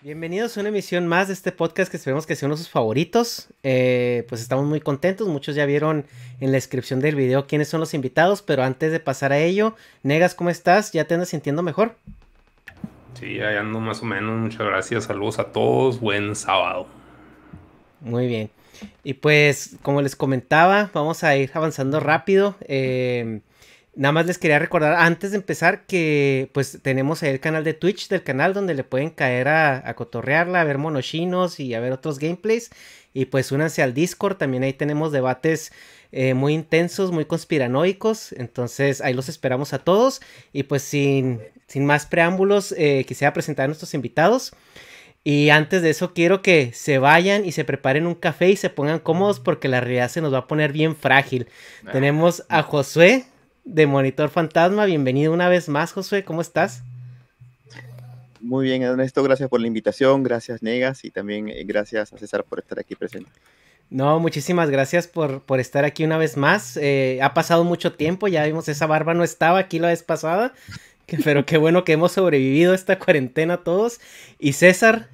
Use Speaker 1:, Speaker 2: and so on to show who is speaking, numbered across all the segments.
Speaker 1: Bienvenidos a una emisión más de este podcast que esperemos que sea uno de sus favoritos. Pues estamos muy contentos, muchos ya vieron en la descripción del video quiénes son los invitados, pero antes de pasar a ello, Negas, ¿cómo estás? ¿Ya te andas sintiendo mejor?
Speaker 2: Sí, ahí ando más o menos. Muchas gracias. Saludos a todos. Buen sábado.
Speaker 1: Muy bien. Y pues, como les comentaba, vamos a ir avanzando rápido. Nada más les quería recordar antes de empezar que pues tenemos ahí el canal de Twitch del canal donde le pueden caer a cotorrearla, a ver monoshinos y a ver otros gameplays. Y pues únanse al Discord, también ahí tenemos debates muy intensos, muy conspiranoicos. Entonces ahí los esperamos a todos. Y pues sin más preámbulos, quisiera presentar a nuestros invitados. Y antes de eso quiero que se vayan y se preparen un café y se pongan cómodos porque la realidad se nos va a poner bien frágil.
Speaker 2: Ah,
Speaker 1: Tenemos a Josué de Monitor Fantasma. Bienvenido una vez más, Josué. ¿Cómo estás?
Speaker 3: Muy bien, Ernesto, gracias por la invitación, gracias Negas y también gracias a César por estar aquí presente.
Speaker 1: No, muchísimas gracias por estar aquí una vez más. Ha pasado mucho tiempo, ya vimos esa barba no estaba aquí la vez pasada. Pero qué bueno que hemos sobrevivido a esta cuarentena todos. Y César,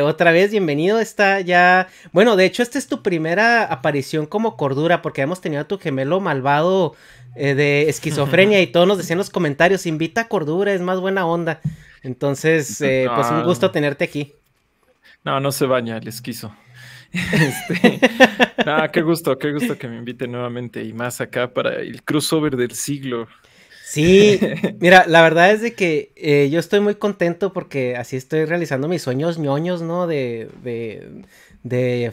Speaker 1: otra vez, bienvenido. Está ya. Bueno, de hecho, esta es tu primera aparición como cordura, porque hemos tenido a tu gemelo malvado de esquizofrenia y todos nos decían en los comentarios: invita a cordura, es más buena onda. Entonces, pues un gusto
Speaker 4: No,
Speaker 1: tenerte aquí.
Speaker 4: no se baña el esquizo. Qué gusto que me invite nuevamente y más acá para el crossover del siglo.
Speaker 1: Sí, mira, la verdad es de que yo estoy muy contento porque así estoy realizando mis sueños ñoños, ¿no? De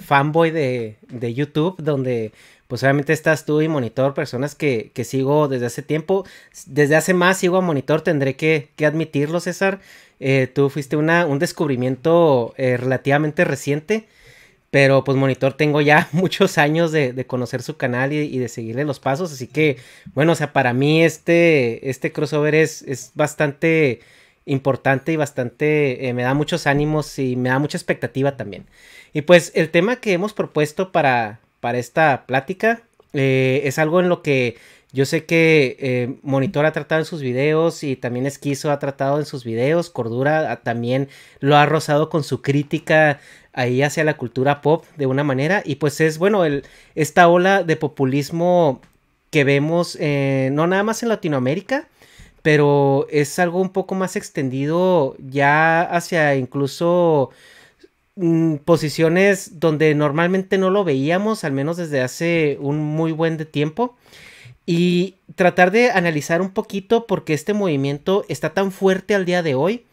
Speaker 1: fanboy de YouTube, donde pues obviamente estás tú y Monitor, personas que sigo desde hace tiempo. Desde hace más sigo a Monitor, tendré que admitirlo, César. Tú fuiste un descubrimiento relativamente reciente. Pero pues Monitor tengo ya muchos años de conocer su canal y de seguirle los pasos. Así que, bueno, o sea, para mí este crossover es bastante importante y bastante, me da muchos ánimos y me da mucha expectativa también. Y pues el tema que hemos propuesto para esta plática es algo en lo que yo sé que Monitor ha tratado en sus videos y también Esquizo ha tratado en sus videos. Cordura también lo ha rozado con su crítica ahí hacia la cultura pop de una manera. Y pues es, bueno, esta ola de populismo que vemos no nada más en Latinoamérica, pero es algo un poco más extendido ya hacia incluso posiciones donde normalmente no lo veíamos, al menos desde hace un muy buen de tiempo. Y tratar de analizar un poquito por qué este movimiento está tan fuerte al día de hoy.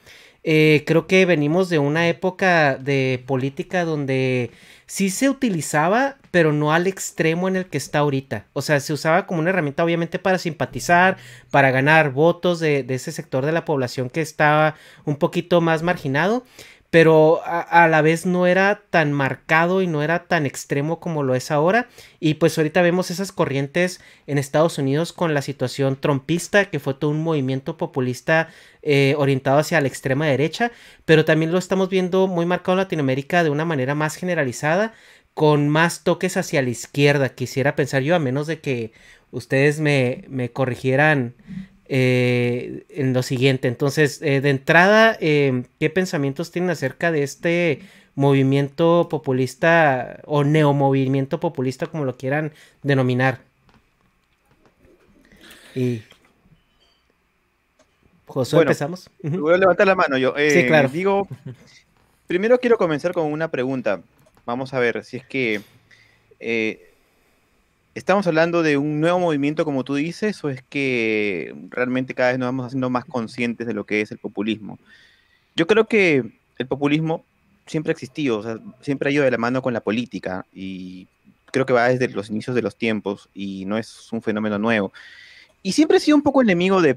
Speaker 1: Creo que venimos de una época de política donde sí se utilizaba, pero no al extremo en el que está ahorita. O sea, se usaba como una herramienta obviamente para simpatizar, para ganar votos de ese sector de la población que estaba un poquito más marginado, pero a la vez no era tan marcado y no era tan extremo como lo es ahora. Y pues ahorita vemos esas corrientes en Estados Unidos con la situación trumpista, que fue todo un movimiento populista orientado hacia la extrema derecha, pero también lo estamos viendo muy marcado en Latinoamérica de una manera más generalizada, con más toques hacia la izquierda, quisiera pensar yo, a menos de que ustedes me corrigieran en lo siguiente. Entonces, de entrada, ¿qué pensamientos tienen acerca de este movimiento populista o neomovimiento populista, como lo quieran denominar? Y Josué,
Speaker 3: Bueno,
Speaker 1: empezamos. Ujú.
Speaker 3: voy a levantar la mano yo.
Speaker 1: Sí, claro.
Speaker 3: Digo, primero quiero comenzar con una pregunta. Vamos a ver si es que eh, estamos hablando de un nuevo movimiento, como tú dices, o es que realmente cada vez nos vamos haciendo más conscientes de lo que es el populismo. Yo creo que el populismo siempre ha existido, o sea, siempre ha ido de la mano con la política y creo que va desde los inicios de los tiempos y no es un fenómeno nuevo. Y siempre he sido un poco enemigo de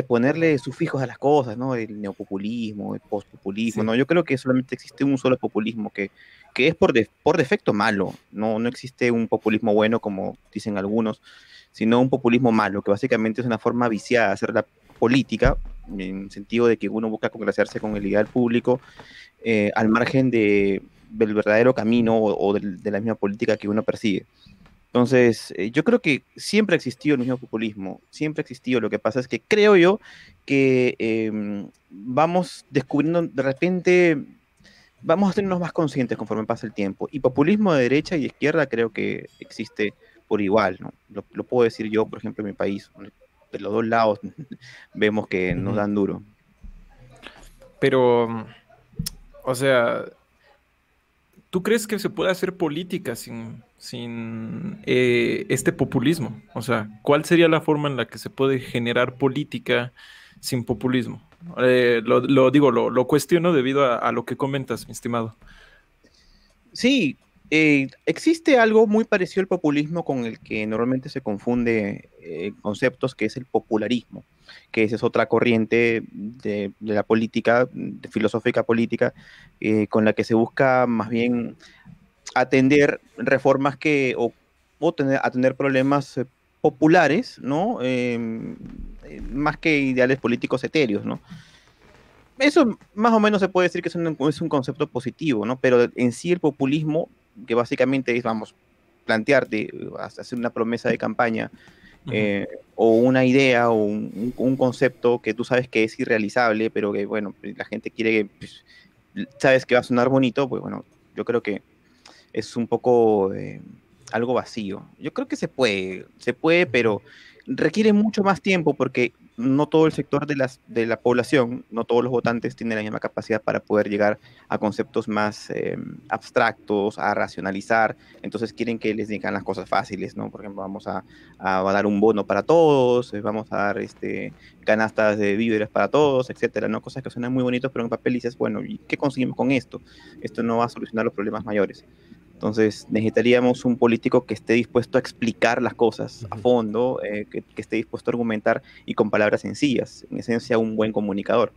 Speaker 3: ponerle sufijos a las cosas, ¿no? El neopopulismo, el postpopulismo,
Speaker 1: Sí.
Speaker 3: ¿no? Yo creo que solamente existe un solo populismo que es por defecto malo, ¿no? No existe un populismo bueno, como dicen algunos, sino un populismo malo, que básicamente es una forma viciada de hacer la política, en el sentido de que uno busca congraciarse con el ideal público al margen del verdadero camino o de la misma política que uno persigue. Entonces, yo creo que siempre ha existido el mismo populismo, siempre ha existido. Lo que pasa es que creo yo que vamos descubriendo de repente vamos a hacernos más conscientes conforme pasa el tiempo. Y populismo de derecha y izquierda creo que existe por igual, ¿no? Lo puedo decir yo, por ejemplo, en mi país. De los dos lados vemos que nos dan duro.
Speaker 4: Pero, o sea, ¿tú crees que se puede hacer política sin este populismo? O sea, ¿cuál sería la forma en la que se puede generar política sin populismo? Lo cuestiono debido a lo que comentas, mi estimado.
Speaker 3: Sí, existe algo muy parecido al populismo con el que normalmente se confunde conceptos, que es el popularismo, que esa es otra corriente de la política, de filosófica política, con la que se busca más bien atender reformas atender problemas populares, ¿no? Más que ideales políticos etéreos, ¿no? Eso más o menos se puede decir que es un concepto positivo, ¿no? Pero en sí el populismo, que básicamente es, vamos, plantearte, hacer una promesa de campaña, o una idea o un concepto que tú sabes que es irrealizable, pero que, bueno, la gente quiere que, pues, sabes que va a sonar bonito, pues bueno, yo creo que es un poco algo vacío. Yo creo que se puede, pero requiere mucho más tiempo porque no todo el sector de la población, no todos los votantes tienen la misma capacidad para poder llegar a conceptos más abstractos, a racionalizar. Entonces quieren que les digan las cosas fáciles, ¿no? Por ejemplo, vamos a dar un bono para todos, vamos a dar canastas de víveres para todos, etcétera, ¿no? Cosas que suenan muy bonitos, pero en papel dices, bueno, ¿y qué conseguimos con esto? Esto no va a solucionar los problemas mayores. Entonces necesitaríamos un político que esté dispuesto a explicar las cosas a fondo, que esté dispuesto a argumentar y con palabras sencillas, en esencia un buen comunicador.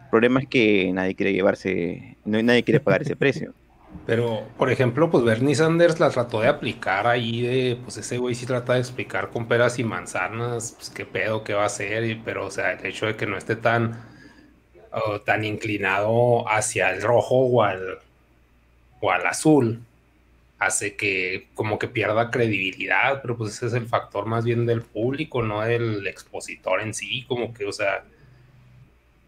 Speaker 3: El problema es que nadie quiere pagar ese precio.
Speaker 2: Pero, por ejemplo, pues Bernie Sanders la trató de aplicar ahí pues ese güey sí trata de explicar con peras y manzanas, pues qué pedo, qué va a hacer, pero, o sea, el hecho de que no esté tan inclinado hacia el rojo o al azul, hace que como que pierda credibilidad, pero pues ese es el factor más bien del público, no del expositor en sí, como que, o sea,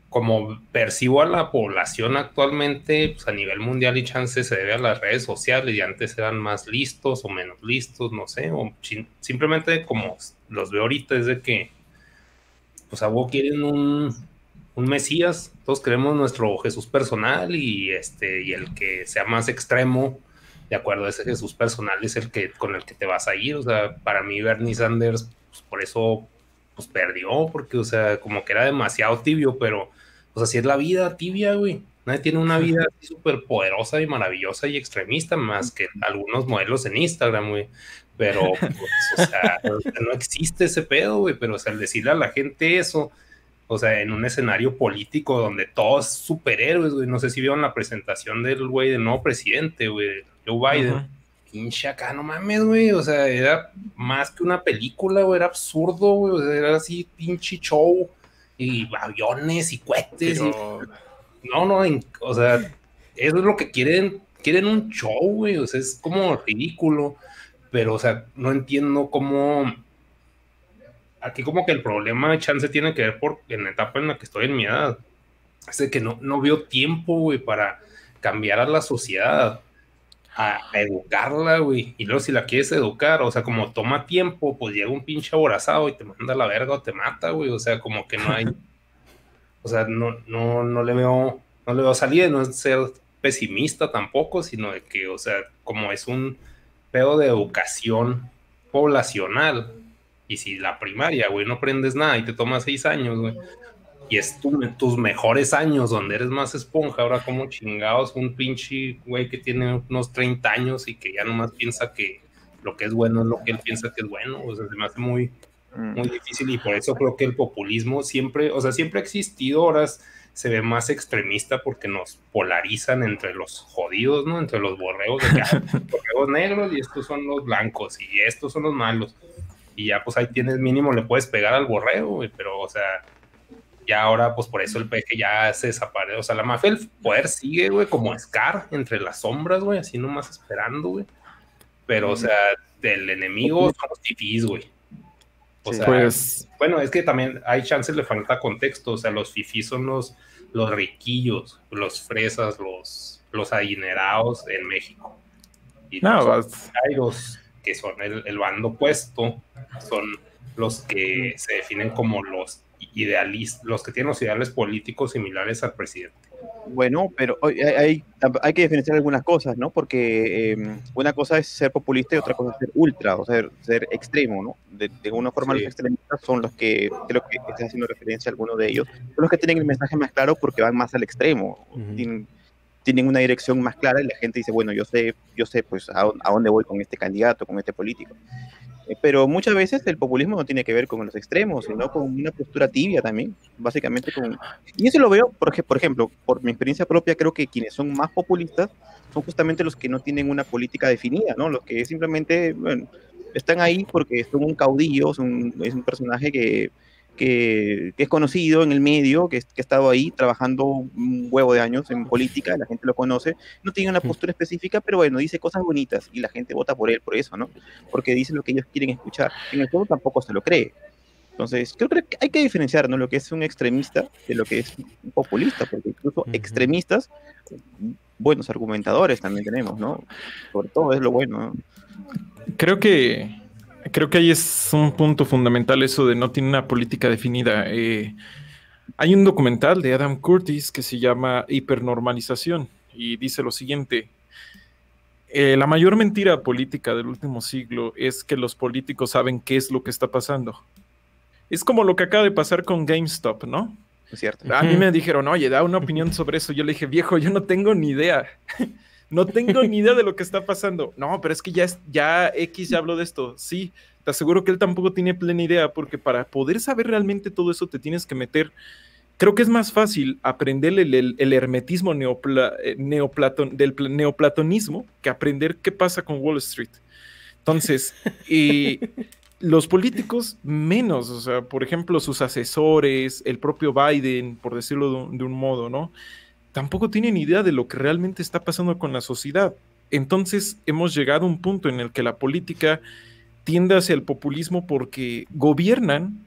Speaker 2: como percibo a la población actualmente, pues a nivel mundial y chance se debe a las redes sociales y antes eran más listos o menos listos, no sé, o simplemente como los veo ahorita es de que, pues a vos quieren un Mesías, todos queremos nuestro Jesús personal y el que sea más extremo de acuerdo a ese Jesús personal es el que con el que te vas a ir. O sea, para mí Bernie Sanders pues por eso pues perdió, porque o sea, como que era demasiado tibio, pero pues así es la vida tibia, güey. Nadie tiene una vida así súper poderosa y maravillosa y extremista más que algunos modelos en Instagram, güey. Pero, pues, o sea, no existe ese pedo, güey. Pero, o sea, el decirle a la gente eso, o sea, en un escenario político donde todos superhéroes, güey. No sé si vieron la presentación del güey del nuevo presidente, güey, Joe Biden. Pinche acá, no mames, güey. O sea, era más que una película, güey. Era absurdo, güey. O sea, era así, pinche show. Y aviones y cohetes.
Speaker 4: Pero...
Speaker 2: No, o sea, eso es lo que quieren. Quieren un show, güey. O sea, es como ridículo. Pero, o sea, no entiendo cómo. Aquí como que el problema de chance tiene que ver en la etapa en la que estoy en mi edad. Es de que no veo tiempo, güey, para cambiar a la sociedad, a educarla, güey. Y luego si la quieres educar, o sea, como toma tiempo, pues llega un pinche aborazado y te manda a la verga o te mata, güey. O sea, como que no hay, o sea, no le veo salida, no es ser pesimista tampoco, sino de que, o sea, como es un pedo de educación poblacional. Y si la primaria, güey, no aprendes nada y te toma 6 años, güey, y es tus mejores años donde eres más esponja, ahora como chingados, un pinche güey que tiene unos 30 años y que ya nomás piensa que lo que es bueno es lo que él piensa que es bueno, o sea, se me hace muy difícil y por eso creo que el populismo siempre, o sea, siempre ha existido, ahora se ve más extremista porque nos polarizan entre los jodidos, ¿no? Entre los borregos, de que, los borregos negros y estos son los blancos y estos son los malos. Y ya pues ahí tienes mínimo, le puedes pegar al borrego, güey, pero o sea, ya ahora pues por eso el peje ya se desaparece, o sea, la mafia del poder sigue, güey, como Scar entre las sombras, güey, así nomás esperando, güey, pero o sea, del enemigo son los fifís, güey. O sea,
Speaker 4: pues,
Speaker 2: bueno, es que también hay chances, le falta contexto, o sea, los fifís son los riquillos, los fresas, los adinerados en México. Y
Speaker 4: No,
Speaker 2: los chairos, que son el bando opuesto, son los que se definen como los idealistas, los que tienen los ideales políticos similares al presidente.
Speaker 3: Bueno, pero hay que diferenciar algunas cosas, ¿no? Porque una cosa es ser populista y otra cosa es ser ultra, o sea, ser extremo, ¿no? De alguna forma
Speaker 2: Sí.
Speaker 3: los extremistas son los que, creo que estás haciendo referencia a alguno de ellos, son los que tienen el mensaje más claro porque van más al extremo, tienen una dirección más clara y la gente dice, bueno, yo sé pues a dónde voy con este candidato, con este político. Pero muchas veces el populismo no tiene que ver con los extremos, sino con una postura tibia también, básicamente con... Y eso lo veo, por ejemplo, por mi experiencia propia, creo que quienes son más populistas son justamente los que no tienen una política definida, ¿no? Los que simplemente, bueno, están ahí porque son un caudillo, es un personaje que es conocido en el medio, que ha estado ahí trabajando un huevo de años en política, la gente lo conoce, no tiene una postura específica, pero bueno, dice cosas bonitas y la gente vota por él por eso, ¿no? Porque dice lo que ellos quieren escuchar. En el fondo tampoco se lo cree. Entonces, creo que hay que diferenciar, ¿no? Lo que es un extremista de lo que es un populista, porque incluso extremistas, buenos argumentadores también tenemos, ¿no? Sobre todo es lo bueno, ¿no?
Speaker 4: Creo que ahí es un punto fundamental eso de no tiene una política definida. Hay un documental de Adam Curtis que se llama Hipernormalización y dice lo siguiente. La mayor mentira política del último siglo es que los políticos saben qué es lo que está pasando. Es como lo que acaba de pasar con GameStop, ¿no?
Speaker 3: Es cierto.
Speaker 4: A mí me dijeron, oye, da una opinión sobre eso. Yo le dije, viejo, yo no tengo ni idea. No tengo ni idea de lo que está pasando. No, pero es que ya X ya habló de esto. Sí, te aseguro que él tampoco tiene plena idea, porque para poder saber realmente todo eso te tienes que meter. Creo que es más fácil aprender el hermetismo del neoplatonismo que aprender qué pasa con Wall Street. Entonces, los políticos menos, o sea, por ejemplo, sus asesores, el propio Biden, por decirlo de un modo, ¿no? Tampoco tienen idea de lo que realmente está pasando con la sociedad. Entonces hemos llegado a un punto en el que la política tiende hacia el populismo porque gobiernan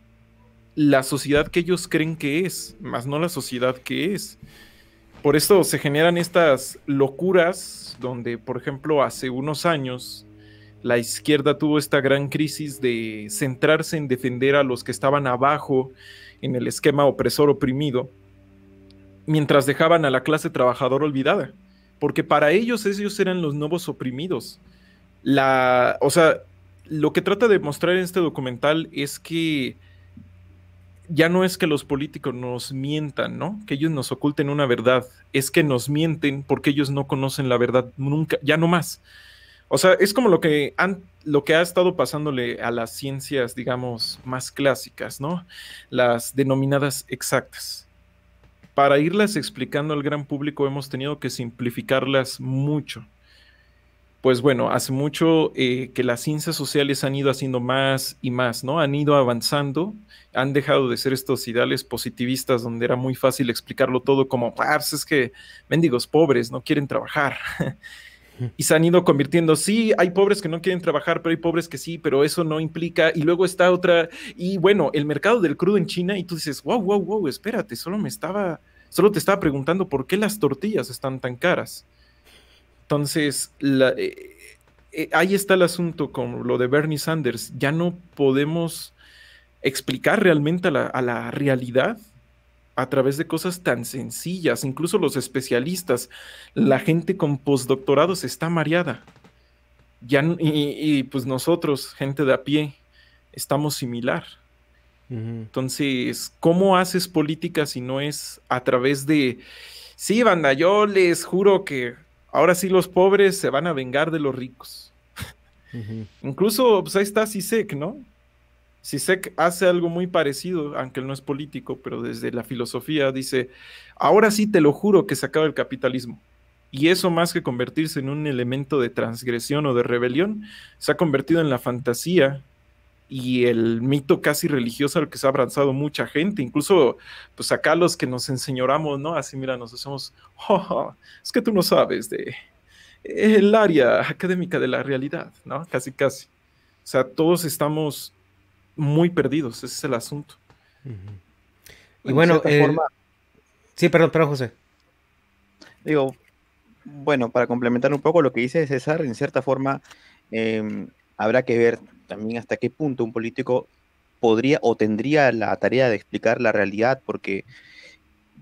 Speaker 4: la sociedad que ellos creen que es, más no la sociedad que es. Por eso se generan estas locuras donde, por ejemplo, hace unos años la izquierda tuvo esta gran crisis de centrarse en defender a los que estaban abajo en el esquema opresor-oprimido, mientras dejaban a la clase trabajadora olvidada, porque para ellos eran los nuevos oprimidos. O sea, lo que trata de mostrar en este documental es que ya no es que los políticos nos mientan, ¿no? Que ellos nos oculten una verdad, es que nos mienten porque ellos no conocen la verdad nunca, ya no más. O sea, es como lo que ha estado pasándole a las ciencias, digamos, más clásicas, ¿no? Las denominadas exactas. Para irlas explicando al gran público hemos tenido que simplificarlas mucho. Pues bueno, hace mucho que las ciencias sociales han ido haciendo más y más, ¿no? Han ido avanzando, han dejado de ser estos ideales positivistas donde era muy fácil explicarlo todo como, pues es que mendigos pobres no quieren trabajar. Y se han ido convirtiendo, sí, hay pobres que no quieren trabajar, pero hay pobres que sí, pero eso no implica, y luego está otra, y bueno, el mercado del crudo en China, y tú dices, wow, espérate, solo te estaba preguntando por qué las tortillas están tan caras. Entonces, ahí está el asunto con lo de Bernie Sanders, ya no podemos explicar realmente a la realidad a través de cosas tan sencillas, incluso los especialistas, la gente con postdoctorados está mareada. Y pues nosotros, gente de a pie, estamos similar. Entonces, ¿cómo haces política si no es a través de... Sí, banda, yo les juro que ahora sí los pobres se van a vengar de los ricos. Incluso, pues ahí está Zizek, ¿no? Zizek hace algo muy parecido, aunque él no es político, pero desde la filosofía dice, ahora sí te lo juro que se acaba el capitalismo. Y eso, más que convertirse en un elemento de transgresión o de rebelión, se ha convertido en la fantasía y el mito casi religioso al que se ha abrazado mucha gente, incluso pues acá los que nos enseñoramos, ¿no? Así mira, nos hacemos, es que tú no sabes de el área académica de la realidad, ¿no? Casi. O sea, todos estamos muy perdidos, ese es el asunto.
Speaker 1: Y bueno,
Speaker 3: forma,
Speaker 1: sí, perdón, José.
Speaker 3: Digo, Bueno, para complementar un poco lo que dice César, en cierta forma habrá que ver también hasta qué punto un político podría o tendría la tarea de explicar la realidad, porque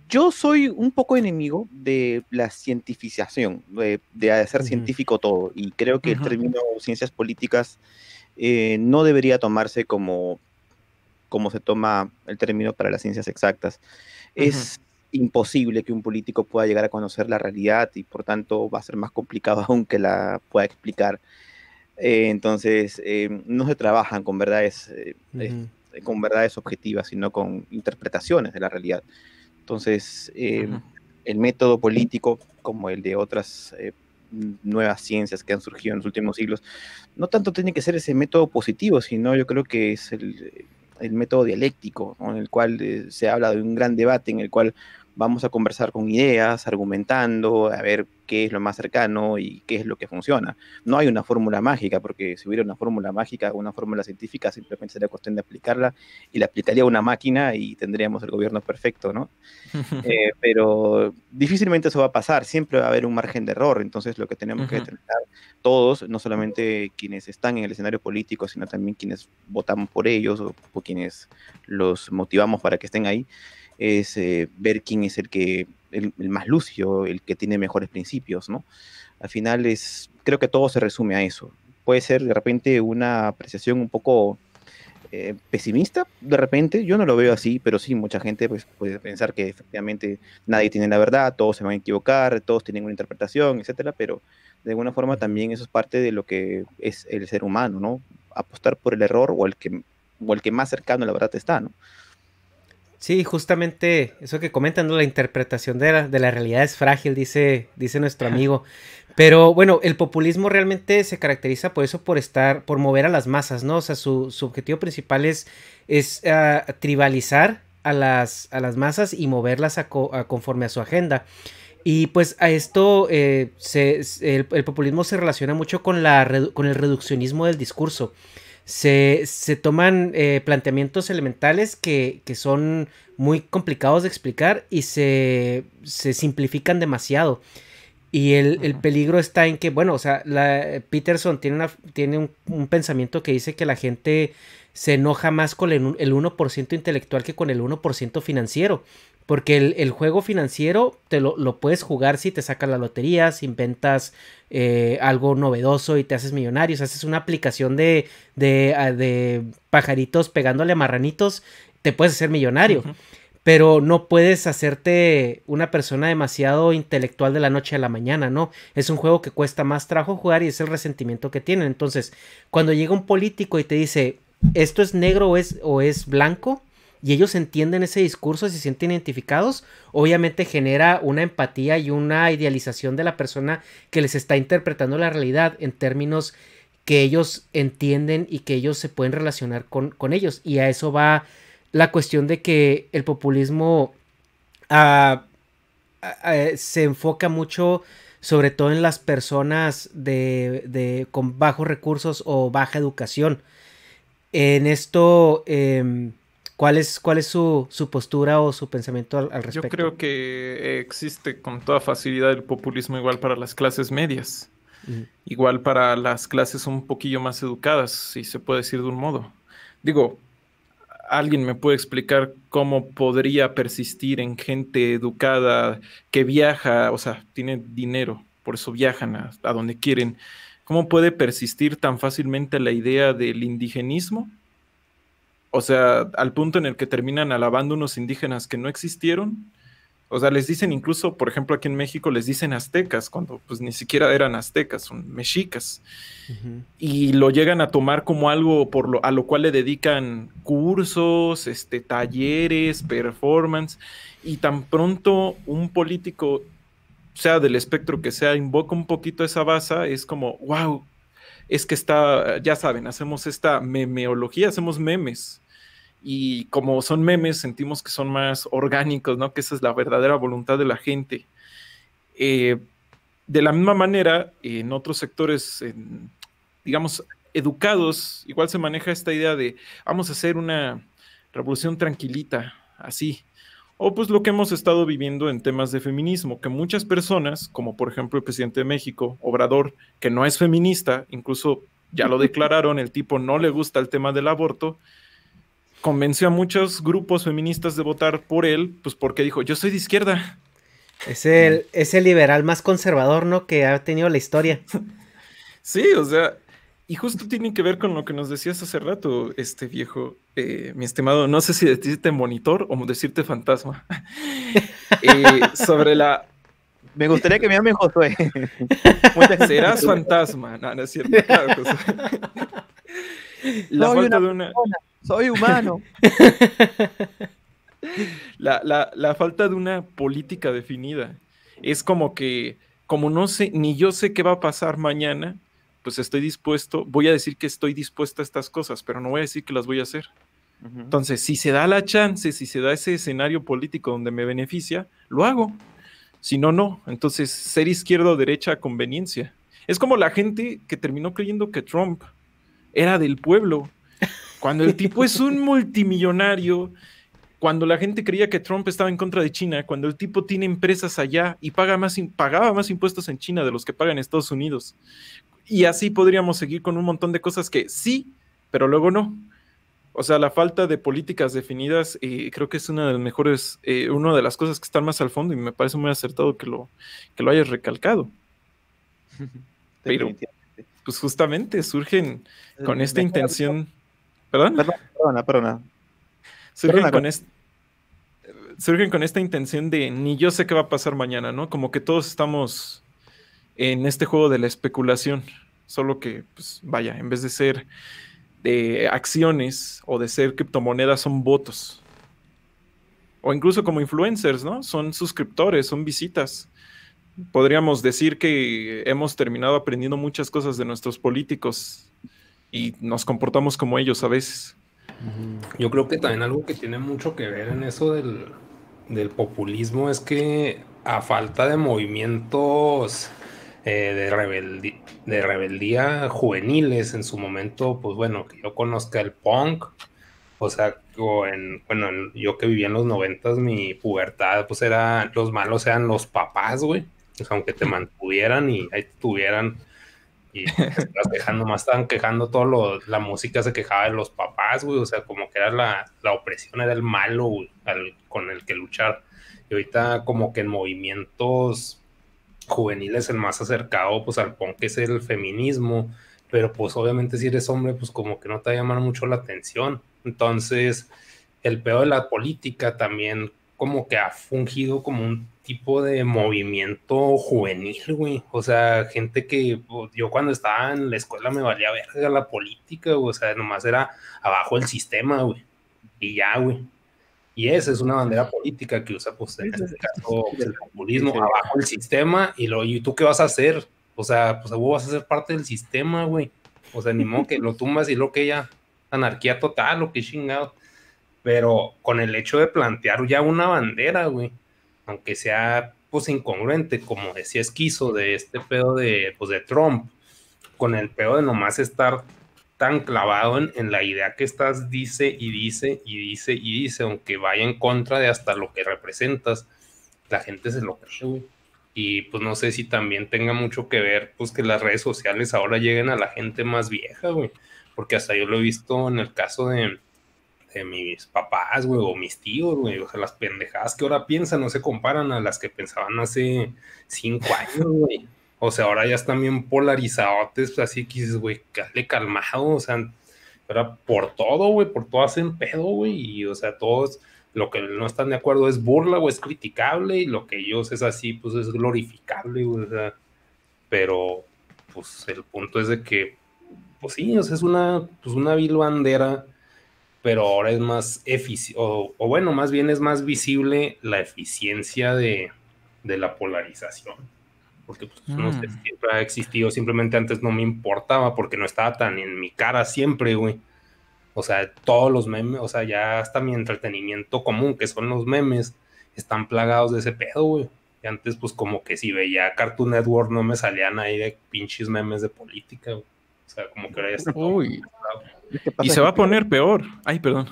Speaker 3: yo soy un poco enemigo de la cientificación, de hacer
Speaker 1: Ujú,
Speaker 3: científico todo, y creo que el
Speaker 4: Ujú,
Speaker 3: término ciencias políticas no debería tomarse como se toma el término para las ciencias exactas.
Speaker 4: ujú,
Speaker 3: Es imposible que un político pueda llegar a conocer la realidad y por tanto va a ser más complicado aún que la pueda explicar. Entonces, no se trabajan
Speaker 1: ujú,
Speaker 3: con verdades objetivas, sino con interpretaciones de la realidad. Entonces,
Speaker 4: ujú,
Speaker 3: el método político, como el de otras nuevas ciencias que han surgido en los últimos siglos, no tanto tiene que ser ese método positivo, sino yo creo que es el método dialéctico, ¿no? En el cual se habla de un gran debate, en el cual vamos a conversar con ideas, argumentando, a ver qué es lo más cercano y qué es lo que funciona. No hay una fórmula mágica, porque si hubiera una fórmula mágica, una fórmula científica, simplemente sería cuestión de aplicarla y la aplicaría una máquina y tendríamos el gobierno perfecto, ¿no? Pero difícilmente eso va a pasar, siempre va a haber un margen de error, entonces lo que tenemos que
Speaker 4: ujú,
Speaker 3: determinar todos, no solamente quienes están en el escenario político, sino también quienes votamos por ellos o quienes los motivamos para que estén ahí, es ver quién es el más lúcido, el que tiene mejores principios, ¿no? Al final creo que todo se resume a eso. Puede ser de repente una apreciación un poco pesimista, de repente, yo no lo veo así, pero sí, mucha gente pues, puede pensar que efectivamente nadie tiene la verdad, todos se van a equivocar, todos tienen una interpretación, etcétera, pero de alguna forma
Speaker 1: ujú.
Speaker 3: también eso es parte de lo que es el ser humano, ¿no? Apostar por el error o el que más cercano a la verdad está, ¿no?
Speaker 1: Sí, justamente eso que comentan, ¿no? La interpretación de la realidad es frágil, dice nuestro amigo. Pero bueno, el populismo realmente se caracteriza por eso, por mover a las masas, ¿no? O sea, su objetivo principal es tribalizar a las masas y moverlas conforme a su agenda. Y pues a esto el populismo se relaciona mucho con con el reduccionismo del discurso. Se toman planteamientos elementales que son muy complicados de explicar y se simplifican demasiado. Y el
Speaker 4: ujú,
Speaker 1: peligro está en que, bueno, o sea, Peterson tiene un pensamiento que dice que la gente se enoja más con el 1% intelectual que con el 1% financiero. Porque el juego financiero lo puedes jugar si te sacas la lotería, si inventas algo novedoso y te haces millonario. O sea, haces una aplicación de pajaritos pegándole a marranitos, te puedes hacer millonario,
Speaker 4: ujú,
Speaker 1: pero no puedes hacerte una persona demasiado intelectual de la noche a la mañana, ¿no? Es un juego que cuesta más trabajo jugar y es el resentimiento que tienen. Entonces, cuando llega un político y te dice, esto es negro o es blanco, y ellos entienden ese discurso, se sienten identificados, obviamente genera una empatía y una idealización de la persona que les está interpretando la realidad en términos que ellos entienden y que ellos se pueden relacionar con ellos. Y a eso va la cuestión de que el populismo ah, se enfoca mucho sobre todo en las personas con bajos recursos o baja educación. En esto, cuál es su postura o su pensamiento al
Speaker 4: Yo
Speaker 1: respecto?
Speaker 4: creo que existe con toda facilidad el populismo igual para las clases medias,
Speaker 1: Ujú,
Speaker 4: igual para las clases un poquillo más educadas, si se puede decir de un modo. Digo, ¿alguien me puede explicar cómo podría persistir en gente educada que viaja, o sea, tiene dinero, por eso viajan a donde quieren? ¿Cómo puede persistir tan fácilmente la idea del indigenismo? O sea, al punto en el que terminan alabando unos indígenas que no existieron. O sea, les dicen incluso, por ejemplo, aquí en México les dicen aztecas, cuando pues ni siquiera eran aztecas, son mexicas.
Speaker 1: ujú,
Speaker 4: Y lo llegan a tomar como algo a lo cual le dedican cursos, talleres, performance. Y tan pronto un político, sea del espectro que sea, invoca un poquito esa base, es como, wow, es que está, ya saben, hacemos esta memeología, hacemos memes y como son memes, sentimos que son más orgánicos, ¿no? Que esa es la verdadera voluntad de la gente. Eh, de la misma manera, en otros sectores, digamos, educados, igual se maneja esta idea de vamos a hacer una revolución tranquilita, así. O pues lo que hemos estado viviendo en temas de feminismo, que muchas personas, como por ejemplo el presidente de México, Obrador, que no es feminista, incluso ya lo declararon, el tipo no le gusta el tema del aborto, convenció a muchos grupos feministas de votar por él, pues porque dijo, yo soy de izquierda.
Speaker 1: Es el liberal más conservador, ¿no? Que ha tenido la historia.
Speaker 4: Sí, o sea, y justo tiene que ver con lo que nos decías hace rato, viejo, mi estimado, no sé si decirte monitor o decirte fantasma, sobre la...
Speaker 3: Me gustaría que me llamen Josué.
Speaker 4: Serás fantasma, no, no es cierto, claro, Josué. La
Speaker 3: Soy
Speaker 4: falta
Speaker 3: una
Speaker 4: de una...
Speaker 3: persona, soy humano.
Speaker 4: La falta de una política definida. Es como que, como no sé, ni yo sé qué va a pasar mañana, pues estoy dispuesto, voy a decir que estoy dispuesto a estas cosas, pero no voy a decir que las voy a hacer. Entonces, si se da la chance, si se da ese escenario político donde me beneficia, lo hago. Si no, no. Entonces, ser izquierda o derecha a conveniencia. Es como la gente que terminó creyendo que Trump era del pueblo, cuando el tipo es un multimillonario, cuando la gente creía que Trump estaba en contra de China, cuando el tipo tiene empresas allá y pagaba más impuestos en China de los que paga en Estados Unidos. Y así podríamos seguir con un montón de cosas que sí, pero luego no. O sea, la falta de políticas definidas creo que es una de las mejores, una de las cosas que están más al fondo y me parece muy acertado que lo hayas recalcado. Pero, pues justamente surgen con esta intención... ¿Perdón?
Speaker 3: Perdona.
Speaker 4: Surgen con esta intención de ni yo sé qué va a pasar mañana, ¿no? Como que todos estamos en este juego de la especulación, solo que, pues vaya, en vez de ser de acciones o de ser criptomonedas, son votos. O incluso como influencers, ¿no? Son suscriptores, son visitas. Podríamos decir que hemos terminado aprendiendo muchas cosas de nuestros políticos y nos comportamos como ellos a veces.
Speaker 2: Yo creo que también algo que tiene mucho que ver en eso del populismo es que a falta de movimientos de rebeldía juveniles en su momento, pues bueno, que yo conozca el punk, o sea, yo que vivía en los 90s, mi pubertad, pues los malos eran los papás, güey, o sea, aunque te mantuvieran y ahí te tuvieran. Y te estabas quejando, más estaban quejando la música se quejaba de los papás, güey, o sea, como que era la opresión, era el malo, güey, con el que luchar. Y ahorita como que en movimientos juveniles el más acercado, pues al punk es el feminismo, pero pues obviamente si eres hombre, pues como que no te va a llamar mucho la atención. Entonces, el peor de la política también como que ha fungido como un tipo de movimiento juvenil, güey. O sea, gente que pues, yo cuando estaba en la escuela me valía verga la política, güey. O sea, nomás era abajo el sistema, güey. Y ya, güey. Y esa es una bandera política que usa, pues, en este caso, pues, el populismo, abajo el sistema, ¿y tú qué vas a hacer? O sea, pues vos vas a ser parte del sistema, güey. O sea, ni modo que lo tumbas y lo que ya, anarquía total, o qué chingado. Pero con el hecho de plantear ya una bandera, güey, aunque sea, pues, incongruente, como decía Esquizo, de este pedo pues, de Trump, con el pedo de nomás estar tan clavado en la idea que estás dice y dice y dice y dice, aunque vaya en contra de hasta lo que representas, la gente se lo cree, güey. Y pues no sé si también tenga mucho que ver, pues que las redes sociales ahora lleguen a la gente más vieja, güey, porque hasta yo lo he visto en el caso de mis papás, güey, o mis tíos, güey, o sea, las pendejadas que ahora piensan no se comparan a las que pensaban hace 5 años, güey. O sea, ahora ya están bien polarizados, así que dices, güey, calmado, o sea, ahora por todo, güey, por todo hacen pedo, güey, y o sea, todos, lo que no están de acuerdo es burla o es criticable, y lo que ellos es así, pues es glorificable, güey, o sea, pero, pues el punto es de que, pues sí, o sea, es una vil bandera, pero ahora es más eficiente, o bueno, más bien es más visible la eficiencia de la polarización. Porque pues, no sé, siempre ha existido, simplemente antes no me importaba porque no estaba tan en mi cara siempre, güey. O sea, todos los memes, o sea, ya hasta mi entretenimiento común, que son los memes, están plagados de ese pedo, güey. Y antes, pues como que si veía Cartoon Network no me salían ahí de pinches memes de política, güey. O sea, como que ahora ya está todo.
Speaker 4: Uy. Y se va a poner peor. Ay, perdón.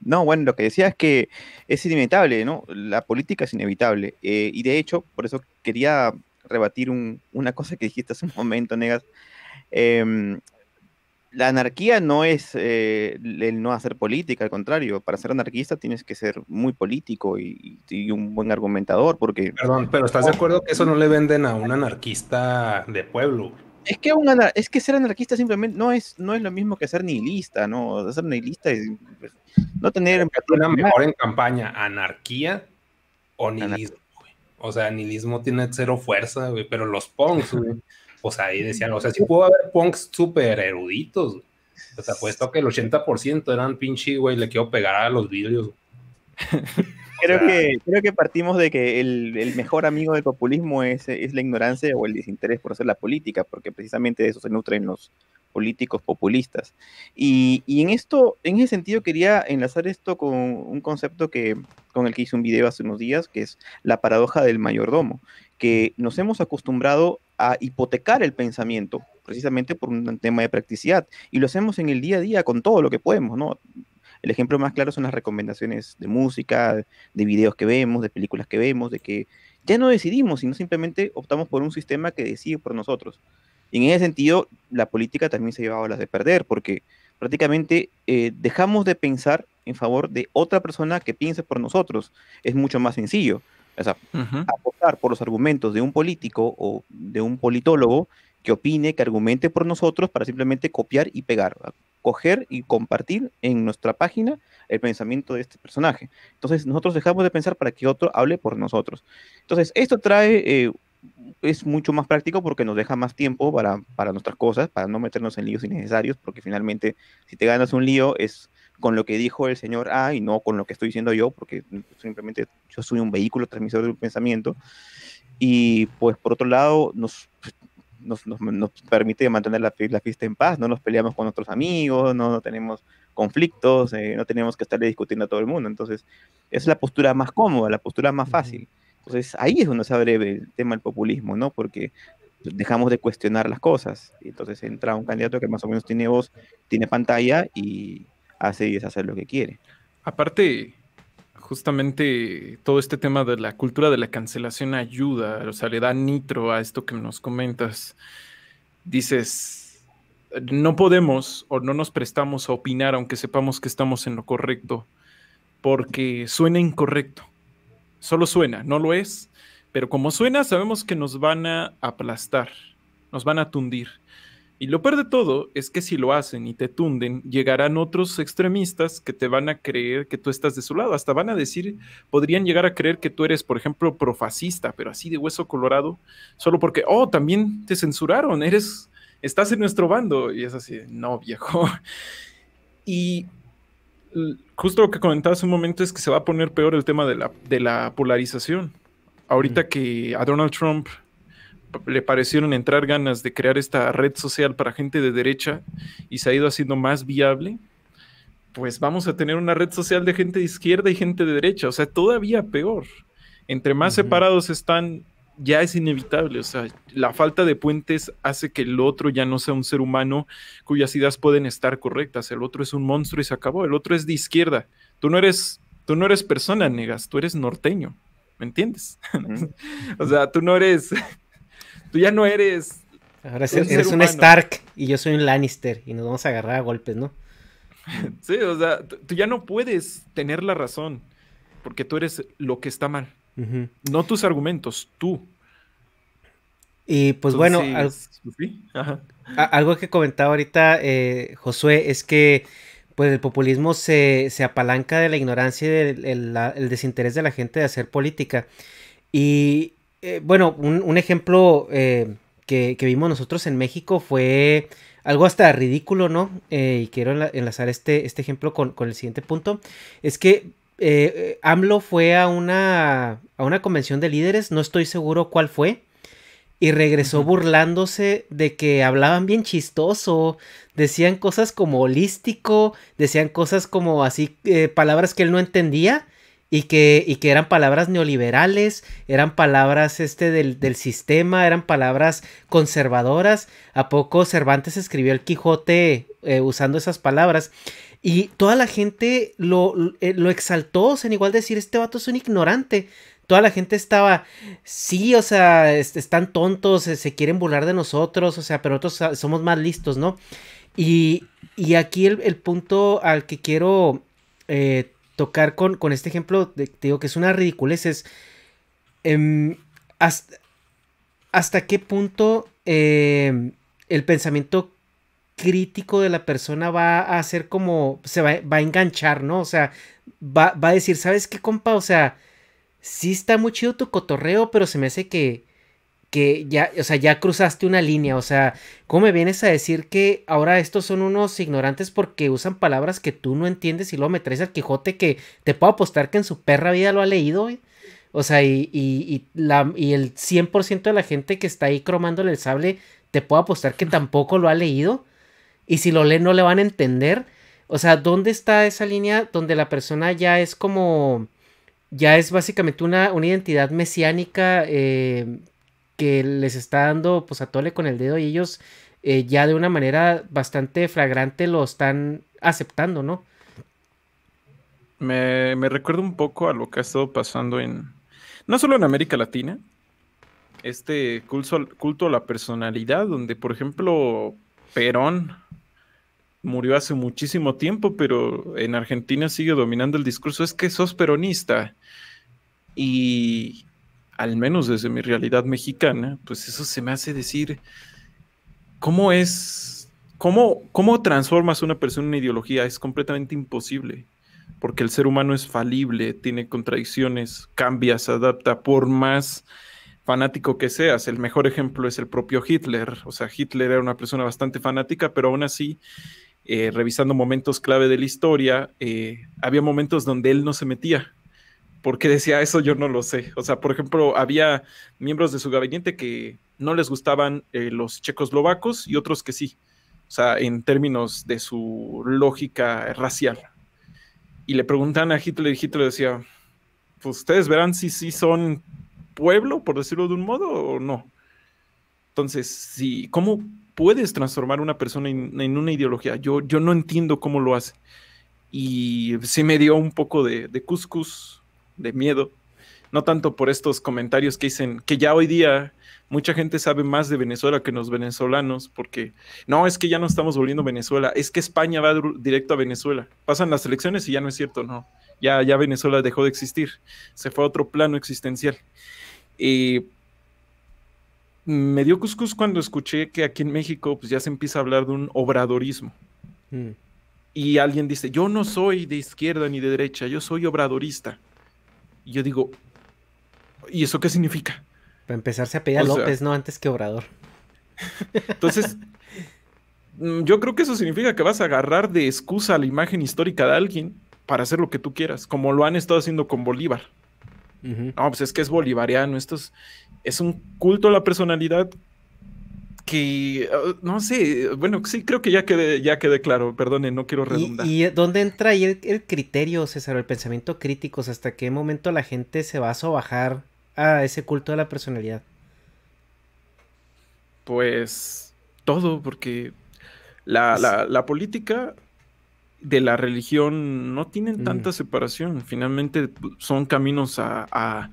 Speaker 3: No, bueno, lo que decía es que es inevitable, ¿no? La política es inevitable. Y de hecho, por eso quería rebatir una cosa que dijiste hace un momento, Negas. Em, la anarquía no es el no hacer política, al contrario, para ser anarquista tienes que ser muy político y un buen argumentador, porque
Speaker 2: Perdón, pero ¿estás de acuerdo que eso no le venden a un anarquista de pueblo?
Speaker 3: es que ser anarquista simplemente no es lo mismo que ser nihilista, ¿no? Ser nihilista es pues, no tener
Speaker 2: ¿Qué
Speaker 3: empatía
Speaker 2: suena
Speaker 3: con
Speaker 2: mejor en campaña? ¿Anarquía o
Speaker 3: nadie.
Speaker 2: nihilismo, güey? O sea, nihilismo tiene cero fuerza, güey, pero los punks, güey, pues ahí decían, o sea, sí pudo haber punks súper eruditos, güey. O sea, puesto que el 80% eran pinche, güey, le quiero pegar a los vidrios. O sea,
Speaker 3: Creo que partimos de que el mejor amigo del populismo es la ignorancia o el desinterés por hacer la política, porque precisamente de eso se nutren los políticos populistas. Y en ese sentido quería enlazar esto con un concepto con el que hice un video hace unos días, que es la paradoja del mayordomo, que nos hemos acostumbrado a hipotecar el pensamiento, precisamente por un tema de practicidad, y lo hacemos en el día a día con todo lo que podemos, ¿no? El ejemplo más claro son las recomendaciones de música, de videos que vemos, de películas que vemos, de que ya no decidimos, sino simplemente optamos por un sistema que decide por nosotros. Y en ese sentido, la política también se llevaba a las de perder, porque prácticamente dejamos de pensar en favor de otra persona que piense por nosotros. Es mucho más sencillo. O sea,
Speaker 4: Ujú.
Speaker 3: apostar por los argumentos de un político o de un politólogo que opine, que argumente por nosotros para simplemente copiar y pegar, coger y compartir en nuestra página el pensamiento de este personaje. Entonces nosotros dejamos de pensar para que otro hable por nosotros. Entonces esto es mucho más práctico porque nos deja más tiempo para nuestras cosas, para no meternos en líos innecesarios, porque finalmente si te ganas un lío es con lo que dijo el señor A y no con lo que estoy diciendo yo, porque simplemente yo soy un vehículo transmisor de un pensamiento. Y pues por otro lado nos permite mantener la fiesta en paz, no nos peleamos con nuestros amigos, no tenemos conflictos, no tenemos que estarle discutiendo a todo el mundo. Entonces, es la postura más cómoda, la postura más fácil. Entonces, ahí es donde se abre el tema del populismo, ¿no? Porque dejamos de cuestionar las cosas. Y entonces entra un candidato que más o menos tiene voz, tiene pantalla y hace y deshace lo que quiere.
Speaker 4: Aparte, justamente todo este tema de la cultura de la cancelación ayuda, o sea, le da nitro a esto que nos comentas. Dices, no podemos o no nos prestamos a opinar aunque sepamos que estamos en lo correcto, porque suena incorrecto. Solo suena, no lo es, pero como suena sabemos que nos van a aplastar, nos van a tundir. Y lo peor de todo es que si lo hacen y te tunden, llegarán otros extremistas que te van a creer que tú estás de su lado. Hasta van a decir, podrían llegar a creer que tú eres, por ejemplo, profascista, pero así de hueso colorado, solo porque, oh, también te censuraron, estás en nuestro bando. Y es así, no, viejo. Y justo lo que comentaba hace un momento es que se va a poner peor el tema de la polarización. Ahorita que a Donald Trump le parecieron entrar ganas de crear esta red social para gente de derecha y se ha ido haciendo más viable, pues vamos a tener una red social de gente de izquierda y gente de derecha, o sea, todavía peor. Entre más separados están, ya es inevitable, o sea, la falta de puentes hace que el otro ya no sea un ser humano cuyas ideas pueden estar correctas, el otro es un monstruo y se acabó, el otro es de izquierda, tú no eres persona, Negas, tú eres norteño, ¿me entiendes? O sea, tú ya no eres
Speaker 1: Ahora
Speaker 4: un ser
Speaker 1: eres un
Speaker 4: humano.
Speaker 1: Stark y yo soy un Lannister y nos vamos a agarrar a golpes, ¿no?
Speaker 4: Sí, o sea, tú ya no puedes tener la razón porque tú eres lo que está mal.
Speaker 1: Ujú.
Speaker 4: No tus argumentos, tú.
Speaker 1: Y pues bueno,
Speaker 4: Entonces, sí, ajá.
Speaker 1: algo que comentaba ahorita Josué es que pues el populismo se apalanca de la ignorancia y el desinterés de la gente de hacer política. Y bueno, un ejemplo que vimos nosotros en México fue algo hasta ridículo, ¿no? Y quiero enlazar este ejemplo con el siguiente punto. Es que AMLO fue a una convención de líderes, no estoy seguro cuál fue, y regresó burlándose de que hablaban bien chistoso, decían cosas como holístico, decían cosas como así, palabras que él no entendía y que eran palabras neoliberales, eran palabras del sistema, eran palabras conservadoras. ¿A poco Cervantes escribió el Quijote usando esas palabras? Y toda la gente lo exaltó, o sea, en igual decir, este vato es un ignorante. Toda la gente estaba, sí, o sea, están tontos, se quieren burlar de nosotros, o sea, pero nosotros somos más listos, ¿no? Y aquí el punto al que quiero tocar con este ejemplo, te digo que es una ridiculez, es em, hasta, hasta qué punto el pensamiento crítico de la persona va a hacer como, va a enganchar, ¿no? O sea, va a decir, ¿sabes qué, compa? O sea, sí está muy chido tu cotorreo, pero se me hace que ya, o sea, ya cruzaste una línea, o sea, ¿cómo me vienes a decir que ahora estos son unos ignorantes porque usan palabras que tú no entiendes y luego me traes al Quijote que te puedo apostar que en su perra vida lo ha leído, güey? O sea, y el 100% de la gente que está ahí cromándole el sable, te puedo apostar que tampoco lo ha leído. Y si lo leen no le van a entender. O sea, ¿dónde está esa línea donde la persona ya es como... Ya es básicamente una identidad mesiánica que les está dando pues a tole con el dedo y ellos ya de una manera bastante flagrante lo están aceptando, ¿no?
Speaker 4: Me recuerda un poco a lo que ha estado pasando no solo en América Latina, este culto a la personalidad, donde por ejemplo Perón murió hace muchísimo tiempo, pero en Argentina sigue dominando el discurso, es que sos peronista. Y al menos desde mi realidad mexicana, pues eso se me hace decir, ¿cómo transformas una persona en una ideología? Es completamente imposible, porque el ser humano es falible, tiene contradicciones, cambia, se adapta, por más fanático que seas. El mejor ejemplo es el propio Hitler. O sea, Hitler era una persona bastante fanática, pero aún así revisando momentos clave de la historia, había momentos donde él no se metía, porque decía, eso yo no lo sé. O sea, por ejemplo, había miembros de su gabinete que no les gustaban los checoslovacos y otros que sí. O sea, en términos de su lógica racial. Y le preguntan a Hitler y Hitler decía, pues ustedes verán si sí son pueblo, por decirlo de un modo, o no. Entonces, sí, ¿cómo puedes transformar una persona en una ideología? Yo no entiendo cómo lo hace. Y sí me dio un poco de cuscús, de miedo. No tanto por estos comentarios que dicen que ya hoy día mucha gente sabe más de Venezuela que los venezolanos, porque no, es que ya no estamos volviendo a Venezuela, es que España va directo a Venezuela. Pasan las elecciones y ya no es cierto, no. Ya Venezuela dejó de existir, se fue a otro plano existencial. Me dio cuscús cuando escuché que aquí en México pues ya se empieza a hablar de un obradorismo. Y alguien dice, yo no soy de izquierda ni de derecha, yo soy obradorista. Y yo digo, ¿y eso qué significa?
Speaker 1: Para empezar se apellida López, ¿no? Antes que Obrador.
Speaker 4: Entonces, yo creo que eso significa que vas a agarrar de excusa a la imagen histórica de alguien para hacer lo que tú quieras, como lo han estado haciendo con Bolívar. No, pues es que es bolivariano, esto es un culto a la personalidad que, no sé, bueno, sí, creo que ya quedé claro, perdone, no quiero redundar.
Speaker 1: ¿Y dónde entra ahí el criterio, César, el pensamiento crítico? O sea, ¿hasta qué momento la gente se va a sobajar a ese culto de la personalidad?
Speaker 4: Pues todo, porque la política de la religión no tienen tanta separación. Finalmente son caminos a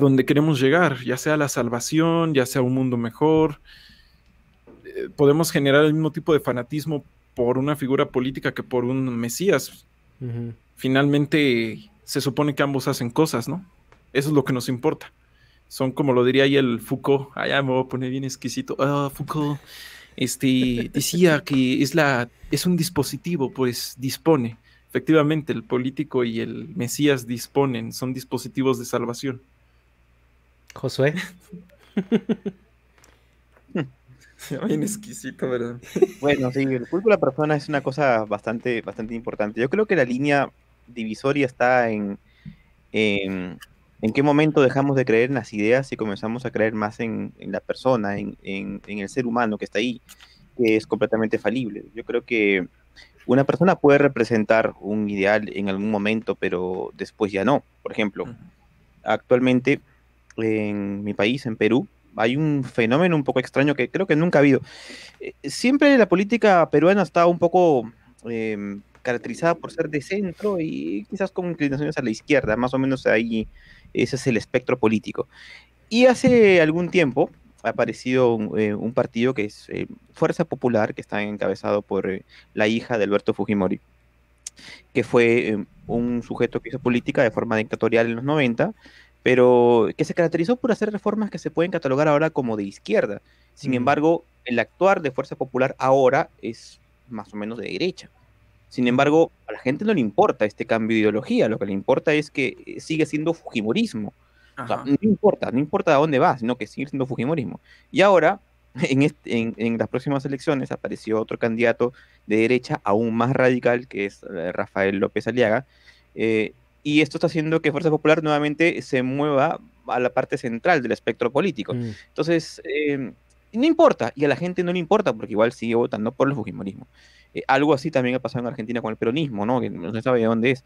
Speaker 4: donde queremos llegar, ya sea la salvación, ya sea un mundo mejor. Podemos generar el mismo tipo de fanatismo por una figura política que por un mesías. Finalmente se supone que ambos hacen cosas, ¿no? Eso es lo que nos importa. Son como lo diría ahí el Foucault. Ya me voy a poner bien exquisito. Foucault decía que es un dispositivo, pues dispone. Efectivamente, el político y el mesías disponen, son dispositivos de salvación.
Speaker 1: Josué.
Speaker 3: Bien exquisito, ¿verdad? Bueno, sí, el culto a la persona es una cosa bastante importante. Yo creo que la línea divisoria está en qué momento dejamos de creer en las ideas y comenzamos a creer más en la persona, en el ser humano que está ahí, que es completamente falible. Yo creo que una persona puede representar un ideal en algún momento, pero después ya no. Por ejemplo, actualmente en mi país, en Perú, hay un fenómeno un poco extraño que creo que nunca ha habido. Siempre la política peruana está un poco caracterizada por ser de centro y quizás con inclinaciones a la izquierda, más o menos ahí, ese es el espectro político. Y hace algún tiempo ha aparecido un partido que es Fuerza Popular, que está encabezado por la hija de Alberto Fujimori, que fue un sujeto que hizo política de forma dictatorial en los 90, pero que se caracterizó por hacer reformas que se pueden catalogar ahora como de izquierda. Sin embargo, el actuar de Fuerza Popular ahora es más o menos de derecha. Sin embargo, a la gente no le importa este cambio de ideología, lo que le importa es que sigue siendo Fujimorismo. O sea,
Speaker 4: Ajá.
Speaker 3: no importa a dónde va, sino que sigue siendo Fujimorismo. Y ahora, en las próximas elecciones, apareció otro candidato de derecha aún más radical, que es Rafael López Aliaga, eh, y esto está haciendo que Fuerza Popular nuevamente se mueva a la parte central del espectro político.
Speaker 1: Mm.
Speaker 3: Entonces, no importa, y a la gente no le importa, porque igual sigue votando por el Fujimorismo. Algo así también ha pasado en Argentina con el peronismo, ¿no? Que no se sabe de dónde es.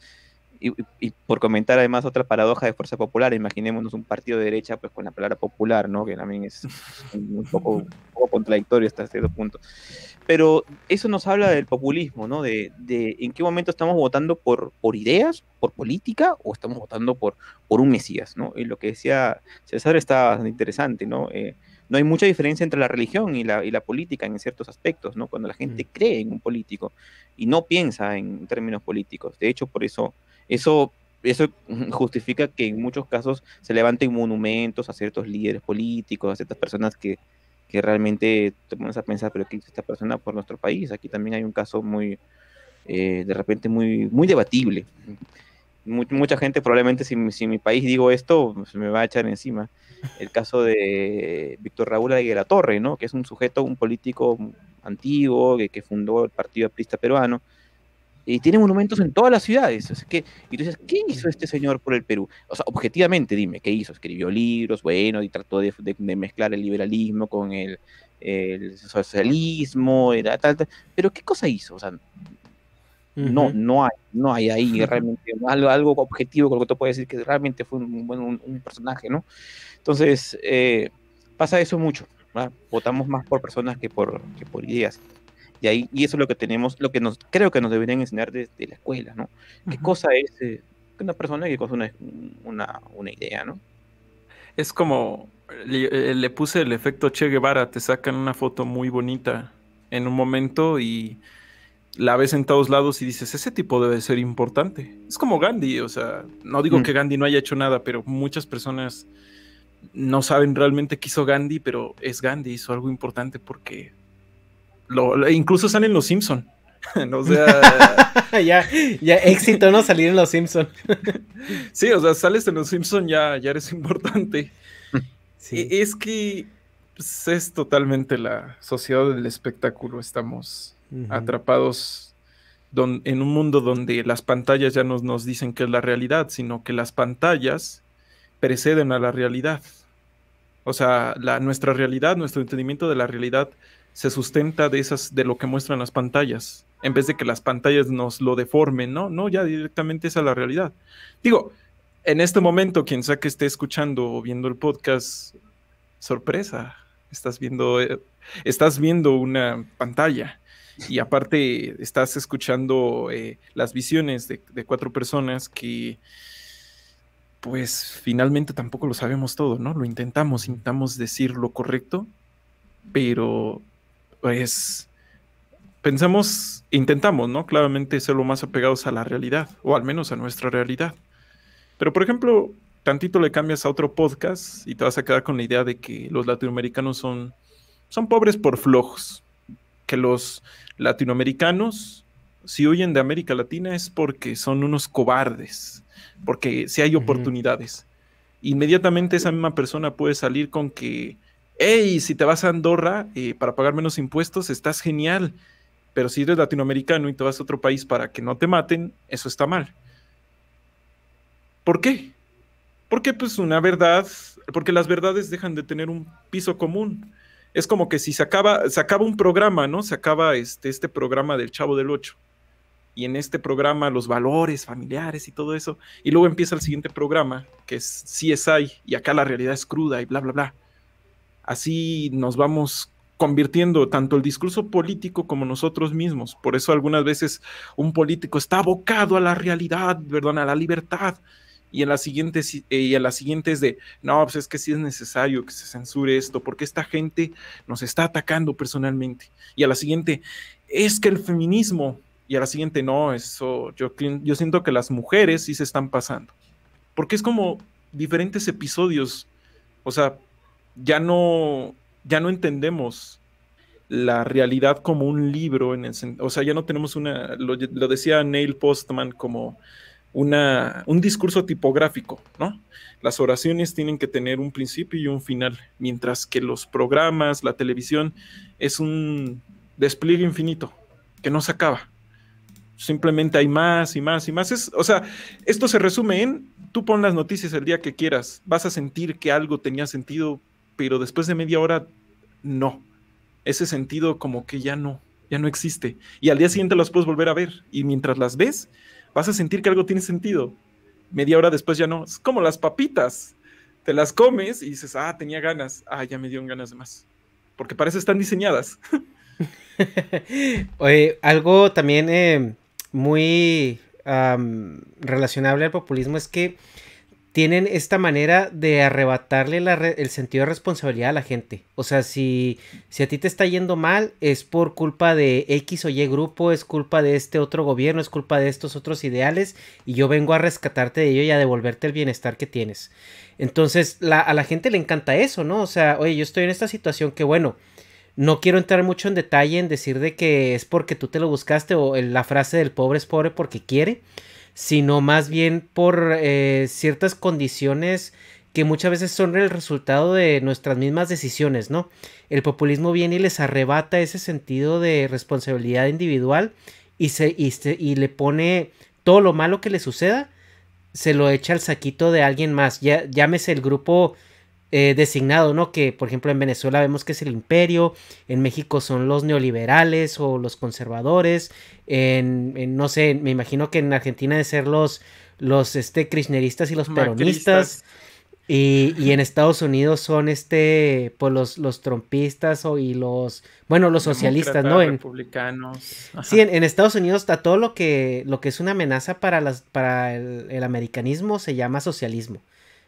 Speaker 3: Y por comentar además otra paradoja de Fuerza Popular, imaginémonos un partido de derecha pues con la palabra popular, ¿no? Que también es un poco contradictorio hasta cierto punto. Pero eso nos habla del populismo, ¿no? De en qué momento estamos votando por ideas, por política, o estamos votando por un Mesías, ¿no? Y lo que decía César está bastante interesante, ¿no? No hay mucha diferencia entre la religión y la política en ciertos aspectos, ¿no? Cuando la gente cree en un político y no piensa en términos políticos. De hecho, por eso justifica que en muchos casos se levanten monumentos a ciertos líderes políticos, a ciertas personas que realmente te pones a pensar, pero ¿qué hizo esta persona por nuestro país? Aquí también hay un caso muy, de repente, muy debatible. Mucha gente probablemente si mi país digo esto, se me va a echar encima. El caso de Víctor Raúl Aguirre Torre, ¿no? Que es un sujeto, un político antiguo, que fundó el Partido Aprista Peruano, y tiene monumentos en todas las ciudades. O sea, y tú dices, ¿qué hizo este señor por el Perú? O sea, objetivamente, dime, ¿qué hizo? Escribió libros, bueno, y trató de mezclar el liberalismo con el socialismo, pero ¿qué cosa hizo? O sea, no hay ahí realmente algo objetivo con lo que tú puedes decir que realmente fue un personaje, ¿no? Entonces, pasa eso mucho, ¿verdad? Votamos más por personas que por ideas. Y eso es lo que tenemos, creo que nos deberían enseñar desde la escuela, ¿no? ¿Qué cosa es una persona y qué cosa es una idea, ¿no?
Speaker 4: Es como, le puse el efecto Che Guevara, te sacan una foto muy bonita en un momento y la ves en todos lados y dices, ese tipo debe ser importante. Es como Gandhi, o sea, no digo que Gandhi no haya hecho nada, pero muchas personas no saben realmente qué hizo Gandhi, pero es Gandhi, hizo algo importante porque incluso salen los Simpson. O sea,
Speaker 1: ya éxito, ¿no? Salir en los Simpson.
Speaker 4: Sí, o sea, sales en los Simpson, ya eres importante.
Speaker 1: Sí.
Speaker 4: Es que pues, es totalmente la sociedad del espectáculo. Estamos atrapados en un mundo donde las pantallas ya no nos dicen qué es la realidad, sino que las pantallas preceden a la realidad. O sea, nuestra realidad, nuestro entendimiento de la realidad se sustenta de lo que muestran las pantallas, en vez de que las pantallas nos lo deformen, ¿no? No, ya directamente esa es la realidad. Digo, en este momento, quien sea que esté escuchando o viendo el podcast, sorpresa, estás viendo una pantalla y aparte estás escuchando las visiones de 4 personas que pues finalmente tampoco lo sabemos todo, ¿no? Lo intentamos decir lo correcto, pero pues intentamos, ¿no? Claramente ser lo más apegados a la realidad, o al menos a nuestra realidad. Pero, por ejemplo, tantito le cambias a otro podcast y te vas a quedar con la idea de que los latinoamericanos son pobres por flojos, que los latinoamericanos, si huyen de América Latina es porque son unos cobardes, porque si hay oportunidades. Inmediatamente esa misma persona puede salir con que, hey, si te vas a Andorra para pagar menos impuestos, estás genial, pero si eres latinoamericano y te vas a otro país para que no te maten, eso está mal. ¿Por qué? Porque pues porque las verdades dejan de tener un piso común. Es como que si se acaba un programa, ¿no? Se acaba este programa del Chavo del Ocho. Y en este programa los valores familiares y todo eso. Y luego empieza el siguiente programa, que es CSI, y acá la realidad es cruda y bla, bla, bla. Así nos vamos convirtiendo tanto el discurso político como nosotros mismos. Por eso algunas veces un político está abocado a la realidad, perdón, a la libertad, y en la siguiente es de, no, pues es que sí es necesario que se censure esto, porque esta gente nos está atacando personalmente. Y a la siguiente, es que el feminismo, y a la siguiente, no, eso, yo siento que las mujeres sí se están pasando. Porque es como diferentes episodios, o sea, ya no entendemos la realidad como un libro, o sea, ya no tenemos lo decía Neil Postman, como un discurso tipográfico, ¿no? Las oraciones tienen que tener un principio y un final, mientras que los programas, la televisión, es un despliegue infinito, que no se acaba. Simplemente hay más y más y más. O sea, esto se resume en, tú pon las noticias el día que quieras, vas a sentir que algo tenía sentido, pero después de media hora, no. Ese sentido como que ya no existe. Y al día siguiente las puedes volver a ver. Y mientras las ves, vas a sentir que algo tiene sentido. Media hora después ya no. Es como las papitas. Te las comes y dices, tenía ganas. Ya me dieron ganas de más. Porque para eso están diseñadas.
Speaker 1: Oye, algo también muy relacionable al populismo es que tienen esta manera de arrebatarle el sentido de responsabilidad a la gente. O sea, si a ti te está yendo mal, es por culpa de X o Y grupo, es culpa de este otro gobierno, es culpa de estos otros ideales, y yo vengo a rescatarte de ello y a devolverte el bienestar que tienes. Entonces, a la gente le encanta eso, ¿no? O sea, oye, yo estoy en esta situación que, bueno, no quiero entrar mucho en detalle en decir de que es porque tú te lo buscaste o la frase del pobre es pobre porque quiere, sino más bien por ciertas condiciones que muchas veces son el resultado de nuestras mismas decisiones, ¿no? El populismo viene y les arrebata ese sentido de responsabilidad individual y le pone todo lo malo que le suceda, se lo echa al saquito de alguien más, llámese el grupo designado, ¿no? Que por ejemplo en Venezuela vemos que es el imperio, en México son los neoliberales o los conservadores, no sé, me imagino que en Argentina de ser los kirchneristas y los peronistas, y en Estados Unidos son pues los trumpistas los socialistas, ¿no?
Speaker 4: Republicanos.
Speaker 1: Sí, en Estados Unidos está todo lo que es una amenaza para el americanismo se llama socialismo.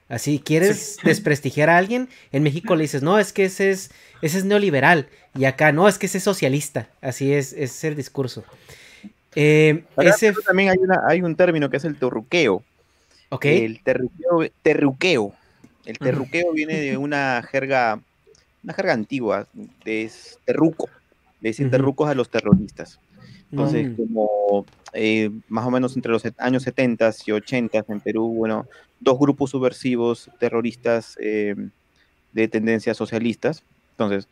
Speaker 1: Así, ¿quieres desprestigiar a alguien? En México le dices, no, es que ese es neoliberal. Y acá, no, es que ese es socialista. Así es el discurso.
Speaker 3: También hay un término que es el terruqueo.
Speaker 1: Okay.
Speaker 3: El terruqueo. El terruqueo viene de una jerga antigua, de terruco. Le dicen terrucos a los terroristas. Entonces, como más o menos entre los años 70 y 80 en Perú, bueno, dos grupos subversivos terroristas de tendencias socialistas. Entonces,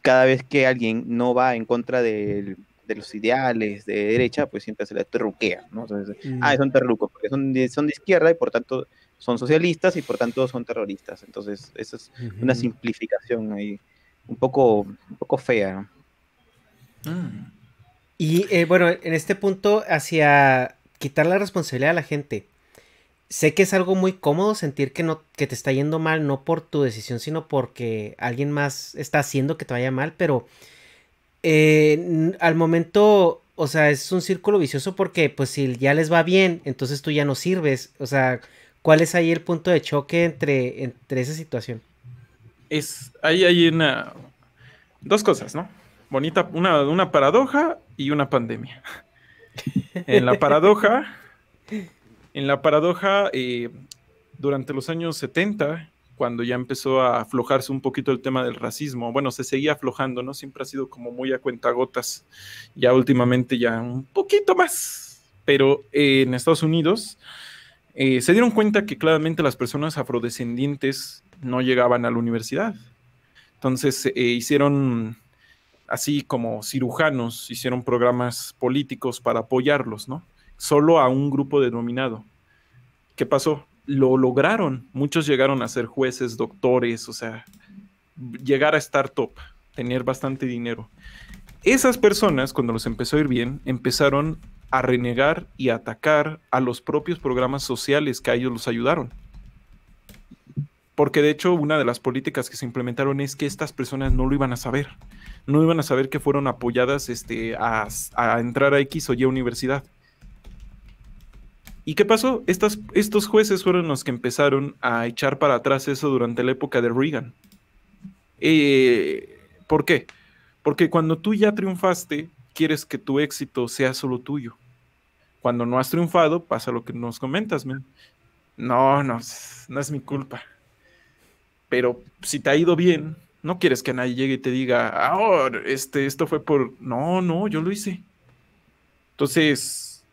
Speaker 3: cada vez que alguien no va en contra de los ideales de derecha, pues siempre se le terruquea, ¿no? Entonces, son terrucos, porque son de izquierda y por tanto son socialistas y por tanto son terroristas. Entonces, esa es una simplificación ahí un poco fea, ¿no?
Speaker 1: Y bueno, en este punto, hacia quitar la responsabilidad a la gente, sé que es algo muy cómodo sentir que te está yendo mal, no por tu decisión, sino porque alguien más está haciendo que te vaya mal, pero al momento, o sea, es un círculo vicioso porque pues si ya les va bien, entonces tú ya no sirves. O sea, ¿cuál es ahí el punto de choque entre esa situación?
Speaker 4: Hay dos cosas, ¿no? Bonita, una paradoja y una pandemia. En la paradoja, durante los años 70, cuando ya empezó a aflojarse un poquito el tema del racismo, bueno, se seguía aflojando, ¿no? Siempre ha sido como muy a cuentagotas, ya últimamente ya un poquito más, pero en Estados Unidos se dieron cuenta que claramente las personas afrodescendientes no llegaban a la universidad. Entonces hicieron, así como cirujanos, hicieron programas políticos para apoyarlos, ¿no? Solo a un grupo denominado. ¿Qué pasó? Lo lograron. Muchos llegaron a ser jueces, doctores, o sea, llegar a estar top, tener bastante dinero. Esas personas, cuando los empezó a ir bien, empezaron a renegar y a atacar a los propios programas sociales que a ellos los ayudaron. Porque de hecho una de las políticas que se implementaron es que estas personas no lo iban a saber. no iban a saber que fueron apoyadas a entrar a X o Y universidad. ¿Y qué pasó? Estos jueces fueron los que empezaron a echar para atrás eso durante la época de Reagan. ¿Por qué? Porque cuando tú ya triunfaste, quieres que tu éxito sea solo tuyo. Cuando no has triunfado, pasa lo que nos comentas, man. No es mi culpa. Pero si te ha ido bien, no quieres que nadie llegue y te diga, esto fue por... No, yo lo hice. Entonces,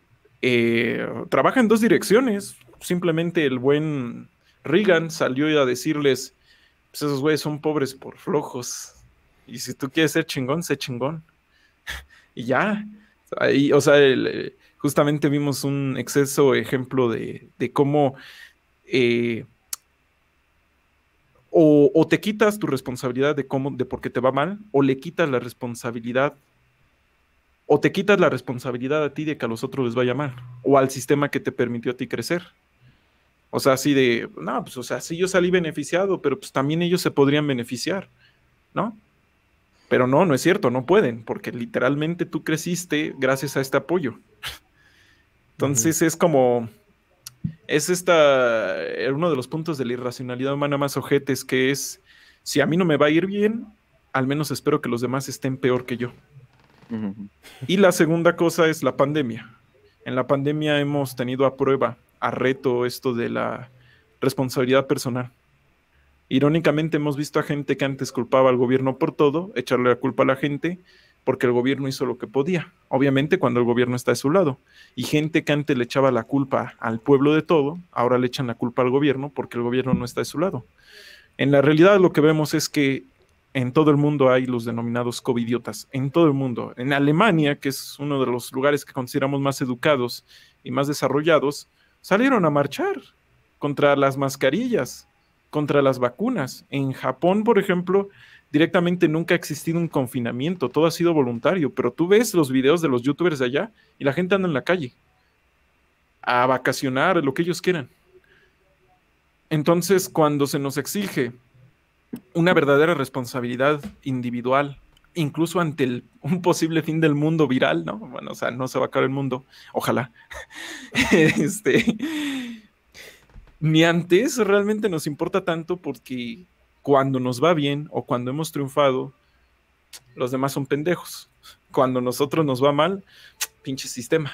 Speaker 4: trabaja en dos direcciones. Simplemente el buen Reagan salió a decirles, pues esos güeyes son pobres por flojos. Y si tú quieres ser chingón, sé chingón. Y ya. Ahí, o sea, justamente vimos un exceso ejemplo de cómo o te quitas tu responsabilidad de por qué te va mal, o le quitas la responsabilidad, o te quitas la responsabilidad a ti de que a los otros les vaya mal, o al sistema que te permitió a ti crecer. O sea, así de, no, pues, o sea, sí yo salí beneficiado, pero pues también ellos se podrían beneficiar, ¿no? Pero no es cierto, no pueden, porque literalmente tú creciste gracias a este apoyo. Entonces es como, es uno de los puntos de la irracionalidad humana más ojetes, que es, si a mí no me va a ir bien, al menos espero que los demás estén peor que yo. Y la segunda cosa es la pandemia. En la pandemia hemos tenido a prueba, a reto, esto de la responsabilidad personal. Irónicamente hemos visto a gente que antes culpaba al gobierno por todo, echarle la culpa a la gente porque el gobierno hizo lo que podía, obviamente cuando el gobierno está de su lado, y gente que antes le echaba la culpa al pueblo de todo, ahora le echan la culpa al gobierno porque el gobierno no está de su lado. En la realidad lo que vemos es que en todo el mundo hay los denominados covidiotas, en todo el mundo. En Alemania, que es uno de los lugares que consideramos más educados y más desarrollados, salieron a marchar contra las mascarillas, contra las vacunas. En Japón, por ejemplo, directamente nunca ha existido un confinamiento, todo ha sido voluntario, pero tú ves los videos de los youtubers de allá y la gente anda en la calle a vacacionar, lo que ellos quieran. Entonces, cuando se nos exige una verdadera responsabilidad individual, incluso ante un posible fin del mundo viral, ¿no? Bueno, o sea, no se va a acabar el mundo, ojalá. Ni ante eso realmente nos importa tanto, porque cuando nos va bien o cuando hemos triunfado, los demás son pendejos. Cuando a nosotros nos va mal, pinche sistema.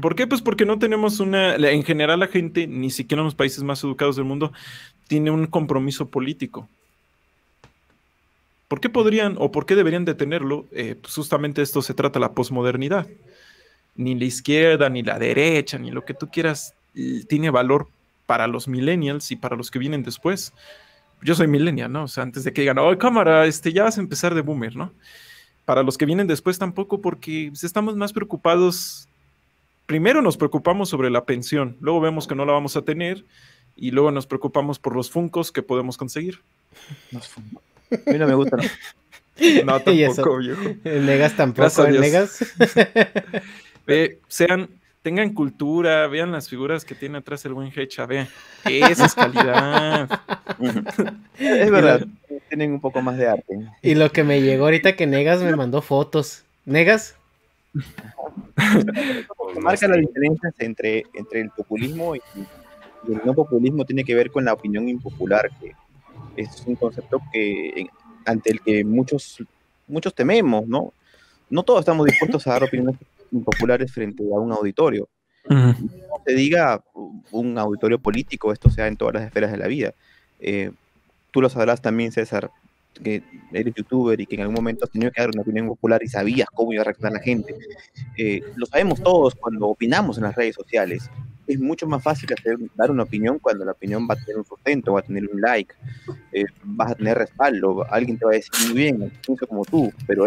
Speaker 4: ¿Por qué? Pues porque no tenemos en general la gente, ni siquiera en los países más educados del mundo, tiene un compromiso político. ¿Por qué podrían o por qué deberían de tenerlo? Pues justamente esto se trata la posmodernidad. Ni la izquierda, ni la derecha, ni lo que tú quieras tiene valor para los millennials y para los que vienen después. Yo soy millennial, ¿no? O sea, antes de que digan, oh, cámara, ya vas a empezar de boomer, ¿no? Para los que vienen después tampoco, porque pues, estamos más preocupados. Primero nos preocupamos sobre la pensión, luego vemos que no la vamos a tener, y luego nos preocupamos por los funcos que podemos conseguir.
Speaker 3: A mí no me gusta, ¿no?
Speaker 4: No, tampoco, viejo.
Speaker 1: El Negas tampoco, el Negas.
Speaker 4: Tengan cultura, vean las figuras que tiene atrás el buen Hecha, vean. Esa es calidad.
Speaker 3: Es verdad, tienen un poco más de arte.
Speaker 1: Y lo que me llegó ahorita que Negas me mandó fotos. ¿Negas?
Speaker 3: Marca las diferencias entre el populismo y el no populismo. Tiene que ver con la opinión impopular, que es un concepto ante el que muchos tememos, ¿no? No todos estamos dispuestos a dar opiniones impopulares frente a un auditorio. No se diga un auditorio político, esto sea en todas las esferas de la vida. Tú lo sabrás también, César, que eres youtuber y que en algún momento has tenido que dar una opinión popular y sabías cómo iba a reaccionar la gente. Lo sabemos todos cuando opinamos en las redes sociales. Es mucho más fácil dar una opinión cuando la opinión va a tener un sustento, va a tener un like, vas a tener respaldo, alguien te va a decir muy bien, pienso como tú, pero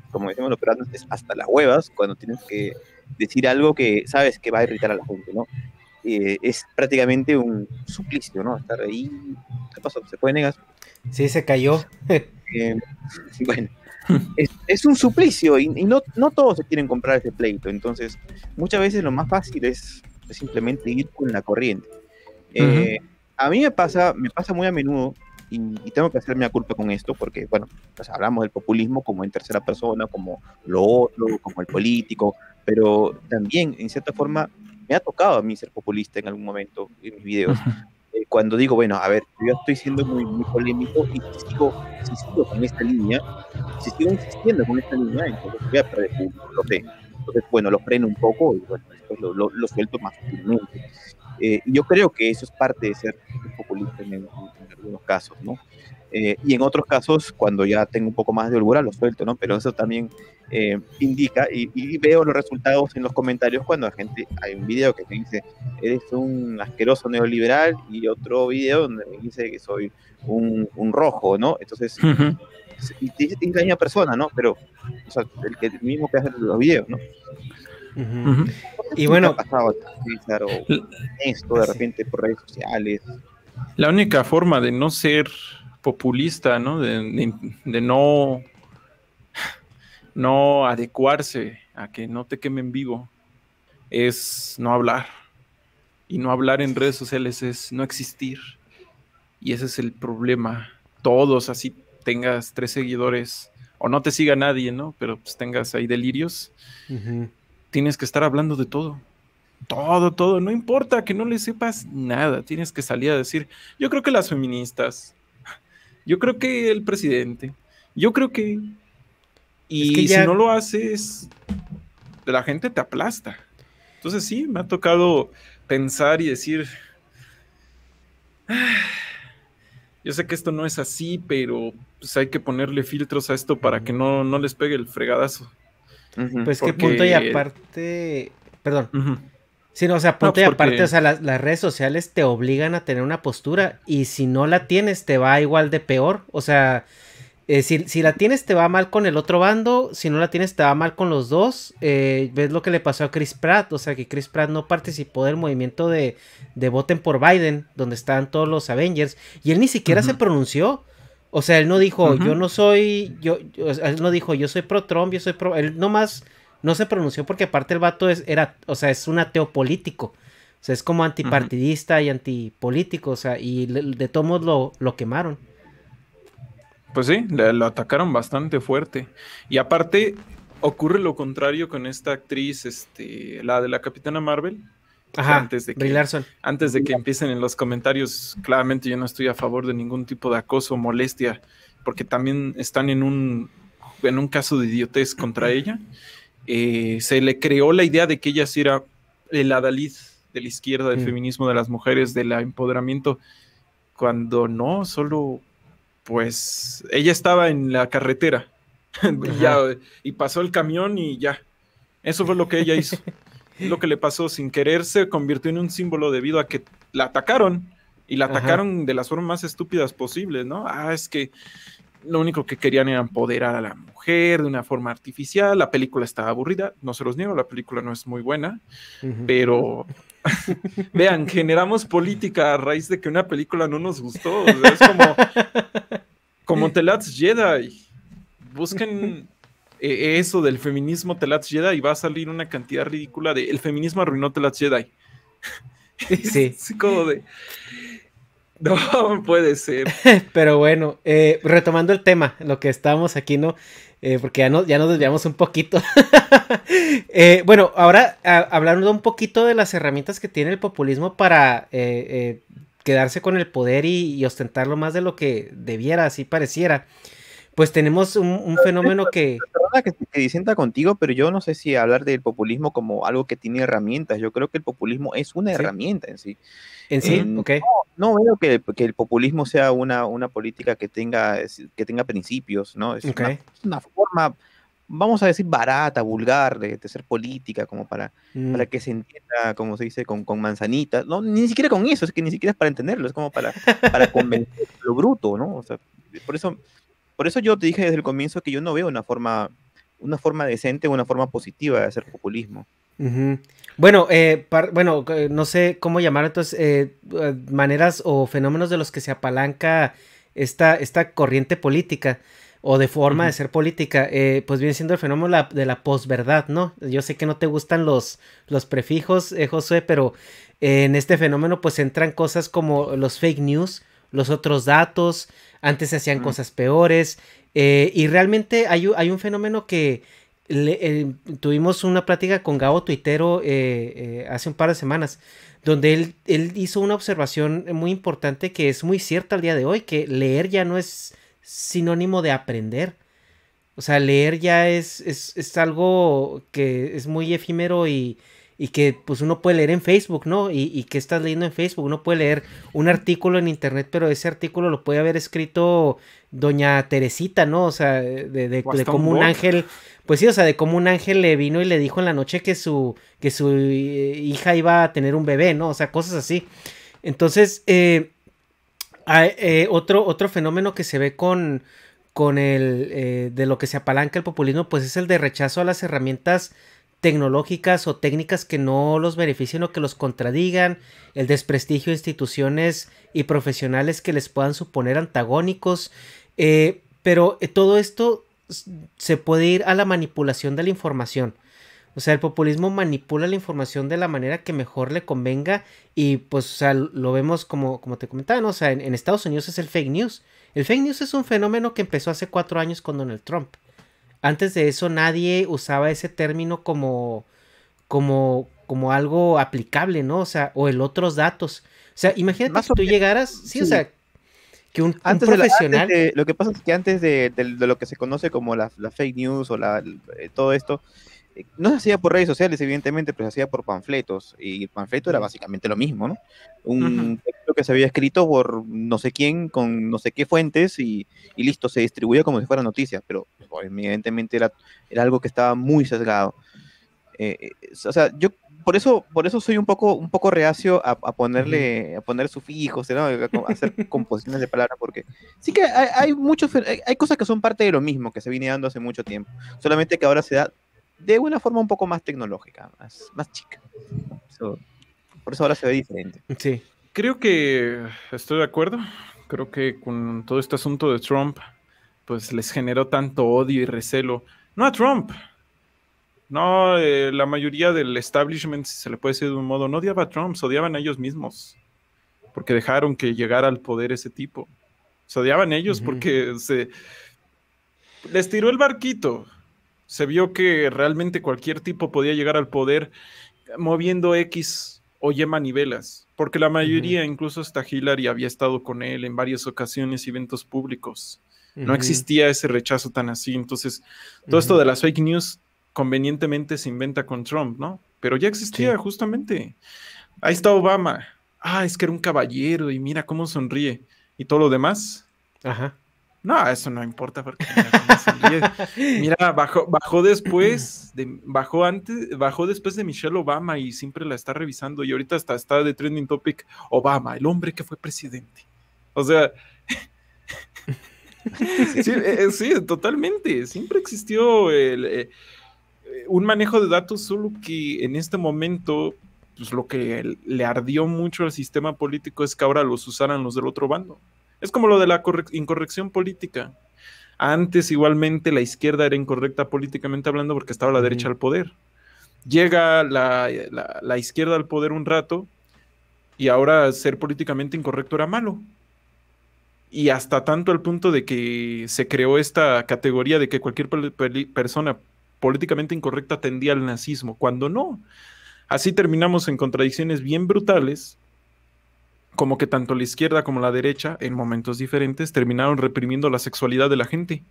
Speaker 3: como decimos los peruanos, es hasta las huevas cuando tienes que decir algo que sabes que va a irritar a la gente, ¿no? Es prácticamente un suplicio, ¿no? Estar ahí. ¿Qué pasó? ¿Se puede negar?
Speaker 1: Sí, se cayó.
Speaker 3: Bueno, es un suplicio y no todos se quieren comprar ese pleito. Entonces, muchas veces lo más fácil es simplemente ir con la corriente. A mí me pasa muy a menudo y tengo que hacerme la culpa con esto, porque, bueno, pues hablamos del populismo como en tercera persona, como lo otro, como el político, pero también, en cierta forma, me ha tocado a mí ser populista en algún momento en mis videos. Cuando digo, bueno, a ver, yo estoy siendo muy polémico y si sigo con esta línea, si sigo insistiendo con esta línea, entonces voy a perder público, lo sé. Entonces, bueno, lo freno un poco y bueno, después lo suelto más fácilmente. Y yo creo que eso es parte de ser populista en algunos casos, ¿no? Y en otros casos, cuando ya tengo un poco más de holgura, lo suelto, ¿no? Pero eso también indica, y veo los resultados en los comentarios cuando la gente, hay un video que me dice, eres un asqueroso neoliberal, y otro video donde me dice que soy un rojo, ¿no? Entonces, y es la misma persona, ¿no? Pero, o sea, el mismo que hace los videos, ¿no?
Speaker 1: Y bueno,
Speaker 3: ¿qué ha pasado, César, o esto de repente por redes sociales?
Speaker 4: La única forma de no ser populista, ¿no? De no adecuarse a que no te quemen vivo, es no hablar. Y no hablar en redes sociales es no existir. Y ese es el problema. Todos, así tengas 3 seguidores, o no te siga nadie, ¿no? Pero pues tengas ahí delirios. Tienes que estar hablando de todo. Todo. No importa que no le sepas nada. Tienes que salir a decir, yo creo que las feministas, yo creo que el presidente, yo creo que... Y es que ya... si no lo haces, la gente te aplasta. Entonces sí, me ha tocado pensar y decir, yo sé que esto no es así, pero pues hay que ponerle filtros a esto para que no les pegue el fregadazo.
Speaker 1: Pues qué punto y aparte, perdón. Sí, no, o sea, punto y aparte, o sea, las redes sociales te obligan a tener una postura, y si no la tienes te va igual de peor. O sea, si la tienes te va mal con el otro bando, si no la tienes te va mal con los dos. Ves lo que le pasó a Chris Pratt, o sea, que Chris Pratt no participó del movimiento de voten por Biden, donde estaban todos los Avengers, y él ni siquiera se pronunció. O sea, él no dijo, yo no soy, él no dijo, yo soy pro Trump, yo soy pro, él nomás no se pronunció porque aparte el vato es un ateo político. O sea, es como antipartidista y antipolítico, o sea, y de todos modos lo quemaron.
Speaker 4: Pues sí, lo atacaron bastante fuerte. Y aparte, ocurre lo contrario con esta actriz, la de la Capitana Marvel.
Speaker 1: Ajá, Brie Larson.
Speaker 4: Antes de que empiecen en los comentarios, claramente yo no estoy a favor de ningún tipo de acoso o molestia, porque también están en un caso de idiotez contra ella. Se le creó la idea de que ella sí era el adalid de la izquierda, del feminismo de las mujeres, del empoderamiento, cuando no, solo pues ella estaba en la carretera y pasó el camión y ya, eso fue lo que ella hizo. Lo que le pasó, sin querer se convirtió en un símbolo debido a que la atacaron, y la atacaron de las formas más estúpidas posibles, ¿no? Es que lo único que querían era empoderar a la mujer de una forma artificial. La película estaba aburrida, no se los niego, la película no es muy buena, pero vean, generamos política a raíz de que una película no nos gustó. O sea, es como The Last Jedi. Busquen eso del feminismo The Last Jedi y va a salir una cantidad ridícula de el feminismo arruinó The Last Jedi.
Speaker 1: Sí.
Speaker 4: Es como de... No puede ser.
Speaker 1: Pero bueno, retomando el tema, lo que estábamos aquí, ¿no? Porque ya nos desviamos un poquito. Bueno, ahora hablando un poquito de las herramientas que tiene el populismo para quedarse con el poder y ostentarlo más de lo que debiera, así pareciera. Pues tenemos un fenómeno que...
Speaker 3: Perdona que disienta contigo, pero yo no sé si hablar del populismo como algo que tiene herramientas. Yo creo que el populismo es una herramienta en sí.
Speaker 1: ¿En sí? Ok.
Speaker 3: No veo que el populismo sea una política que tenga principios, ¿no? Es una forma, vamos a decir, barata, vulgar de ser política, como para que se entienda, como se dice, con manzanitas. No, ni siquiera con eso, es que ni siquiera es para entenderlo, es como para convencer lo bruto, ¿no? O sea, por eso yo te dije desde el comienzo que yo no veo una forma decente, una forma positiva de hacer populismo.
Speaker 1: Bueno, no sé cómo llamarlo, entonces, maneras o fenómenos de los que se apalanca esta corriente política o de forma de ser política, pues viene siendo el fenómeno de la posverdad, ¿no? Yo sé que no te gustan los prefijos, Josué, pero en este fenómeno pues entran cosas como los fake news los otros datos, antes se hacían cosas peores, y realmente hay un fenómeno que tuvimos una plática con Gabo Tuitero hace un par de semanas, donde él hizo una observación muy importante que es muy cierta al día de hoy, que leer ya no es sinónimo de aprender. O sea, leer ya es algo que es muy efímero y que pues uno puede leer en Facebook, ¿no? Y que estás leyendo en Facebook, uno puede leer un artículo en internet, pero ese artículo lo puede haber escrito doña Teresita, ¿no? O sea, de cómo un ángel, pues sí, o sea, de cómo un ángel le vino y le dijo en la noche que su hija iba a tener un bebé, ¿no? O sea, cosas así. Entonces, otro fenómeno que se ve con el de lo que se apalanca el populismo, pues es el de rechazo a las herramientas tecnológicas o técnicas que no los beneficien o que los contradigan, el desprestigio de instituciones y profesionales que les puedan suponer antagónicos, pero todo esto se puede ir a la manipulación de la información. O sea, el populismo manipula la información de la manera que mejor le convenga y pues, o sea, lo vemos como te comentaba, ¿no? O sea, en Estados Unidos es el fake news. El fake news es un fenómeno que empezó hace 4 años con Donald Trump. Antes de eso nadie usaba ese término como algo aplicable, ¿no? O sea, o el otros datos. O sea, imagínate
Speaker 3: Más
Speaker 1: que
Speaker 3: o
Speaker 1: tú
Speaker 3: menos,
Speaker 1: llegaras, sí, o
Speaker 3: sí.
Speaker 1: sea, que un
Speaker 3: Antes
Speaker 1: profesional...
Speaker 3: lo que pasa es que antes de lo que se conoce como la fake news o todo esto, no se hacía por redes sociales, evidentemente, pero se hacía por panfletos. Y el panfleto era básicamente lo mismo, ¿no? Un texto que se había escrito por no sé quién, con no sé qué fuentes, y listo, se distribuía como si fuera noticia, pero pues, evidentemente era algo que estaba muy sesgado. O sea, yo por eso soy un poco reacio a poner sufijos, ¿no? A hacer composiciones de palabras, porque sí que hay cosas que son parte de lo mismo, que se viene dando hace mucho tiempo, solamente que ahora se da de una forma un poco más tecnológica, más chica. Por eso ahora se ve diferente.
Speaker 1: Sí.
Speaker 4: Creo que estoy de acuerdo. Creo que con todo este asunto de Trump, pues les generó tanto odio y recelo. No a Trump. No, la mayoría del establishment, si se le puede decir de un modo, no odiaba a Trump, se odiaban a ellos mismos. Porque dejaron que llegara al poder ese tipo. Se odiaban ellos porque les tiró el barquito. Se vio que realmente cualquier tipo podía llegar al poder moviendo X o Y manivelas, porque la mayoría, incluso hasta Hillary, había estado con él en varias ocasiones y eventos públicos. No existía ese rechazo tan así. Entonces, todo esto de las fake news convenientemente se inventa con Trump, ¿no? Pero ya existía justamente. Ahí está Obama. Es que era un caballero y mira cómo sonríe. ¿Y todo lo demás?
Speaker 1: Ajá.
Speaker 4: No, eso no importa porque mira cómo sonríe. Mira, bajó después de Michelle Obama y siempre la está revisando y ahorita está de trending topic Obama, el hombre que fue presidente. O sea, sí, totalmente. Siempre existió un manejo de datos, solo que en este momento, pues lo que le ardió mucho al sistema político es que ahora los usaran los del otro bando. Es como lo de la incorrección política. Antes igualmente la izquierda era incorrecta políticamente hablando porque estaba la derecha al poder. Llega la izquierda al poder un rato y ahora ser políticamente incorrecto era malo. Y hasta tanto al punto de que se creó esta categoría de que cualquier persona políticamente incorrecta tendía al nazismo, cuando no. Así terminamos en contradicciones bien brutales, como que tanto la izquierda como la derecha, en momentos diferentes, terminaron reprimiendo la sexualidad de la gente.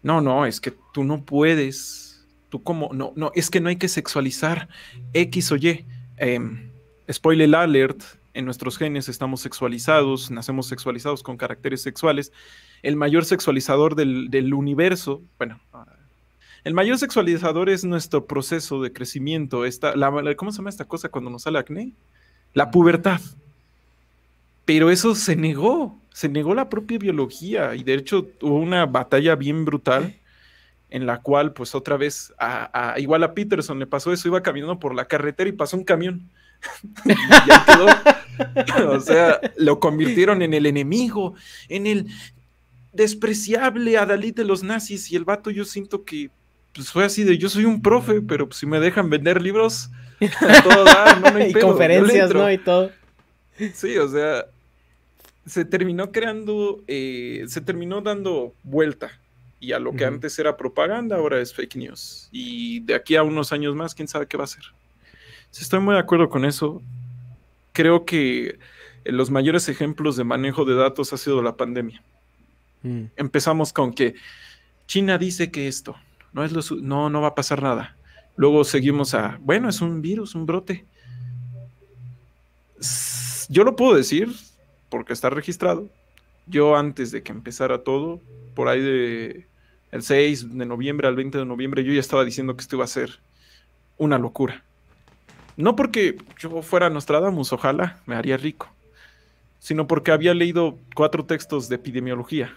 Speaker 4: No, es que tú no puedes, no, es que no hay que sexualizar X o Y. Spoiler alert, en nuestros genes estamos sexualizados, nacemos sexualizados con caracteres sexuales. El mayor sexualizador del universo, el mayor sexualizador es nuestro proceso de crecimiento. ¿Cómo se llama esta cosa cuando nos sale acné? La pubertad. Pero eso se negó la propia biología y de hecho hubo una batalla bien brutal en la cual pues otra vez igual a Peterson le pasó eso, iba caminando por la carretera y pasó un camión y ya quedó, o sea, lo convirtieron en el enemigo, en el despreciable adalid de los nazis y el vato yo siento que pues fue así de yo soy un profe, pero pues, si me dejan vender libros a todo dar, no hay
Speaker 1: y
Speaker 4: pedo,
Speaker 1: conferencias, ¿no? Y todo.
Speaker 4: Sí, o sea, se terminó creando, se terminó dando vuelta. Y a lo que antes era propaganda, ahora es fake news. Y de aquí a unos años más, quién sabe qué va a ser. Sí, estoy muy de acuerdo con eso. Creo que los mayores ejemplos de manejo de datos ha sido la pandemia. Empezamos con que China dice que esto no es no va a pasar nada. Luego seguimos bueno, es un virus, un brote. Yo lo puedo decir porque está registrado. Yo antes de que empezara todo, por ahí de el 6 de noviembre al 20 de noviembre, yo ya estaba diciendo que esto iba a ser una locura. No porque yo fuera Nostradamus, ojalá me haría rico, sino porque había leído 4 textos de epidemiología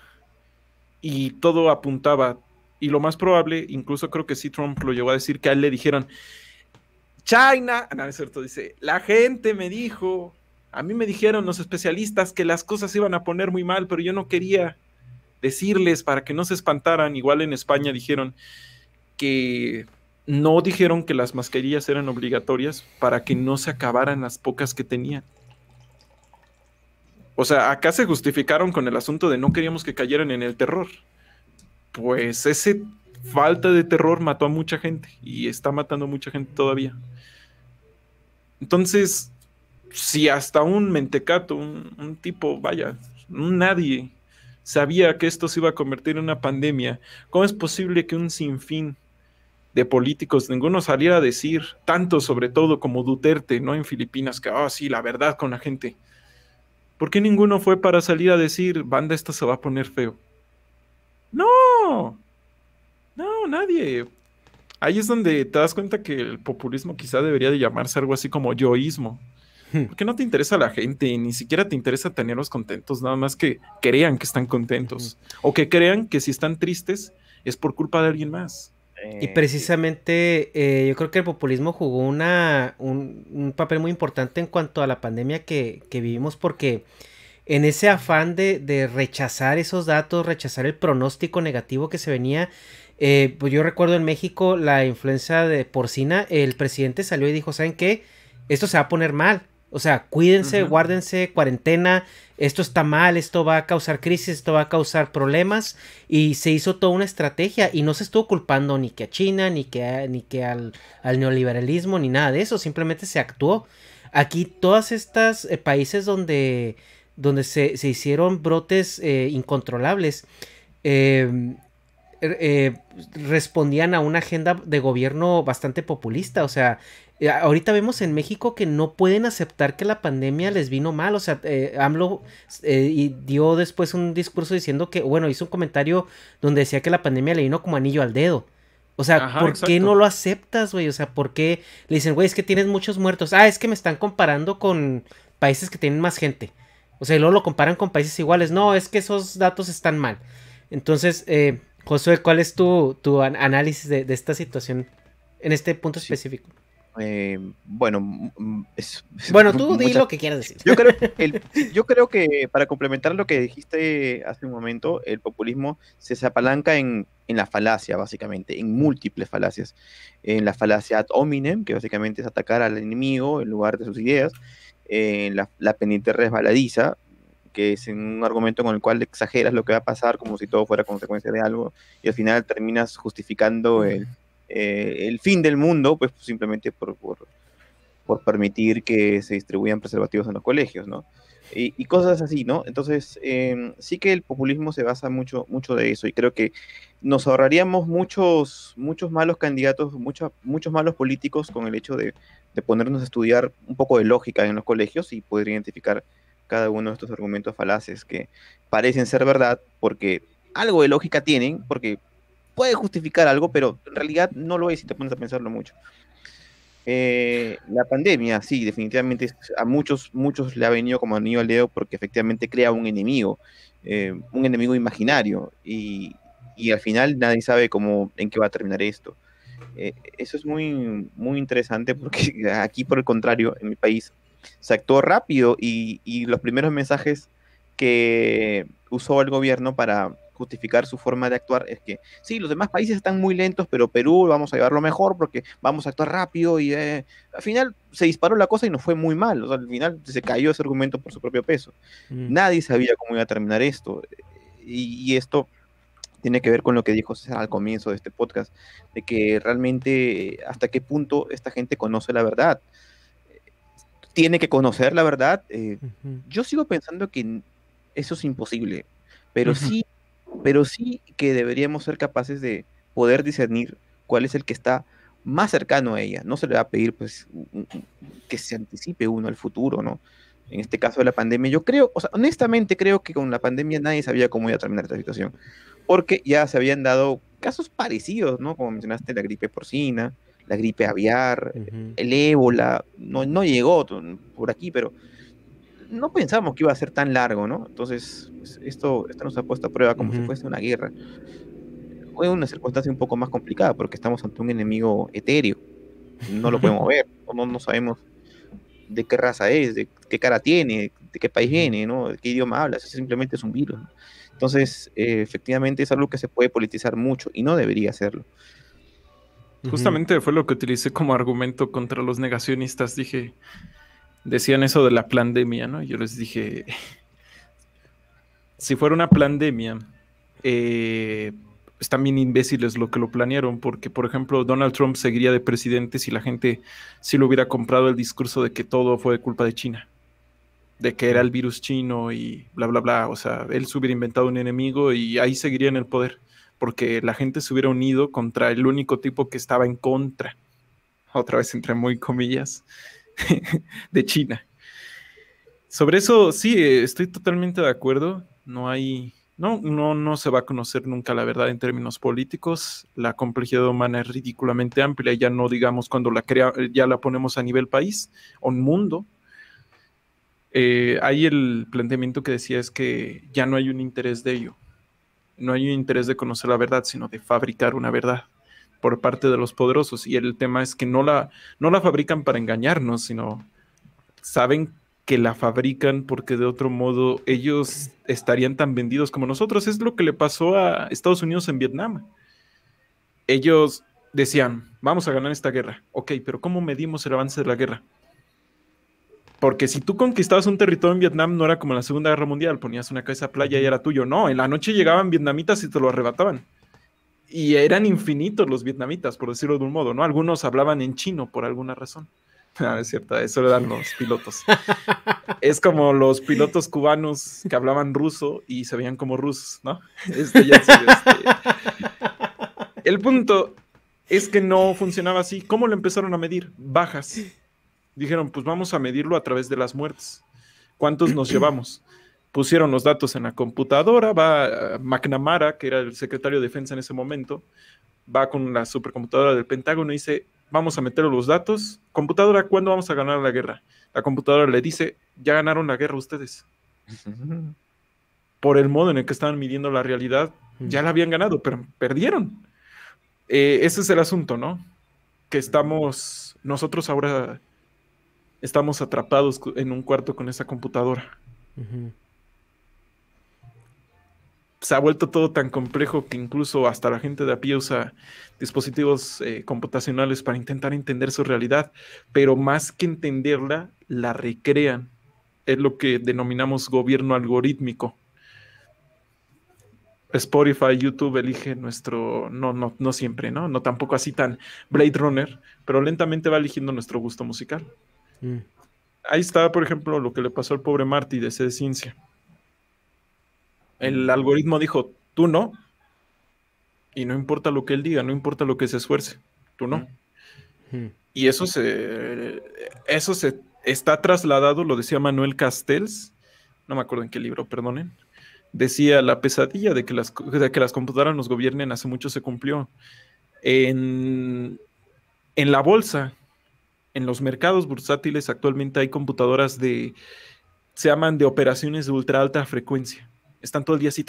Speaker 4: y todo apuntaba, y lo más probable, incluso creo que sí Trump lo llegó a decir, que a él le dijeron, China, no es cierto, dice, la gente me dijo, a mí me dijeron los especialistas que las cosas se iban a poner muy mal, pero yo no quería decirles para que no se espantaran. Igual en España dijeron que no dijeron que las mascarillas eran obligatorias para que no se acabaran las pocas que tenían. O sea, acá se justificaron con el asunto de no queríamos que cayeran en el terror. Pues ese falta de terror mató a mucha gente y está matando a mucha gente todavía. Entonces, si hasta un mentecato, un tipo, vaya, un nadie sabía que esto se iba a convertir en una pandemia, ¿cómo es posible que un sinfín de políticos, ninguno saliera a decir, tanto sobre todo como Duterte, ¿no? En Filipinas, que, sí, la verdad con la gente? ¿Por qué ninguno fue para salir a decir, banda, esto se va a poner feo? No, nadie. Ahí es donde te das cuenta que el populismo quizá debería de llamarse algo así como yoísmo. Porque no te interesa la gente, ni siquiera te interesa tenerlos contentos, nada más que crean que están contentos. O que crean que si están tristes es por culpa de alguien más.
Speaker 1: Y precisamente yo creo que el populismo jugó un papel muy importante en cuanto a la pandemia que vivimos, porque en ese afán de rechazar esos datos, rechazar el pronóstico negativo que se venía, pues yo recuerdo en México la influenza de porcina, el presidente salió y dijo, ¿saben qué? Esto se va a poner mal. O sea, cuídense, guárdense, cuarentena, esto está mal, esto va a causar crisis, esto va a causar problemas, y se hizo toda una estrategia y no se estuvo culpando ni que a China, ni que al neoliberalismo, ni nada de eso, simplemente se actuó. Aquí todas estas países donde se hicieron brotes incontrolables, respondían a una agenda de gobierno bastante populista. O sea, ahorita vemos en México que no pueden aceptar que la pandemia les vino mal. O sea, AMLO y dio después un discurso diciendo que, bueno, hizo un comentario donde decía que la pandemia le vino como anillo al dedo. O sea,
Speaker 4: Ajá,
Speaker 1: ¿por
Speaker 4: exacto.
Speaker 1: qué no lo aceptas, güey? O sea, ¿por qué le dicen, güey, es que tienes muchos muertos? Es que me están comparando con países que tienen más gente. O sea, y luego lo comparan con países iguales. No, es que esos datos están mal. Entonces, Josué, ¿cuál es tu análisis de esta situación en este punto específico?
Speaker 3: Bueno,
Speaker 1: bueno, tú di lo que quieras decir.
Speaker 3: Yo creo que para complementar lo que dijiste hace un momento, el populismo se apalanca en la falacia, básicamente, en múltiples falacias. En la falacia ad hominem, que básicamente es atacar al enemigo en lugar de sus ideas. En la pendiente resbaladiza, que es un argumento con el cual exageras lo que va a pasar como si todo fuera consecuencia de algo, y al final terminas justificando el fin del mundo, pues simplemente por permitir que se distribuyan preservativos en los colegios, ¿no? Y cosas así, ¿no? Entonces, sí que el populismo se basa mucho de eso, y creo que nos ahorraríamos muchos malos candidatos, muchos malos políticos con el hecho de ponernos a estudiar un poco de lógica en los colegios y poder identificar cada uno de estos argumentos falaces que parecen ser verdad porque algo de lógica tienen, porque puede justificar algo, pero en realidad no lo es si te pones a pensarlo mucho. La pandemia, sí, definitivamente a muchos le ha venido como anillo al dedo porque efectivamente crea un enemigo imaginario, y al final nadie sabe en qué va a terminar esto. Eso es muy, muy interesante porque aquí, por el contrario, en mi país, se actuó rápido y los primeros mensajes que usó el gobierno para justificar su forma de actuar es que sí, los demás países están muy lentos, pero Perú vamos a llevarlo mejor porque vamos a actuar rápido y al final se disparó la cosa y nos fue muy mal. O sea, al final se cayó ese argumento por su propio peso. Nadie sabía cómo iba a terminar esto. Y esto tiene que ver con lo que dijo César al comienzo de este podcast, de que realmente hasta qué punto esta gente conoce la verdad. Tiene que conocer la verdad. Yo sigo pensando que eso es imposible, pero sí, pero sí que deberíamos ser capaces de poder discernir cuál es el que está más cercano a ella. No se le va a pedir pues que se anticipe uno al futuro, ¿no? En este caso de la pandemia, yo creo, o sea, honestamente creo que con la pandemia nadie sabía cómo iba a terminar esta situación, porque ya se habían dado casos parecidos, ¿no? Como mencionaste, la gripe porcina, la gripe aviar, el ébola, no llegó por aquí, pero no pensamos que iba a ser tan largo, ¿no? Entonces, pues, esto nos ha puesto a prueba como si fuese una guerra. Fue una circunstancia un poco más complicada porque estamos ante un enemigo etéreo, no lo podemos ver, no sabemos de qué raza es, de qué cara tiene, de qué país viene, ¿no? De qué idioma habla, eso simplemente es un virus, ¿no? Entonces, efectivamente es algo que se puede politizar mucho y no debería hacerlo.
Speaker 4: Justamente fue lo que utilicé como argumento contra los negacionistas. Decían eso de la pandemia, ¿no? Yo les dije, si fuera una pandemia, están bien imbéciles lo que lo planearon, porque, por ejemplo, Donald Trump seguiría de presidente si la gente sí lo hubiera comprado el discurso de que todo fue culpa de China, de que era el virus chino y bla, bla, bla. O sea, él se hubiera inventado un enemigo y ahí seguiría en el poder, porque la gente se hubiera unido contra el único tipo que estaba en contra, otra vez entre muy comillas, de China. Sobre eso, sí, estoy totalmente de acuerdo. No se va a conocer nunca la verdad en términos políticos. La complejidad humana es ridículamente amplia, ya no digamos cuando ya la ponemos a nivel país o mundo. Ahí el planteamiento que decía es que ya no hay un interés de ello. No hay un interés de conocer la verdad, sino de fabricar una verdad por parte de los poderosos. Y el tema es que no la fabrican para engañarnos, sino saben que la fabrican porque de otro modo ellos estarían tan vendidos como nosotros. Es lo que le pasó a Estados Unidos en Vietnam. Ellos decían, vamos a ganar esta guerra. Ok, pero ¿cómo medimos el avance de la guerra? Porque si tú conquistabas un territorio en Vietnam, no era como en la Segunda Guerra Mundial, ponías una cabeza playa y era tuyo. No, en la noche llegaban vietnamitas y te lo arrebataban. Y eran infinitos los vietnamitas, por decirlo de un modo, ¿no? Algunos hablaban en chino por alguna razón. No, es cierto, eso eran los pilotos. Es como los pilotos cubanos que hablaban ruso y se veían como rusos, ¿no? El punto es que no funcionaba así. ¿Cómo lo empezaron a medir? Bajas. Dijeron, pues vamos a medirlo a través de las muertes. ¿Cuántos nos llevamos? Pusieron los datos en la computadora, va McNamara, que era el secretario de defensa en ese momento, va con la supercomputadora del Pentágono y dice, vamos a meter los datos. Computadora, ¿cuándo vamos a ganar la guerra? La computadora le dice, ya ganaron la guerra ustedes. Por el modo en el que estaban midiendo la realidad, ya la habían ganado, pero perdieron. Ese es el asunto, ¿no? Que nosotros ahora estamos atrapados en un cuarto con esa computadora. Se ha vuelto todo tan complejo que incluso hasta la gente de a pie usa dispositivos computacionales para intentar entender su realidad, pero más que entenderla, la recrean. Es lo que denominamos gobierno algorítmico. Spotify, YouTube elige nuestro, no siempre, ¿no? No tampoco así tan Blade Runner, pero lentamente va eligiendo nuestro gusto musical. Ahí está, por ejemplo, lo que le pasó al pobre Marty de C de Ciencia. El algoritmo dijo, tú no, y no importa lo que él diga, no importa lo que se esfuerce, tú no. Y eso se está trasladado, lo decía Manuel Castells, no me acuerdo en qué libro, perdonen, decía, la pesadilla de que las computadoras nos gobiernen hace mucho se cumplió. En la bolsa, en los mercados bursátiles actualmente hay computadoras se llaman de operaciones de ultra alta frecuencia. Están todo el día así,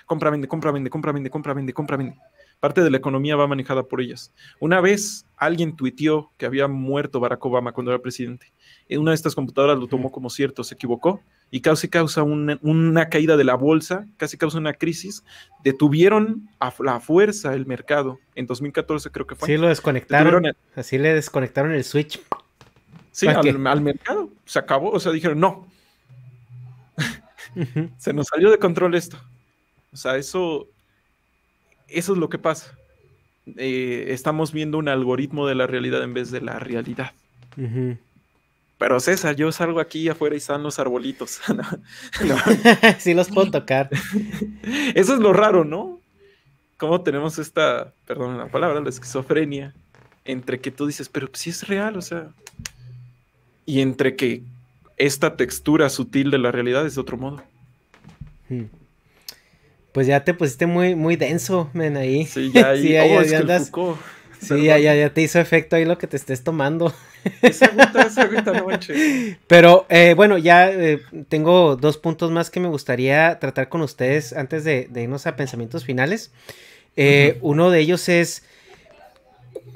Speaker 4: compra, vende, compra, vende, compra, vende, compra, vende, compra, vende. Parte de la economía va manejada por ellas. Una vez alguien tuiteó que había muerto Barack Obama cuando era presidente. Una de estas computadoras lo tomó como cierto, se equivocó y casi causa una caída de la bolsa, casi causa una crisis, detuvieron a la fuerza el mercado. En 2014 creo que fue.
Speaker 1: Sí, lo desconectaron. Así le desconectaron el switch.
Speaker 4: Sí, al mercado. Se acabó. O sea, dijeron, no. Se nos salió de control esto. O sea, eso es lo que pasa. Estamos viendo un algoritmo de la realidad en vez de la realidad. Pero César, yo salgo aquí afuera y están los arbolitos. No.
Speaker 1: Sí los puedo tocar.
Speaker 4: Eso es lo raro, ¿no? Cómo tenemos esta, perdón la palabra, la esquizofrenia, entre que tú dices, pero sí es real, o sea, y entre que esta textura sutil de la realidad es de otro modo.
Speaker 1: Pues ya te pusiste muy, muy denso, men, ahí.
Speaker 4: Sí, ya ahí.
Speaker 1: Sí, ya andas. Sí, ya te hizo efecto ahí lo que te estés tomando.
Speaker 4: Esa agüita, no manches.
Speaker 1: Pero bueno, ya tengo 2 puntos más que me gustaría tratar con ustedes antes de irnos a pensamientos finales. Uno de ellos es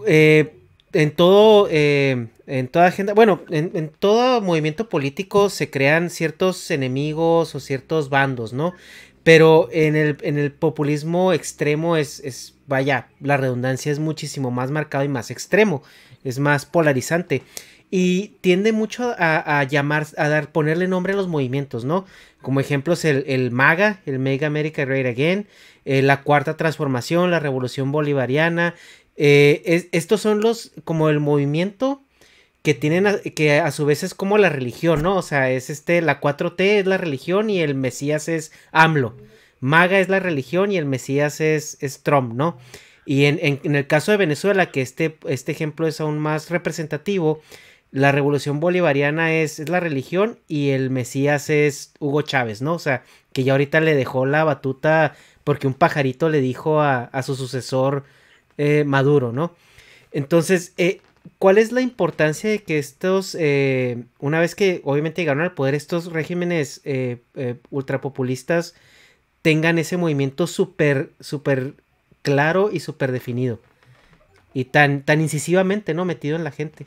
Speaker 1: en toda agenda, bueno, en todo movimiento político se crean ciertos enemigos o ciertos bandos, ¿no? Pero en el populismo extremo vaya, la redundancia es muchísimo más marcado y más extremo, es más polarizante y tiende mucho a ponerle nombre a los movimientos, ¿no? Como ejemplos el MAGA, el Make America Great Again, la Cuarta Transformación, la Revolución Bolivariana. Estos son como el movimiento que tienen, que a su vez es como la religión, ¿no? O sea, la 4T es la religión y el Mesías es AMLO. MAGA es la religión y el Mesías es Trump, ¿no? Y en el caso de Venezuela, que este ejemplo es aún más representativo, la Revolución Bolivariana es la religión y el Mesías es Hugo Chávez, ¿no? O sea, que ya ahorita le dejó la batuta porque un pajarito le dijo a su sucesor Maduro, ¿no? Entonces, ¿cuál es la importancia de que una vez que obviamente llegaron al poder, estos regímenes ultrapopulistas tengan ese movimiento súper claro y súper definido? Y tan incisivamente, ¿no? Metido en la gente.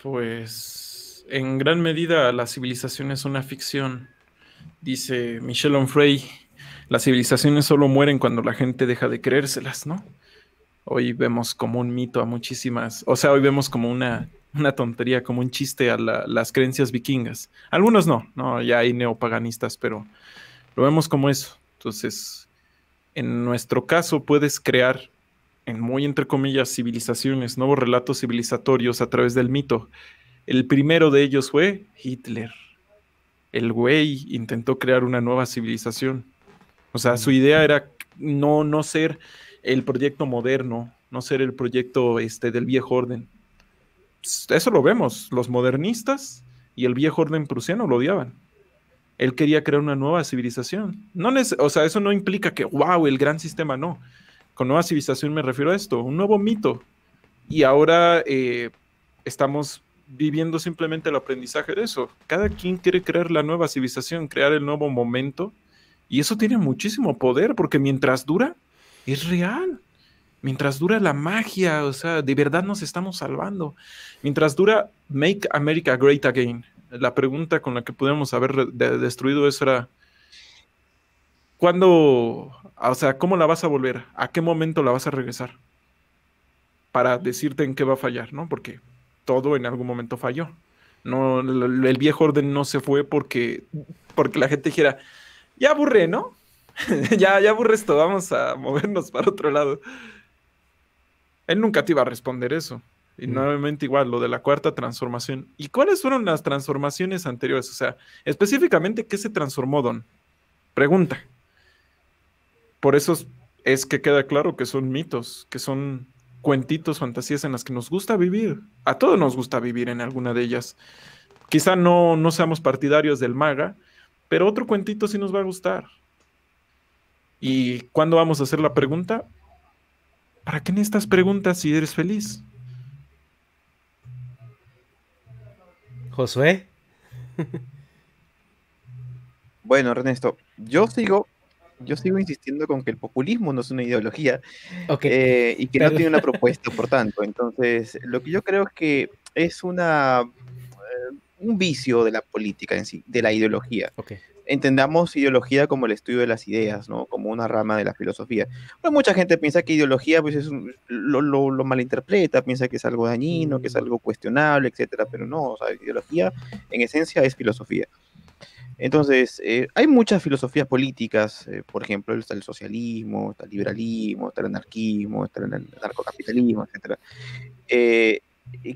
Speaker 4: Pues, en gran medida, la civilización es una ficción. Dice Michel Onfray, las civilizaciones solo mueren cuando la gente deja de creérselas, ¿no? Hoy vemos como un mito a muchísimas, o sea, hoy vemos como una tontería, como un chiste a las creencias vikingas. Algunos no, ya hay neopaganistas, pero lo vemos como eso. Entonces, en nuestro caso puedes crear, en muy entre comillas, civilizaciones, nuevos relatos civilizatorios a través del mito. El primero de ellos fue Hitler. El güey intentó crear una nueva civilización. O sea, su idea era no ser el proyecto moderno, no ser el proyecto del viejo orden. Eso lo vemos, los modernistas y el viejo orden prusiano lo odiaban. Él quería crear una nueva civilización. O sea, eso no implica que, wow, el gran sistema, no. Con nueva civilización me refiero a esto, un nuevo mito. Y ahora estamos viviendo simplemente el aprendizaje de eso. Cada quien quiere crear la nueva civilización, crear el nuevo momento. Y eso tiene muchísimo poder, porque mientras dura, es real. Mientras dura la magia, o sea, de verdad nos estamos salvando. Mientras dura Make America Great Again, la pregunta con la que pudimos haber destruido eso era, ¿cuándo, o sea, cómo la vas a volver? ¿A qué momento la vas a regresar? Para decirte en qué va a fallar, ¿no? Porque todo en algún momento falló. No, el viejo orden no se fue porque la gente dijera, ya aburre, ¿no? ya aburre esto, vamos a movernos para otro lado. Él nunca te iba a responder eso. Y nuevamente igual, lo de la cuarta transformación. ¿Y cuáles fueron las transformaciones anteriores? O sea, específicamente, ¿qué se transformó, Don? Pregunta. Por eso es que queda claro que son mitos, que son cuentitos, fantasías en las que nos gusta vivir. A todos nos gusta vivir en alguna de ellas. Quizá no seamos partidarios del MAGA, pero otro cuentito sí nos va a gustar. ¿Y cuándo vamos a hacer la pregunta? ¿Para qué necesitas preguntas si eres feliz?
Speaker 1: Josué.
Speaker 3: Bueno, Ernesto, yo sigo insistiendo con que el populismo no es una ideología,
Speaker 1: Okay.
Speaker 3: y que no tiene una propuesta, por tanto. Entonces, lo que yo creo es que es una un vicio de la política en sí, de la ideología.
Speaker 1: Ok.
Speaker 3: Entendamos ideología como el estudio de las ideas, ¿no? Como una rama de la filosofía. Pues mucha gente piensa que ideología pues lo malinterpreta, piensa que es algo dañino, que es algo cuestionable, etcétera, pero no, o sea, ideología en esencia es filosofía. Entonces, hay muchas filosofías políticas, por ejemplo, está el socialismo, está el liberalismo, está el anarquismo, está el anarcocapitalismo, etcétera,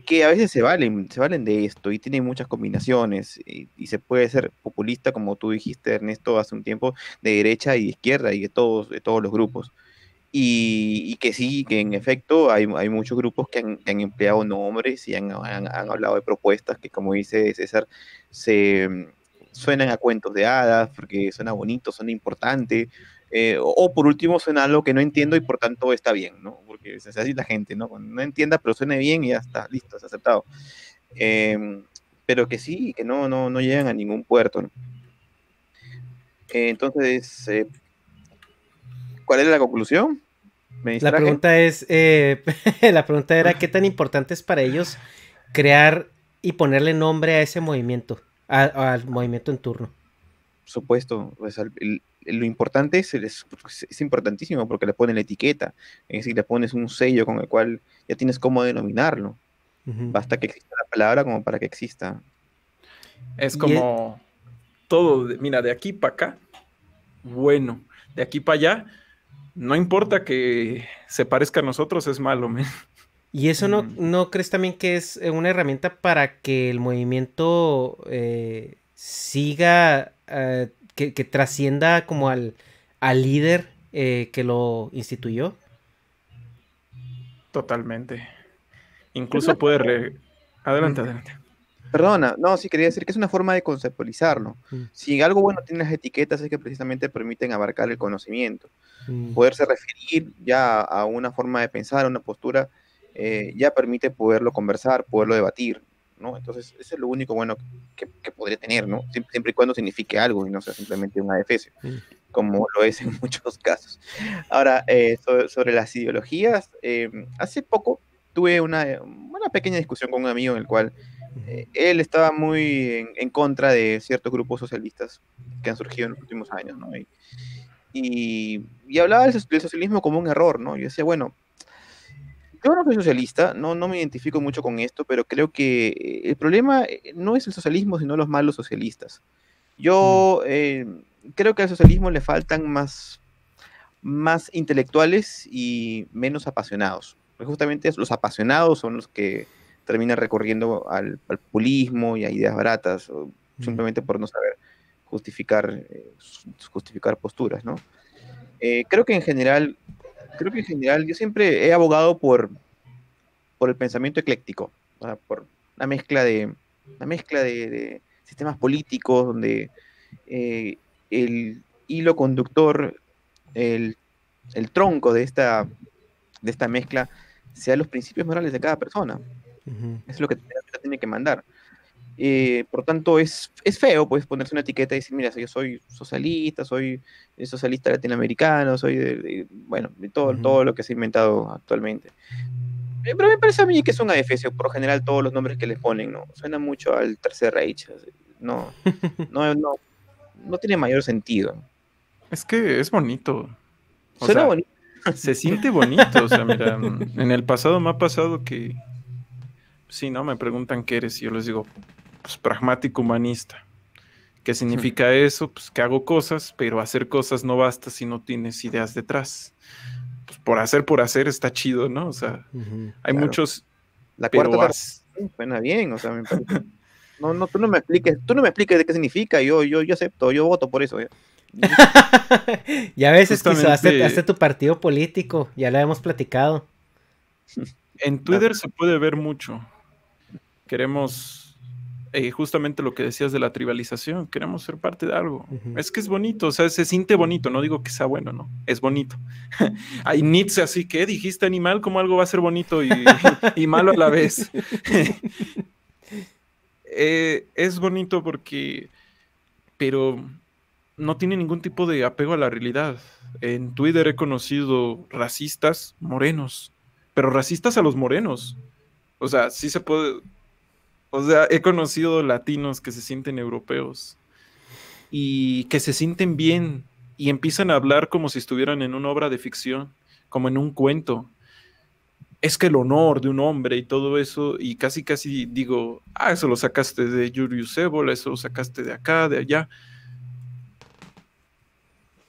Speaker 3: que a veces se valen de esto y tienen muchas combinaciones y se puede ser populista, como tú dijiste, Ernesto, hace un tiempo, de derecha y de izquierda y de todos los grupos. Y que sí, que en efecto hay muchos grupos que han empleado nombres y han hablado de propuestas que, como dice César, suenan a cuentos de hadas, porque suena bonito, suena importante, o por último suena algo que no entiendo y por tanto está bien, ¿no? Porque es así la gente, ¿no? Cuando no entienda, pero suene bien y ya está, listo, es aceptado. Pero que sí, que no llegan a ningún puerto, ¿no? Entonces, ¿cuál es la conclusión? ¿Me
Speaker 1: La
Speaker 3: distraje?
Speaker 1: pregunta es, la pregunta era, ¿qué tan importante es para ellos crear y ponerle nombre a ese movimiento, al movimiento en turno?
Speaker 3: Por supuesto, pues, lo importante es importantísimo porque le ponen la etiqueta, es decir, le pones un sello con el cual ya tienes cómo denominarlo.
Speaker 1: Ujú.
Speaker 3: Basta que exista la palabra como para que exista.
Speaker 4: Es
Speaker 1: Y
Speaker 4: como todo, mira, de aquí para acá, bueno, de aquí para allá, no importa que se parezca a nosotros, es malo, men.
Speaker 1: ¿Y eso no crees también que es una herramienta para que el movimiento siga, que trascienda como al líder que lo instituyó?
Speaker 4: Totalmente. Incluso puede... Adelante, adelante.
Speaker 3: Perdona, no, sí quería decir que es una forma de conceptualizarlo.
Speaker 1: Mm.
Speaker 3: Si algo bueno tiene las etiquetas es que precisamente permiten abarcar el conocimiento,
Speaker 1: Mm.
Speaker 3: poderse referir ya a una forma de pensar, a una postura, ya permite poderlo conversar, poderlo debatir, ¿no? Entonces, eso es lo único bueno que podría tener, ¿no? Siempre y cuando signifique algo y no sea simplemente un adefesio, como lo es en muchos casos. Ahora, sobre las ideologías, hace poco tuve una pequeña discusión con un amigo en el cual él estaba muy en contra de ciertos grupos socialistas que han surgido en los últimos años, ¿no? Y hablaba del socialismo como un error, ¿no? Yo decía, bueno, yo no soy socialista, no me identifico mucho con esto, pero creo que el problema no es el socialismo, sino los malos socialistas. Yo creo que al socialismo le faltan más intelectuales y menos apasionados. Porque justamente los apasionados son los que terminan recurriendo al populismo y a ideas baratas, o simplemente por no saber justificar posturas, ¿no? Creo que en general yo siempre he abogado por el pensamiento ecléctico, o sea, por la mezcla de sistemas políticos donde el hilo conductor, el tronco de esta mezcla sean los principios morales de cada persona. Eso es lo que tiene que mandar. Por tanto, es feo pues ponerse una etiqueta y decir, mira, yo soy socialista latinoamericano, soy bueno, de todo lo que se ha inventado actualmente. Pero me parece a mí que es un adefesio, por lo general todos los nombres que les ponen, ¿no? Suena mucho al Tercer Reich, no tiene mayor sentido.
Speaker 4: Es que es bonito. O
Speaker 3: Suena
Speaker 4: sea,
Speaker 3: bonito.
Speaker 4: se siente bonito. O sea, mira, en el pasado me ha pasado que, sí, ¿no? Me preguntan qué eres y yo les digo, pues pragmático humanista. ¿Qué significa eso? Pues que hago cosas, pero hacer cosas no basta si no tienes ideas detrás. Pues por hacer está chido, ¿no? O sea, hay
Speaker 3: Claro.
Speaker 4: muchos...
Speaker 3: La
Speaker 4: pero
Speaker 3: cuarta suena bien, o sea, me parece. No, tú no me expliques de qué significa, yo acepto, yo voto por eso.
Speaker 1: Ya ves, es que
Speaker 4: Justamente-
Speaker 1: hazte tu partido político, ya lo hemos platicado.
Speaker 4: En Twitter se puede ver mucho. Queremos, justamente lo que decías de la tribalización, queremos ser parte de algo. Es que es bonito, o sea, se siente bonito, no digo que sea bueno, no, es bonito. Hay Nietzsche, así que dijiste animal, como algo va a ser bonito y malo a la vez. Es bonito porque, pero no tiene ningún tipo de apego a la realidad. En Twitter he conocido racistas morenos, pero racistas a los morenos. O sea, sí se puede. O sea, he conocido latinos que se sienten europeos y que se sienten bien y empiezan a hablar como si estuvieran en una obra de ficción, como en un cuento. Es que el honor de un hombre y todo eso, y casi casi digo, eso lo sacaste de Julius Evola, eso lo sacaste de acá, de allá.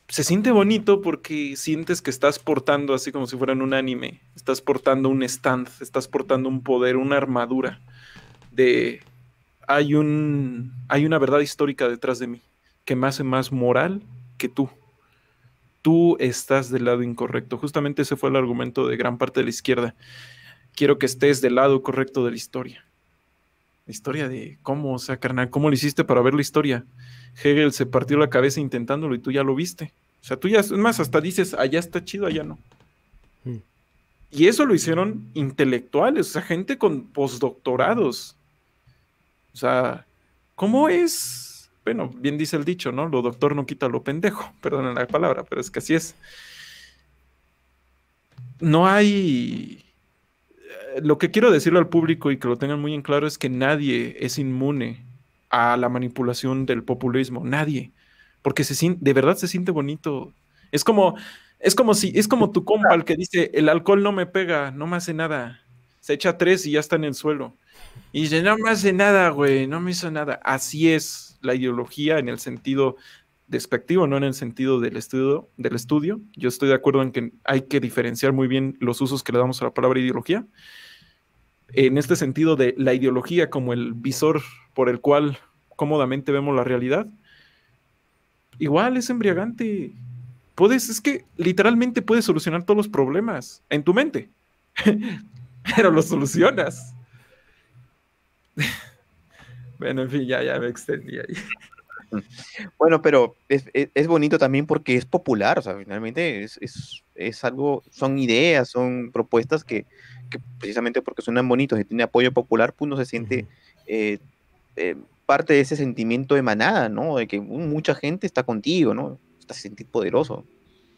Speaker 4: Se siente bonito porque sientes que estás portando, así como si fuera en un anime, estás portando un stand, estás portando un poder, una armadura de hay una verdad histórica detrás de mí que me hace más moral que tú. Tú estás del lado incorrecto. Justamente ese fue el argumento de gran parte de la izquierda. Quiero que estés del lado correcto de la historia. La historia de cómo, o sea, carnal, ¿cómo lo hiciste para ver la historia? Hegel se partió la cabeza intentándolo y tú ya lo viste. O sea, tú ya, es más, hasta dices, allá está chido, allá no. Y eso lo hicieron intelectuales, o sea, gente con postdoctorados. O sea, ¿cómo es? Bueno, bien dice el dicho, ¿no? Lo doctor no quita lo pendejo, perdón la palabra, pero es que así es. No hay... Lo que quiero decirle al público y que lo tengan muy en claro es que nadie es inmune a la manipulación del populismo, nadie, porque de verdad se siente bonito. Es como, es como tu compa el que dice, el alcohol no me pega, no me hace nada. Se echa 3 y ya está en el suelo. Y dice, no me hace nada, güey, no me hizo nada. Así es la ideología en el sentido despectivo, no en el sentido del estudio. Yo estoy de acuerdo en que hay que diferenciar muy bien los usos que le damos a la palabra ideología. En este sentido de la ideología como el visor por el cual cómodamente vemos la realidad, igual es embriagante. Es que literalmente puedes solucionar todos los problemas en tu mente, pero los solucionas. Bueno, en fin, ya me extendí ahí.
Speaker 3: Bueno, pero es bonito también porque es popular, o sea, finalmente es algo, son ideas, son propuestas que precisamente porque suenan bonitos y tiene apoyo popular, pues uno se siente parte de ese sentimiento de manada, ¿no? De que mucha gente está contigo, ¿no? Te hace sentir poderoso.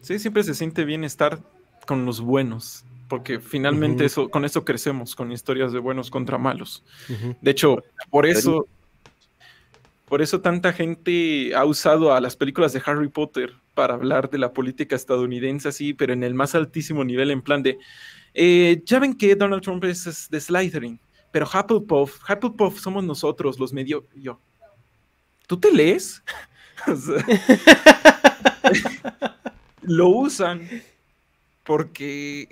Speaker 4: Sí, siempre se siente bien estar con los buenos, porque finalmente con eso crecemos, con historias de buenos contra malos. De hecho, por eso tanta gente ha usado a las películas de Harry Potter para hablar de la política estadounidense así, pero en el más altísimo nivel, en plan de, ya ven que Donald Trump es de Slytherin, pero Hufflepuff somos nosotros, los medio... Yo, ¿tú te lees? O sea, lo usan porque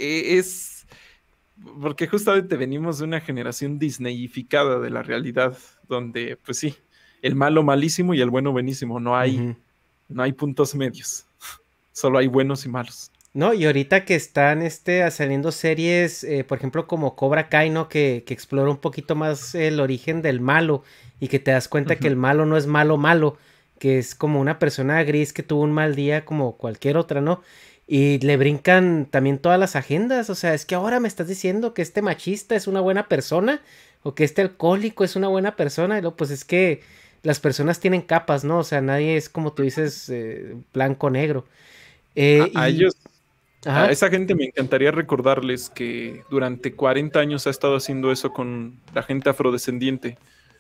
Speaker 4: porque justamente venimos de una generación disneyificada de la realidad, donde, pues sí, el malo malísimo y el bueno buenísimo. No hay puntos medios. Solo hay buenos y malos.
Speaker 1: No, y ahorita que están saliendo series, por ejemplo, como Cobra Kai, ¿no? Que explora un poquito más el origen del malo y que te das cuenta que el malo no es malo, que es como una persona gris que tuvo un mal día como cualquier otra, ¿no? Y le brincan también todas las agendas, o sea, es que ahora me estás diciendo que este machista es una buena persona o que este alcohólico es una buena persona, y luego, pues es que las personas tienen capas, ¿no? O sea, nadie es como tú dices, blanco negro.
Speaker 4: A esa gente me encantaría recordarles que durante 40 años ha estado haciendo eso con la gente afrodescendiente.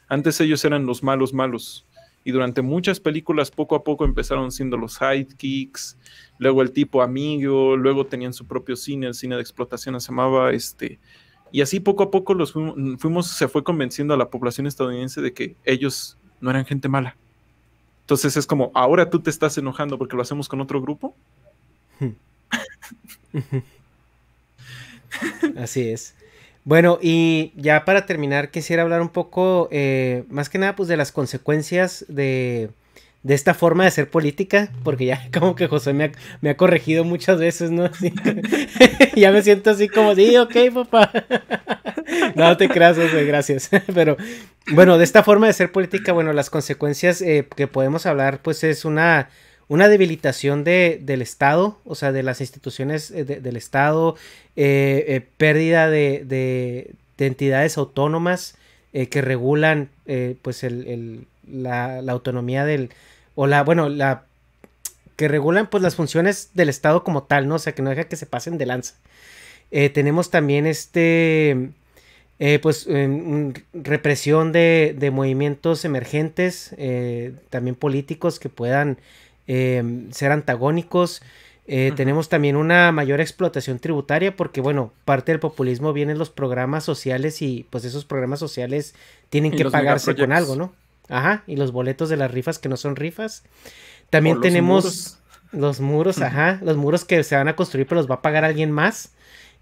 Speaker 4: Antes ellos eran los malos. Y durante muchas películas poco a poco empezaron siendo los sidekicks, luego el tipo amigo, luego tenían su propio cine, el cine de explotación se llamaba, y así poco a poco se fue convenciendo a la población estadounidense de que ellos no eran gente mala. Entonces es como, ahora tú te estás enojando porque lo hacemos con otro grupo.
Speaker 1: Así es. Bueno, y ya para terminar quisiera hablar un poco, más que nada, pues de las consecuencias de esta forma de hacer política, porque ya como que José me ha corregido muchas veces, ¿no? Así, ya me siento así como, sí, ok, papá. No te creas, José, gracias. Pero bueno, de esta forma de hacer política, bueno, las consecuencias que podemos hablar, pues es una debilitación del Estado, o sea, de las instituciones del Estado, pérdida de entidades autónomas que regulan pues la autonomía que regulan pues las funciones del Estado como tal, ¿no? O sea, que no deja que se pasen de lanza. Tenemos también Represión de movimientos emergentes, también políticos que puedan ser antagónicos. Tenemos también una mayor explotación tributaria porque, bueno, parte del populismo vienen los programas sociales y pues esos programas sociales tienen que pagarse con algo, ¿no? Ajá, y los boletos de las rifas que no son rifas. También tenemos los muros, ajá, los muros que se van a construir pero los va a pagar alguien más,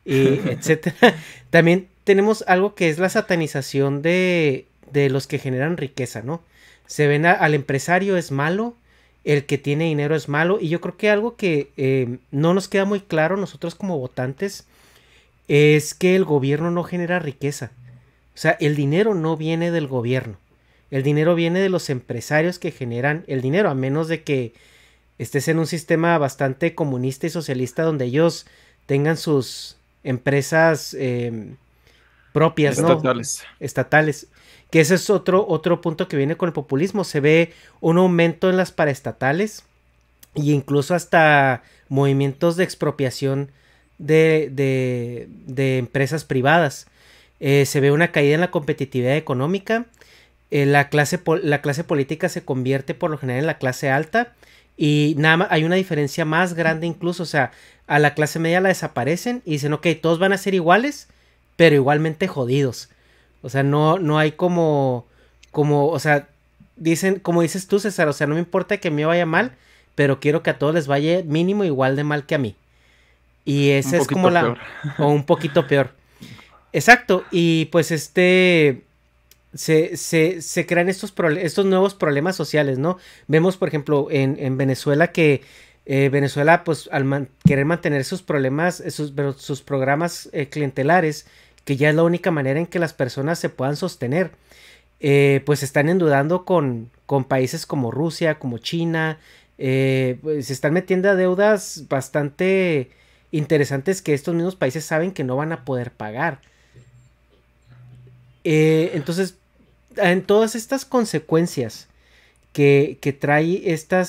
Speaker 1: etcétera. También tenemos algo que es la satanización de los que generan riqueza, ¿no? Se ven al empresario es malo, el que tiene dinero es malo, y yo creo que algo que no nos queda muy claro nosotros como votantes es que el gobierno no genera riqueza. O sea, el dinero no viene del gobierno. El dinero viene de los empresarios que generan el dinero, a menos de que estés en un sistema bastante comunista y socialista donde ellos tengan sus empresas propias, ¿no? Estatales. Que ese es otro punto que viene con el populismo. Se ve un aumento en las paraestatales e incluso hasta movimientos de expropiación de empresas privadas. Se ve una caída en la competitividad económica. La clase política se convierte por lo general en la clase alta. Y nada más, hay una diferencia más grande incluso. O sea, a la clase media la desaparecen y dicen, ok, todos van a ser iguales, pero igualmente jodidos. O sea, no hay o sea, dicen, como dices tú, César, o sea, no me importa que a mí me vaya mal, pero quiero que a todos les vaya mínimo igual de mal que a mí. Y esa es como
Speaker 4: peor.
Speaker 1: O un poquito peor. Exacto, y pues se crean estos nuevos problemas sociales, ¿no? Vemos, por ejemplo, en Venezuela que Venezuela, pues, al querer mantener sus problemas, sus programas clientelares, que ya es la única manera en que las personas se puedan sostener, pues están endeudando con países como Rusia, como China, pues se están metiendo a deudas bastante interesantes que estos mismos países saben que no van a poder pagar. Entonces, en todas estas consecuencias que trae esta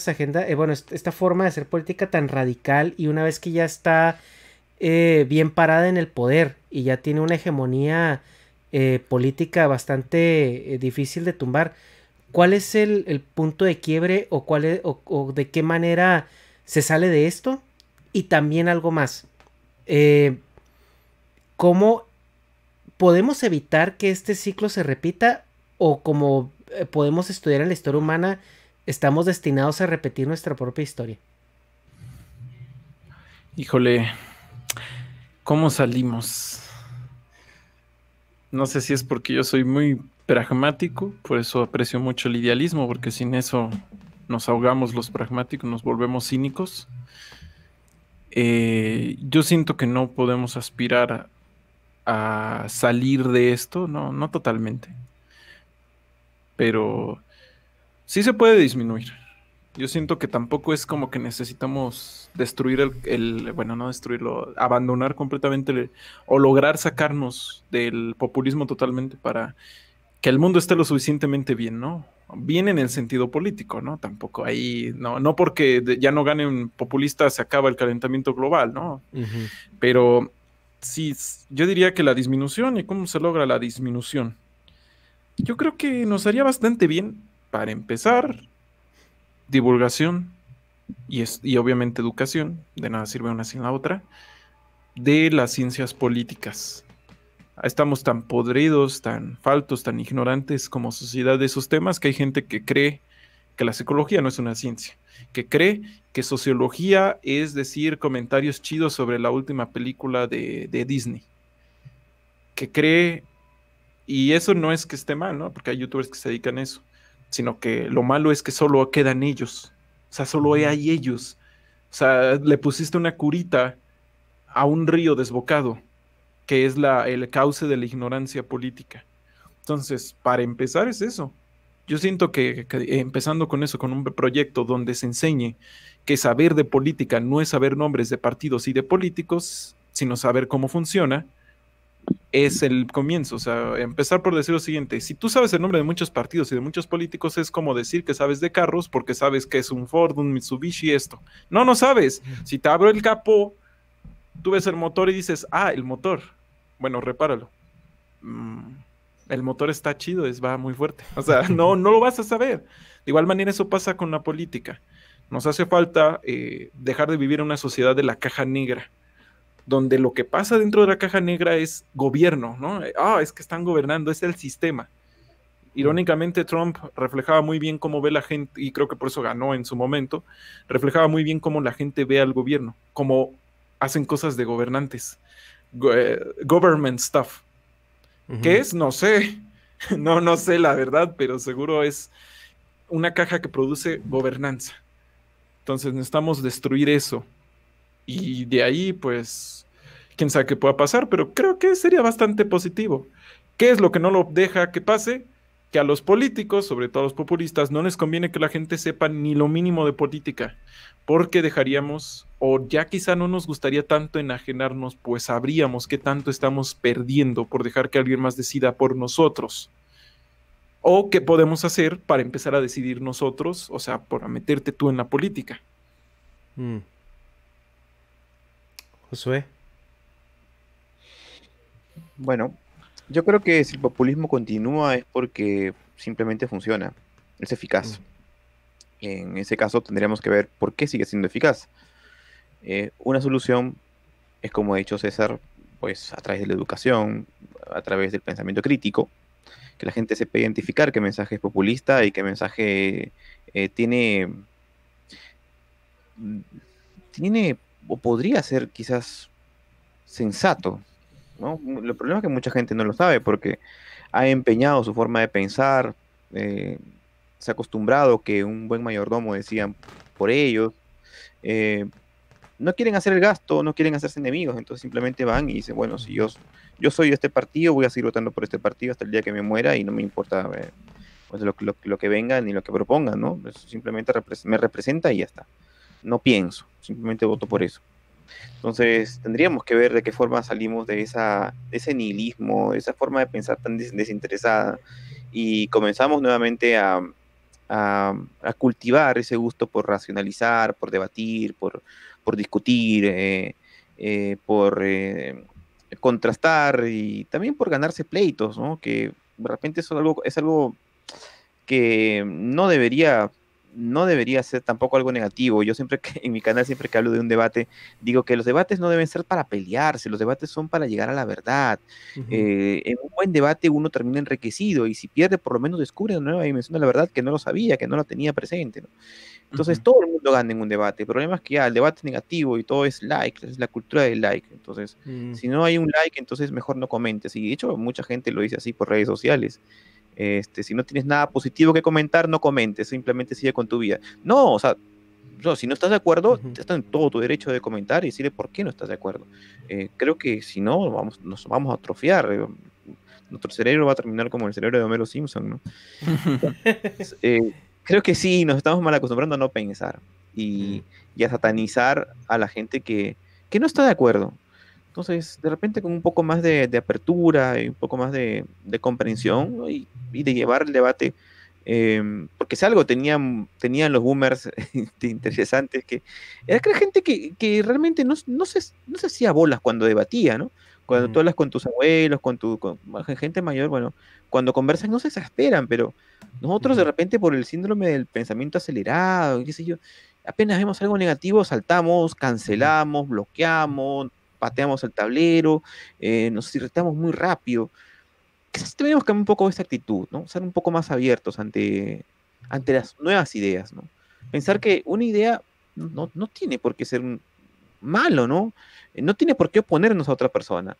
Speaker 1: forma de hacer política tan radical, y una vez que ya está bien parada en el poder y ya tiene una hegemonía política bastante difícil de tumbar, ¿cuál es el punto de quiebre o de qué manera se sale de esto? Y también algo más, ¿cómo podemos evitar que este ciclo se repita? O como podemos estudiar en la historia humana, estamos destinados a repetir nuestra propia historia.
Speaker 4: Híjole, ¿cómo salimos? No sé si es porque yo soy muy pragmático, por eso aprecio mucho el idealismo, porque sin eso nos ahogamos los pragmáticos, nos volvemos cínicos. Yo siento que no podemos aspirar a salir de esto, no totalmente, pero sí se puede disminuir. Yo siento que tampoco es como que necesitamos destruir bueno, no destruirlo, abandonar completamente o lograr sacarnos del populismo totalmente para que el mundo esté lo suficientemente bien, ¿no? Bien en el sentido político, ¿no? Tampoco ahí, no porque ya no ganen populistas se acaba el calentamiento global, ¿no?
Speaker 1: Uh-huh.
Speaker 4: Pero sí, yo diría que la disminución, ¿y cómo se logra la disminución? Yo creo que nos haría bastante bien, para empezar, divulgación y obviamente educación, de nada sirve una sin la otra, de las ciencias políticas. Estamos tan podridos, tan faltos, tan ignorantes como sociedad de esos temas que hay gente que cree que la psicología no es una ciencia, que cree que sociología es decir comentarios chidos sobre la última película de Disney, que cree, y eso no es que esté mal, ¿no? Porque hay youtubers que se dedican a eso, sino que lo malo es que solo quedan ellos, o sea, solo hay ellos, o sea, le pusiste una curita a un río desbocado, que es el cauce de la ignorancia política. Entonces, para empezar es eso. Yo siento que empezando con eso, con un proyecto donde se enseñe que saber de política no es saber nombres de partidos y de políticos, sino saber cómo funciona, es el comienzo. O sea, empezar por decir lo siguiente: si tú sabes el nombre de muchos partidos y de muchos políticos, es como decir que sabes de carros porque sabes que es un Ford, un Mitsubishi, esto. No sabes. Si te abro el capó, tú ves el motor y dices, el motor, bueno, repáralo. mm, el motor está chido, va muy fuerte. O sea, no, no lo vas a saber. De igual manera eso pasa con la política. Nos hace falta dejar de vivir en una sociedad de la caja negra, donde lo que pasa dentro de la caja negra es gobierno, ¿no? Es que están gobernando, es el sistema. Irónicamente, Trump reflejaba muy bien cómo ve la gente, y creo que por eso ganó en su momento, reflejaba muy bien cómo la gente ve al gobierno, cómo hacen cosas de gobernantes. Government stuff. ¿Qué es? No sé. No sé la verdad, pero seguro es una caja que produce gobernanza. Entonces necesitamos destruir eso. Y de ahí, pues, quién sabe qué pueda pasar, pero creo que sería bastante positivo. ¿Qué es lo que no lo deja que pase? Que a los políticos, sobre todo a los populistas, no les conviene que la gente sepa ni lo mínimo de política, porque dejaríamos, o ya quizá no nos gustaría tanto enajenarnos, pues sabríamos qué tanto estamos perdiendo por dejar que alguien más decida por nosotros. O qué podemos hacer para empezar a decidir nosotros, o sea, para meterte tú en la política.
Speaker 1: Josué.
Speaker 3: Bueno, yo creo que si el populismo continúa es porque simplemente funciona, es eficaz. En ese caso tendríamos que ver por qué sigue siendo eficaz. Una solución es, como ha dicho César, pues a través de la educación, a través del pensamiento crítico, que la gente sepa identificar qué mensaje es populista y qué mensaje tiene o podría ser quizás sensato, ¿no? El problema es que mucha gente no lo sabe porque ha empeñado su forma de pensar, se ha acostumbrado que un buen mayordomo decían por ellos, no quieren hacer el gasto, no quieren hacerse enemigos, entonces simplemente van y dicen, bueno, si yo soy de este partido, voy a seguir votando por este partido hasta el día que me muera y no me importa pues lo que vengan ni lo que propongan, ¿no? Eso simplemente me representa y ya está. No pienso, simplemente voto por eso. Entonces, tendríamos que ver de qué forma salimos de ese nihilismo, de esa forma de pensar tan desinteresada y comenzamos nuevamente a cultivar ese gusto por racionalizar, por debatir, por discutir, por contrastar y también por ganarse pleitos, ¿no? Que de repente eso es algo que no debería ser tampoco algo negativo. Yo siempre en mi canal, siempre que hablo de un debate, digo que los debates no deben ser para pelearse, los debates son para llegar a la verdad. En un buen debate uno termina enriquecido y si pierde, por lo menos descubre una nueva dimensión de la verdad que no lo sabía, que no lo tenía presente, ¿no? Entonces todo el mundo gana en un debate. El problema es que ya el debate es negativo y todo es like, es la cultura del like. Entonces, si no hay un like, entonces mejor no comentes. Y de hecho, mucha gente lo dice así por redes sociales. Si no tienes nada positivo que comentar, no comentes, simplemente sigue con tu vida. No, o sea, no, si no estás de acuerdo, estás en todo tu derecho de comentar y decirle por qué no estás de acuerdo. Creo que si no, nos vamos a atrofiar. Nuestro cerebro va a terminar como el cerebro de Homero Simpson, ¿no? Entonces, creo que sí, nos estamos mal acostumbrando a no pensar y a satanizar a la gente que no está de acuerdo. Entonces, de repente con un poco más de apertura y un poco más de comprensión, ¿no? y de llevar el debate, porque si algo tenían los boomers interesantes, que era que la gente que realmente no se hacía bolas cuando debatía, ¿no? Cuando tú hablas con tus abuelos, con gente mayor, bueno, cuando conversan no se exasperan, pero nosotros de repente por el síndrome del pensamiento acelerado, qué sé yo, apenas vemos algo negativo, saltamos, cancelamos, bloqueamos, pateamos el tablero, nos irritamos muy rápido. Quizás tenemos que cambiar un poco esa actitud, ¿no? Ser un poco más abiertos ante las nuevas ideas, ¿no? Pensar que una idea no tiene por qué ser malo, ¿no? No tiene por qué oponernos a otra persona.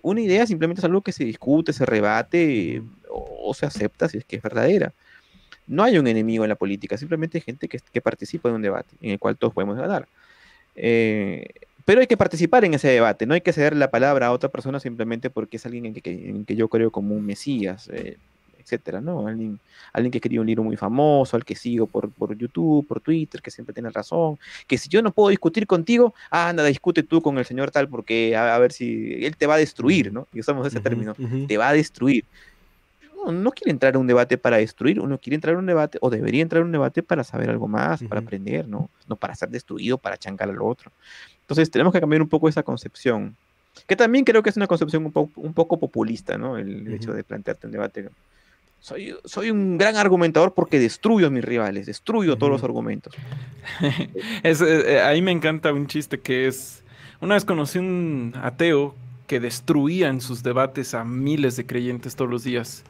Speaker 3: Una idea simplemente es algo que se discute, se rebate o se acepta si es que es verdadera. No hay un enemigo en la política, simplemente hay gente que participa en un debate en el cual todos podemos ganar. Pero hay que participar en ese debate, no hay que ceder la palabra a otra persona simplemente porque es alguien en que yo creo como un mesías, etcétera, ¿no? Alguien que escribe un libro muy famoso, al que sigo por YouTube, por Twitter, que siempre tiene razón, que si yo no puedo discutir contigo, anda, discute tú con el señor tal porque a ver si él te va a destruir, ¿no? Y usamos ese término, te va a destruir. No quiere entrar a un debate para destruir, uno quiere entrar a un debate, o debería entrar a un debate para saber algo más, para aprender, ¿no? No para ser destruido, para chancar al otro. Entonces tenemos que cambiar un poco esa concepción. Que también creo que es una concepción un poco populista, ¿no? El hecho de plantearte un debate. Soy un gran argumentador porque destruyo a mis rivales, destruyo todos los argumentos.
Speaker 4: Ahí me encanta un chiste que es, una vez conocí un ateo que destruía en sus debates a miles de creyentes todos los días.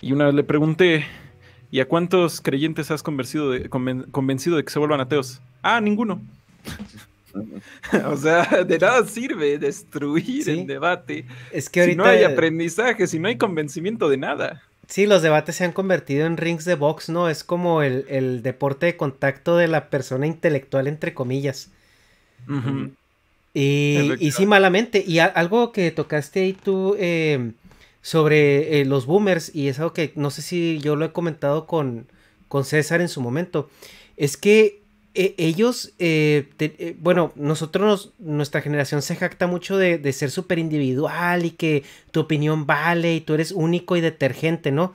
Speaker 4: Y una vez le pregunté, ¿y a cuántos creyentes has convencido de que se vuelvan ateos? Ah, ninguno. O sea, de nada sirve destruir
Speaker 1: Sí.
Speaker 4: el debate
Speaker 1: Es que
Speaker 4: si no
Speaker 1: ahorita
Speaker 4: hay aprendizaje, si no hay convencimiento de nada.
Speaker 1: sí, los debates se han convertido en rings de box, ¿no? Es como el deporte de contacto de la persona intelectual, entre comillas.
Speaker 4: Ujú.
Speaker 1: Y sí, malamente. Y algo que tocaste ahí tú sobre los boomers, y es algo que no sé si yo lo he comentado con César en su momento, es que ellos, bueno, nuestra generación se jacta mucho de ser súper individual y que tu opinión vale y tú eres único y detergente, ¿no?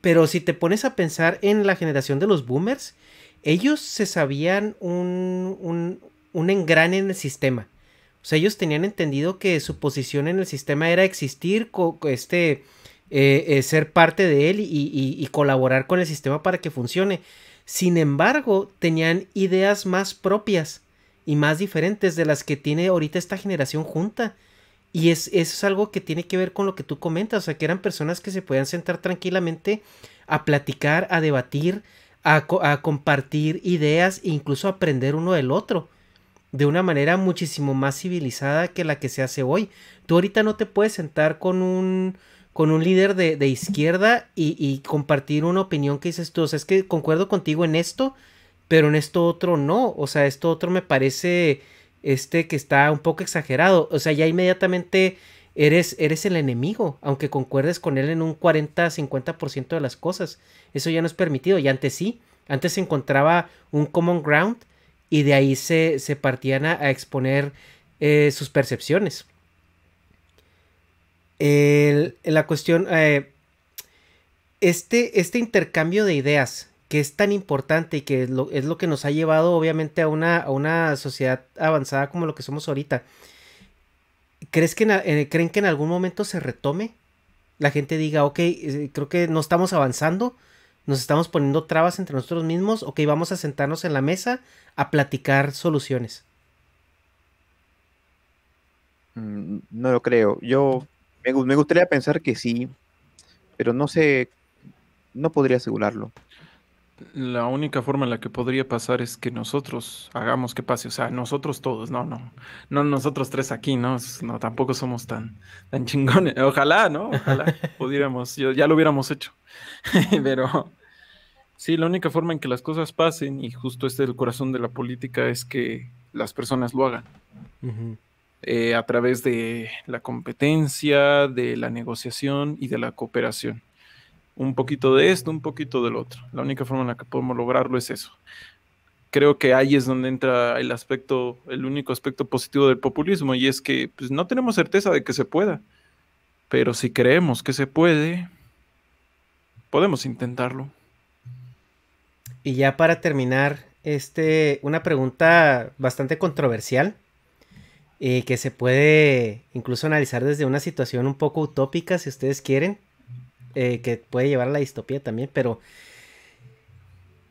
Speaker 1: Pero si te pones a pensar en la generación de los boomers, ellos se sabían un engrane en el sistema. O sea, ellos tenían entendido que su posición en el sistema era existir, ser parte de él y colaborar con el sistema para que funcione. Sin embargo, tenían ideas más propias y más diferentes de las que tiene ahorita esta generación junta. Y eso es algo que tiene que ver con lo que tú comentas. O sea, que eran personas que se podían sentar tranquilamente a platicar, a debatir, a compartir ideas e incluso aprender uno del otro de una manera muchísimo más civilizada que la que se hace hoy. Tú ahorita no te puedes sentar con un líder de izquierda y compartir una opinión que dices tú. O sea, es que concuerdo contigo en esto, pero en esto otro no. O sea, esto otro me parece que está un poco exagerado. O sea, ya inmediatamente eres el enemigo, aunque concuerdes con él en un 40-50% de las cosas. Eso ya no es permitido. Y antes sí. Antes se encontraba un common ground y de ahí se partían a exponer sus percepciones. La cuestión, este intercambio de ideas que es tan importante y que es lo que nos ha llevado obviamente a una sociedad avanzada como lo que somos ahorita. ¿Creen que en algún momento se retome? La gente diga, ok, creo que no estamos avanzando, nos estamos poniendo trabas entre nosotros mismos, ok, vamos a sentarnos en la mesa a platicar soluciones.
Speaker 3: No lo creo. Yo me gustaría pensar que sí, pero no sé, no podría asegurarlo.
Speaker 4: La única forma en la que podría pasar es que nosotros hagamos que pase, o sea, nosotros todos, no nosotros tres aquí, ¿no? No, tampoco somos tan chingones. Ojalá, ¿no? Ojalá pudiéramos, ya lo hubiéramos hecho. Pero sí, la única forma en que las cosas pasen, y justo este es el corazón de la política, es que las personas lo hagan.
Speaker 1: Uh-huh.
Speaker 4: A través de la competencia, de la negociación y de la cooperación. Un poquito de esto, un poquito del otro. La única forma en la que podemos lograrlo es eso. Creo que ahí es donde entra el único aspecto positivo del populismo, y es que pues, no tenemos certeza de que se pueda, pero si creemos que se puede, podemos intentarlo.
Speaker 1: Y ya para terminar, una pregunta bastante controversial, que se puede incluso analizar desde una situación un poco utópica, si ustedes quieren, que puede llevar a la distopía también, pero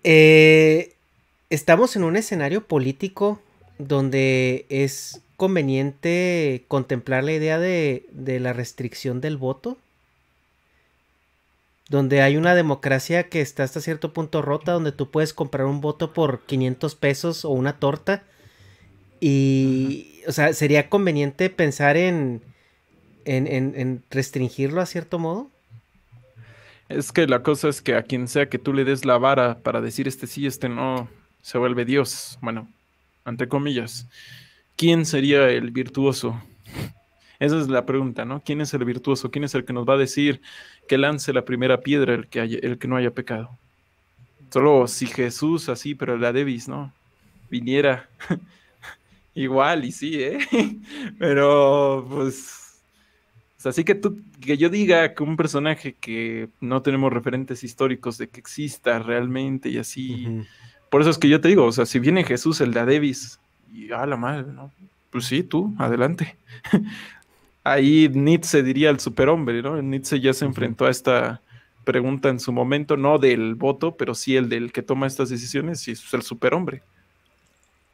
Speaker 1: estamos en un escenario político donde es conveniente contemplar la idea de la restricción del voto, donde hay una democracia que está hasta cierto punto rota, donde tú puedes comprar un voto por 500 pesos o una torta. Y, o sea, ¿sería conveniente pensar en restringirlo a cierto modo?
Speaker 4: Es que la cosa es que a quien sea que tú le des la vara para decir este sí, este no, se vuelve Dios. Bueno, entre comillas. ¿Quién sería el virtuoso? Esa es la pregunta, ¿no? ¿Quién es el virtuoso? ¿Quién es el que nos va a decir que lance la primera piedra el que no haya pecado? Solo si Jesús, así, pero la Davis, ¿no? Viniera igual, y sí, ¿eh? Pero, pues, o sea, así que yo diga que un personaje que no tenemos referentes históricos de que exista realmente y así.
Speaker 1: Uh-huh.
Speaker 4: Por eso es que yo te digo, o sea, si viene Jesús, el de Davis, y a la madre, ¿no? Pues sí, tú, adelante. Ahí Nietzsche diría el superhombre, ¿no? Nietzsche ya se enfrentó a esta pregunta en su momento, no del voto, pero sí el del que toma estas decisiones, y es el superhombre.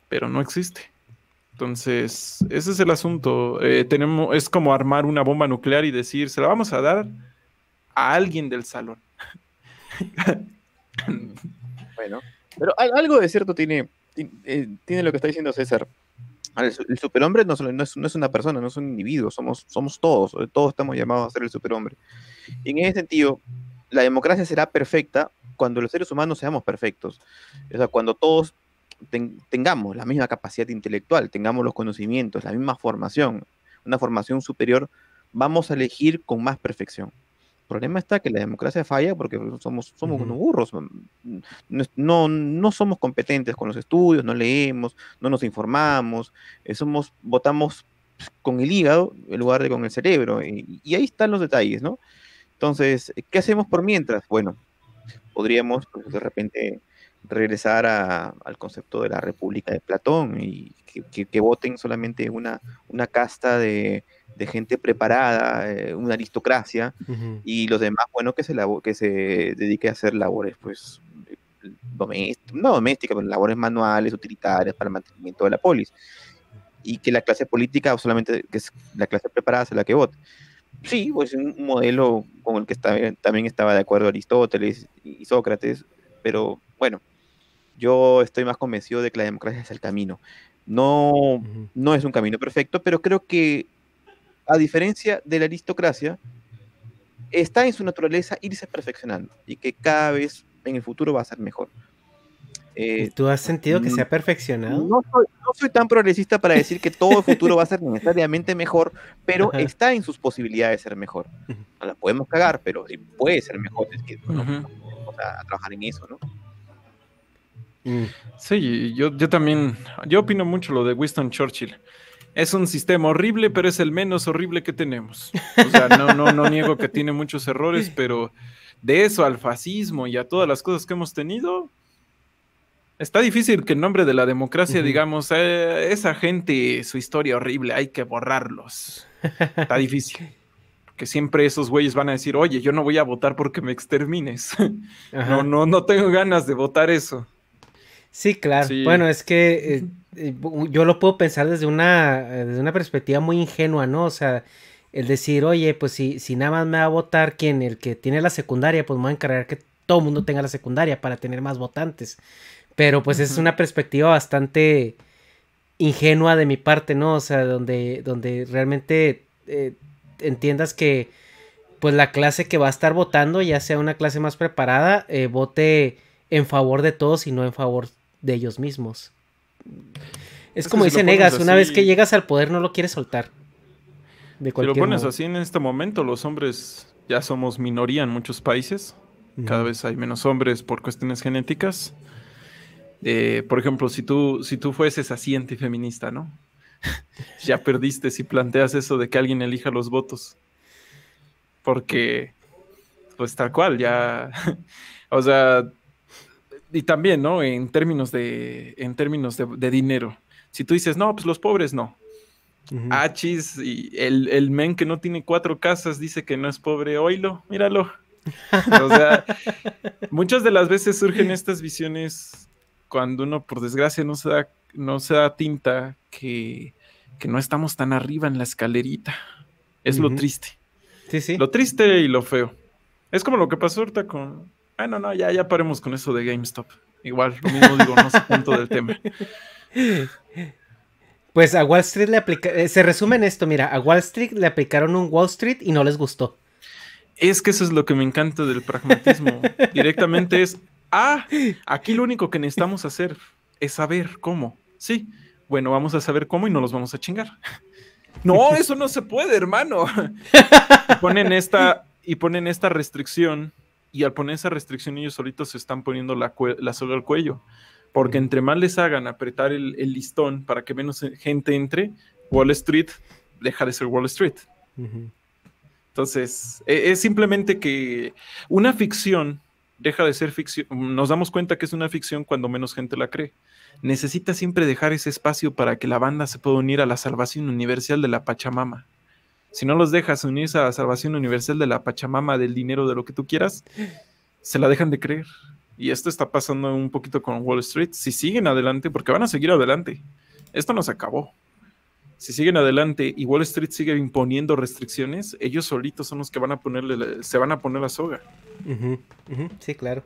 Speaker 4: Pero no existe. Entonces, ese es el asunto. Es como armar una bomba nuclear y decir, se la vamos a dar a alguien del salón.
Speaker 3: Bueno, pero algo de cierto tiene lo que está diciendo César. El superhombre no es una persona, no es un individuo, somos todos estamos llamados a ser el superhombre. Y en ese sentido, la democracia será perfecta cuando los seres humanos seamos perfectos. O sea, cuando todos tengamos la misma capacidad intelectual, tengamos los conocimientos, la misma formación, una formación superior, vamos a elegir con más perfección. El problema está que la democracia falla porque somos unos burros. No somos competentes con los estudios, no leemos, no nos informamos, votamos con el hígado en lugar de con el cerebro. Y ahí están los detalles, ¿no? Entonces, ¿qué hacemos por mientras? Bueno, podríamos pues, de repente regresar al concepto de la República de Platón y que voten solamente una casta de gente preparada, una aristocracia, y los demás, bueno, que se dedique a hacer labores, pues, no domésticas, pero labores manuales, utilitarias para el mantenimiento de la polis, y que la clase política, o solamente que es la clase preparada, sea la que vote. Sí, pues un modelo con el que también estaba de acuerdo Aristóteles y Sócrates, pero bueno, yo estoy más convencido de que la democracia es el camino. No es un camino perfecto, pero creo que, a diferencia de la aristocracia, está en su naturaleza irse perfeccionando y que cada vez en el futuro va a ser mejor.
Speaker 1: ¿Tú has sentido que se ha perfeccionado?
Speaker 3: No soy tan progresista para decir que todo el futuro va a ser necesariamente mejor, pero está en sus posibilidades de ser mejor. No la podemos cagar, pero sí puede ser mejor. Es que vamos a trabajar en eso, ¿no?
Speaker 4: Sí, yo también, yo opino mucho lo de Winston Churchill. Es un sistema horrible, pero es el menos horrible que tenemos. O sea, no niego que tiene muchos errores, pero de eso al fascismo y a todas las cosas que hemos tenido, está difícil que en nombre de la democracia digamos, esa gente, su historia horrible, hay que borrarlos. Está difícil. Porque siempre esos güeyes van a decir, oye, yo no voy a votar porque me extermines. No tengo ganas de votar eso.
Speaker 1: Sí, claro. Sí. Bueno, es que yo lo puedo pensar desde una perspectiva muy ingenua, ¿no? O sea, el decir, oye, pues si nada más me va a votar el que tiene la secundaria, pues me voy a encargar que todo el mundo tenga la secundaria para tener más votantes. Pero pues es una perspectiva bastante ingenua de mi parte, ¿no? O sea, donde realmente entiendas que pues la clase que va a estar votando, ya sea una clase más preparada, vote en favor de todos y no en favor de ellos mismos. Es como dice Negas, una vez que llegas al poder no lo quieres soltar.
Speaker 4: Si lo pones así en este momento, los hombres ya somos minoría en muchos países. Cada vez hay menos hombres por cuestiones genéticas. Por ejemplo, si tú fueses así antifeminista, ¿no? Ya perdiste si planteas eso de que alguien elija los votos. Porque, pues tal cual, ya... o sea... Y también, ¿no? En términos de dinero. Si tú dices, no, pues los pobres no. Chis, y el men que no tiene 4 casas dice que no es pobre, oílo, míralo. O sea, muchas de las veces surgen estas visiones cuando uno, por desgracia, no se da tinta que no estamos tan arriba en la escalerita. Es lo triste.
Speaker 1: Sí.
Speaker 4: Lo triste y lo feo. Es como lo que pasó ahorita con... Bueno, no, ya paremos con eso de GameStop. Igual, lo mismo digo, no sé tanto del tema.
Speaker 1: Pues a Wall Street le aplicaron... se resume en esto, mira, a Wall Street le aplicaron un Wall Street y no les gustó.
Speaker 4: Es que eso es lo que me encanta del pragmatismo. Directamente es, aquí lo único que necesitamos hacer es saber cómo. Sí, bueno, vamos a saber cómo y no los vamos a chingar. No, eso no se puede, hermano. Y ponen esta restricción. Y al poner esa restricción, ellos solitos se están poniendo la soga al cuello. Porque entre más les hagan apretar el listón para que menos gente entre, Wall Street deja de ser Wall Street. Entonces, es simplemente que una ficción deja de ser ficción, nos damos cuenta que es una ficción cuando menos gente la cree. Necesita siempre dejar ese espacio para que la banda se pueda unir a la salvación universal de la Pachamama. Si no los dejas unirse a la salvación universal de la Pachamama, del dinero, de lo que tú quieras, se la dejan de creer. Y esto está pasando un poquito con Wall Street. Si siguen adelante, porque van a seguir adelante, esto no se acabó. Si siguen adelante y Wall Street sigue imponiendo restricciones, ellos solitos son los que se van a poner la soga.
Speaker 1: Sí, claro.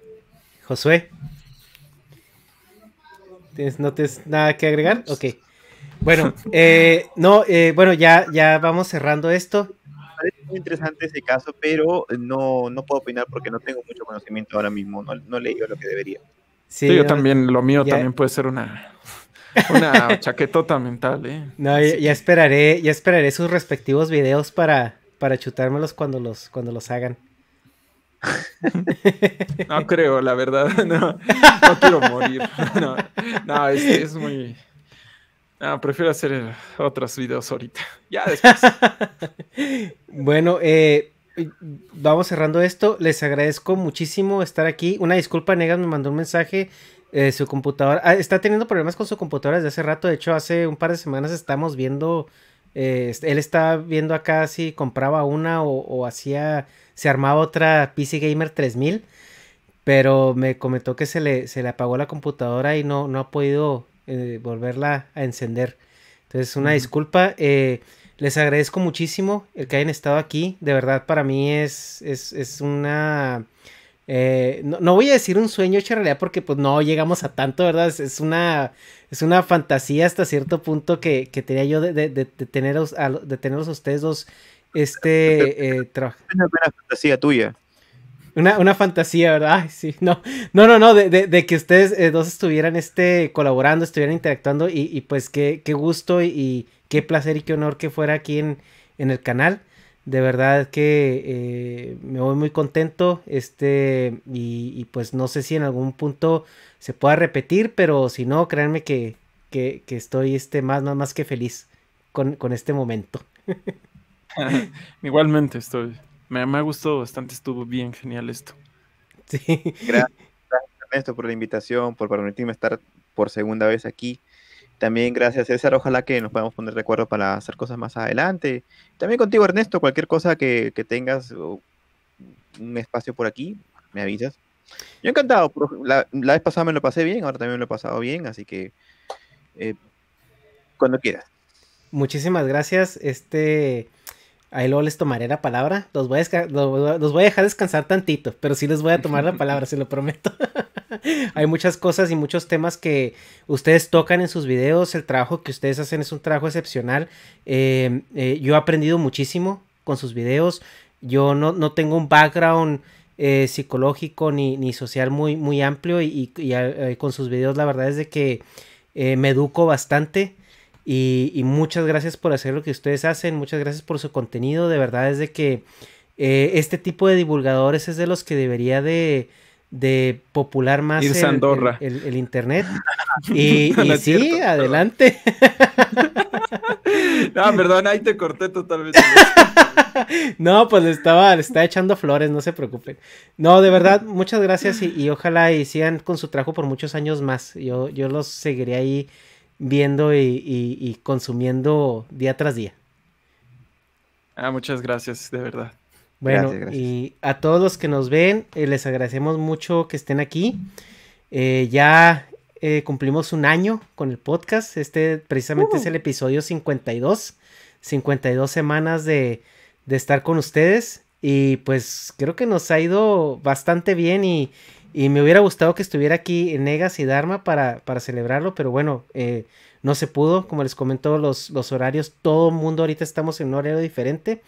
Speaker 1: Josué, ¿no tienes nada que agregar? Ok. Bueno, bueno, ya vamos cerrando esto.
Speaker 3: Parece muy interesante ese caso, pero no puedo opinar porque no tengo mucho conocimiento ahora mismo, no he leído lo que debería.
Speaker 4: Sí, yo también, lo mío también puede ser una chaquetota mental, ¿eh?
Speaker 1: No, ya esperaré sus respectivos videos para chutármelos cuando los hagan.
Speaker 4: No creo, la verdad, no quiero morir. No, es muy... No, prefiero hacer otros videos ahorita. Ya después.
Speaker 1: Bueno, vamos cerrando esto. Les agradezco muchísimo estar aquí. Una disculpa, Negas me mandó un mensaje. Su computadora está teniendo problemas con su computadora desde hace rato. De hecho, hace un par de semanas estamos viendo. Él estaba viendo acá si compraba una o se armaba otra PC Gamer 3000. Pero me comentó que se le apagó la computadora y no ha podido volverla a encender. Entonces, una disculpa. Les agradezco muchísimo el que hayan estado aquí. De verdad, para mí es una... no voy a decir un sueño hecho realidad porque pues no llegamos a tanto, ¿verdad? Es una fantasía hasta cierto punto que tenía yo de tenerlos a ustedes dos.
Speaker 3: Es una buena fantasía tuya.
Speaker 1: Una fantasía, ¿verdad? Ay, sí, no, de que ustedes dos estuvieran colaborando, estuvieran interactuando y pues qué gusto y qué placer y qué honor que fuera aquí en el canal. De verdad que me voy muy contento, y pues no sé si en algún punto se pueda repetir, pero si no, créanme que estoy más que feliz con este momento.
Speaker 4: Igualmente me ha gustado bastante, estuvo bien genial esto.
Speaker 1: Sí.
Speaker 3: Gracias Ernesto por la invitación, por permitirme estar por segunda vez aquí. También gracias César, ojalá que nos podamos poner de acuerdo para hacer cosas más adelante. También contigo Ernesto, cualquier cosa que tengas un espacio por aquí, me avisas. Yo encantado, la vez pasada me lo pasé bien, ahora también me lo he pasado bien, así que cuando quieras.
Speaker 1: Muchísimas gracias, ahí luego les tomaré la palabra, los voy a dejar descansar tantito, pero sí les voy a tomar la palabra, se lo prometo. Hay muchas cosas y muchos temas que ustedes tocan en sus videos, el trabajo que ustedes hacen es un trabajo excepcional. Yo he aprendido muchísimo con sus videos, yo no tengo un background psicológico ni social muy amplio y con sus videos la verdad es de que me educo bastante. Y muchas gracias por hacer lo que ustedes hacen, muchas gracias por su contenido, de verdad es de que este tipo de divulgadores es de los que debería de popular más el internet. Y sí, cierto, adelante.
Speaker 4: No, perdón, ahí te corté totalmente.
Speaker 1: No, pues le estaba echando flores, no se preocupen. No, de verdad, muchas gracias y ojalá y sigan con su trabajo por muchos años más. Yo los seguiré ahí viendo y consumiendo día tras día.
Speaker 4: Muchas gracias, de verdad.
Speaker 1: Bueno,
Speaker 3: gracias.
Speaker 1: Y a todos los que nos ven, les agradecemos mucho que estén aquí. Ya cumplimos un año con el podcast. Precisamente es el episodio 52. 52 semanas de estar con ustedes. Y pues creo que nos ha ido bastante bien y me hubiera gustado que estuviera aquí Negas y Dharma para celebrarlo, pero bueno, no se pudo, como les comentó los horarios, todo el mundo ahorita estamos en un horario diferente,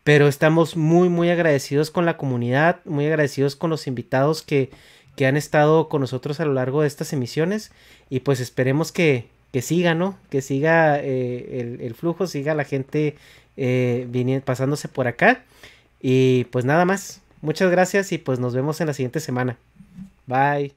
Speaker 1: pero estamos muy agradecidos con la comunidad, muy agradecidos con los invitados que han estado con nosotros a lo largo de estas emisiones y pues esperemos que siga, ¿no? Que siga el flujo, siga la gente pasándose por acá y pues nada más. Muchas gracias y pues nos vemos en la siguiente semana. Bye.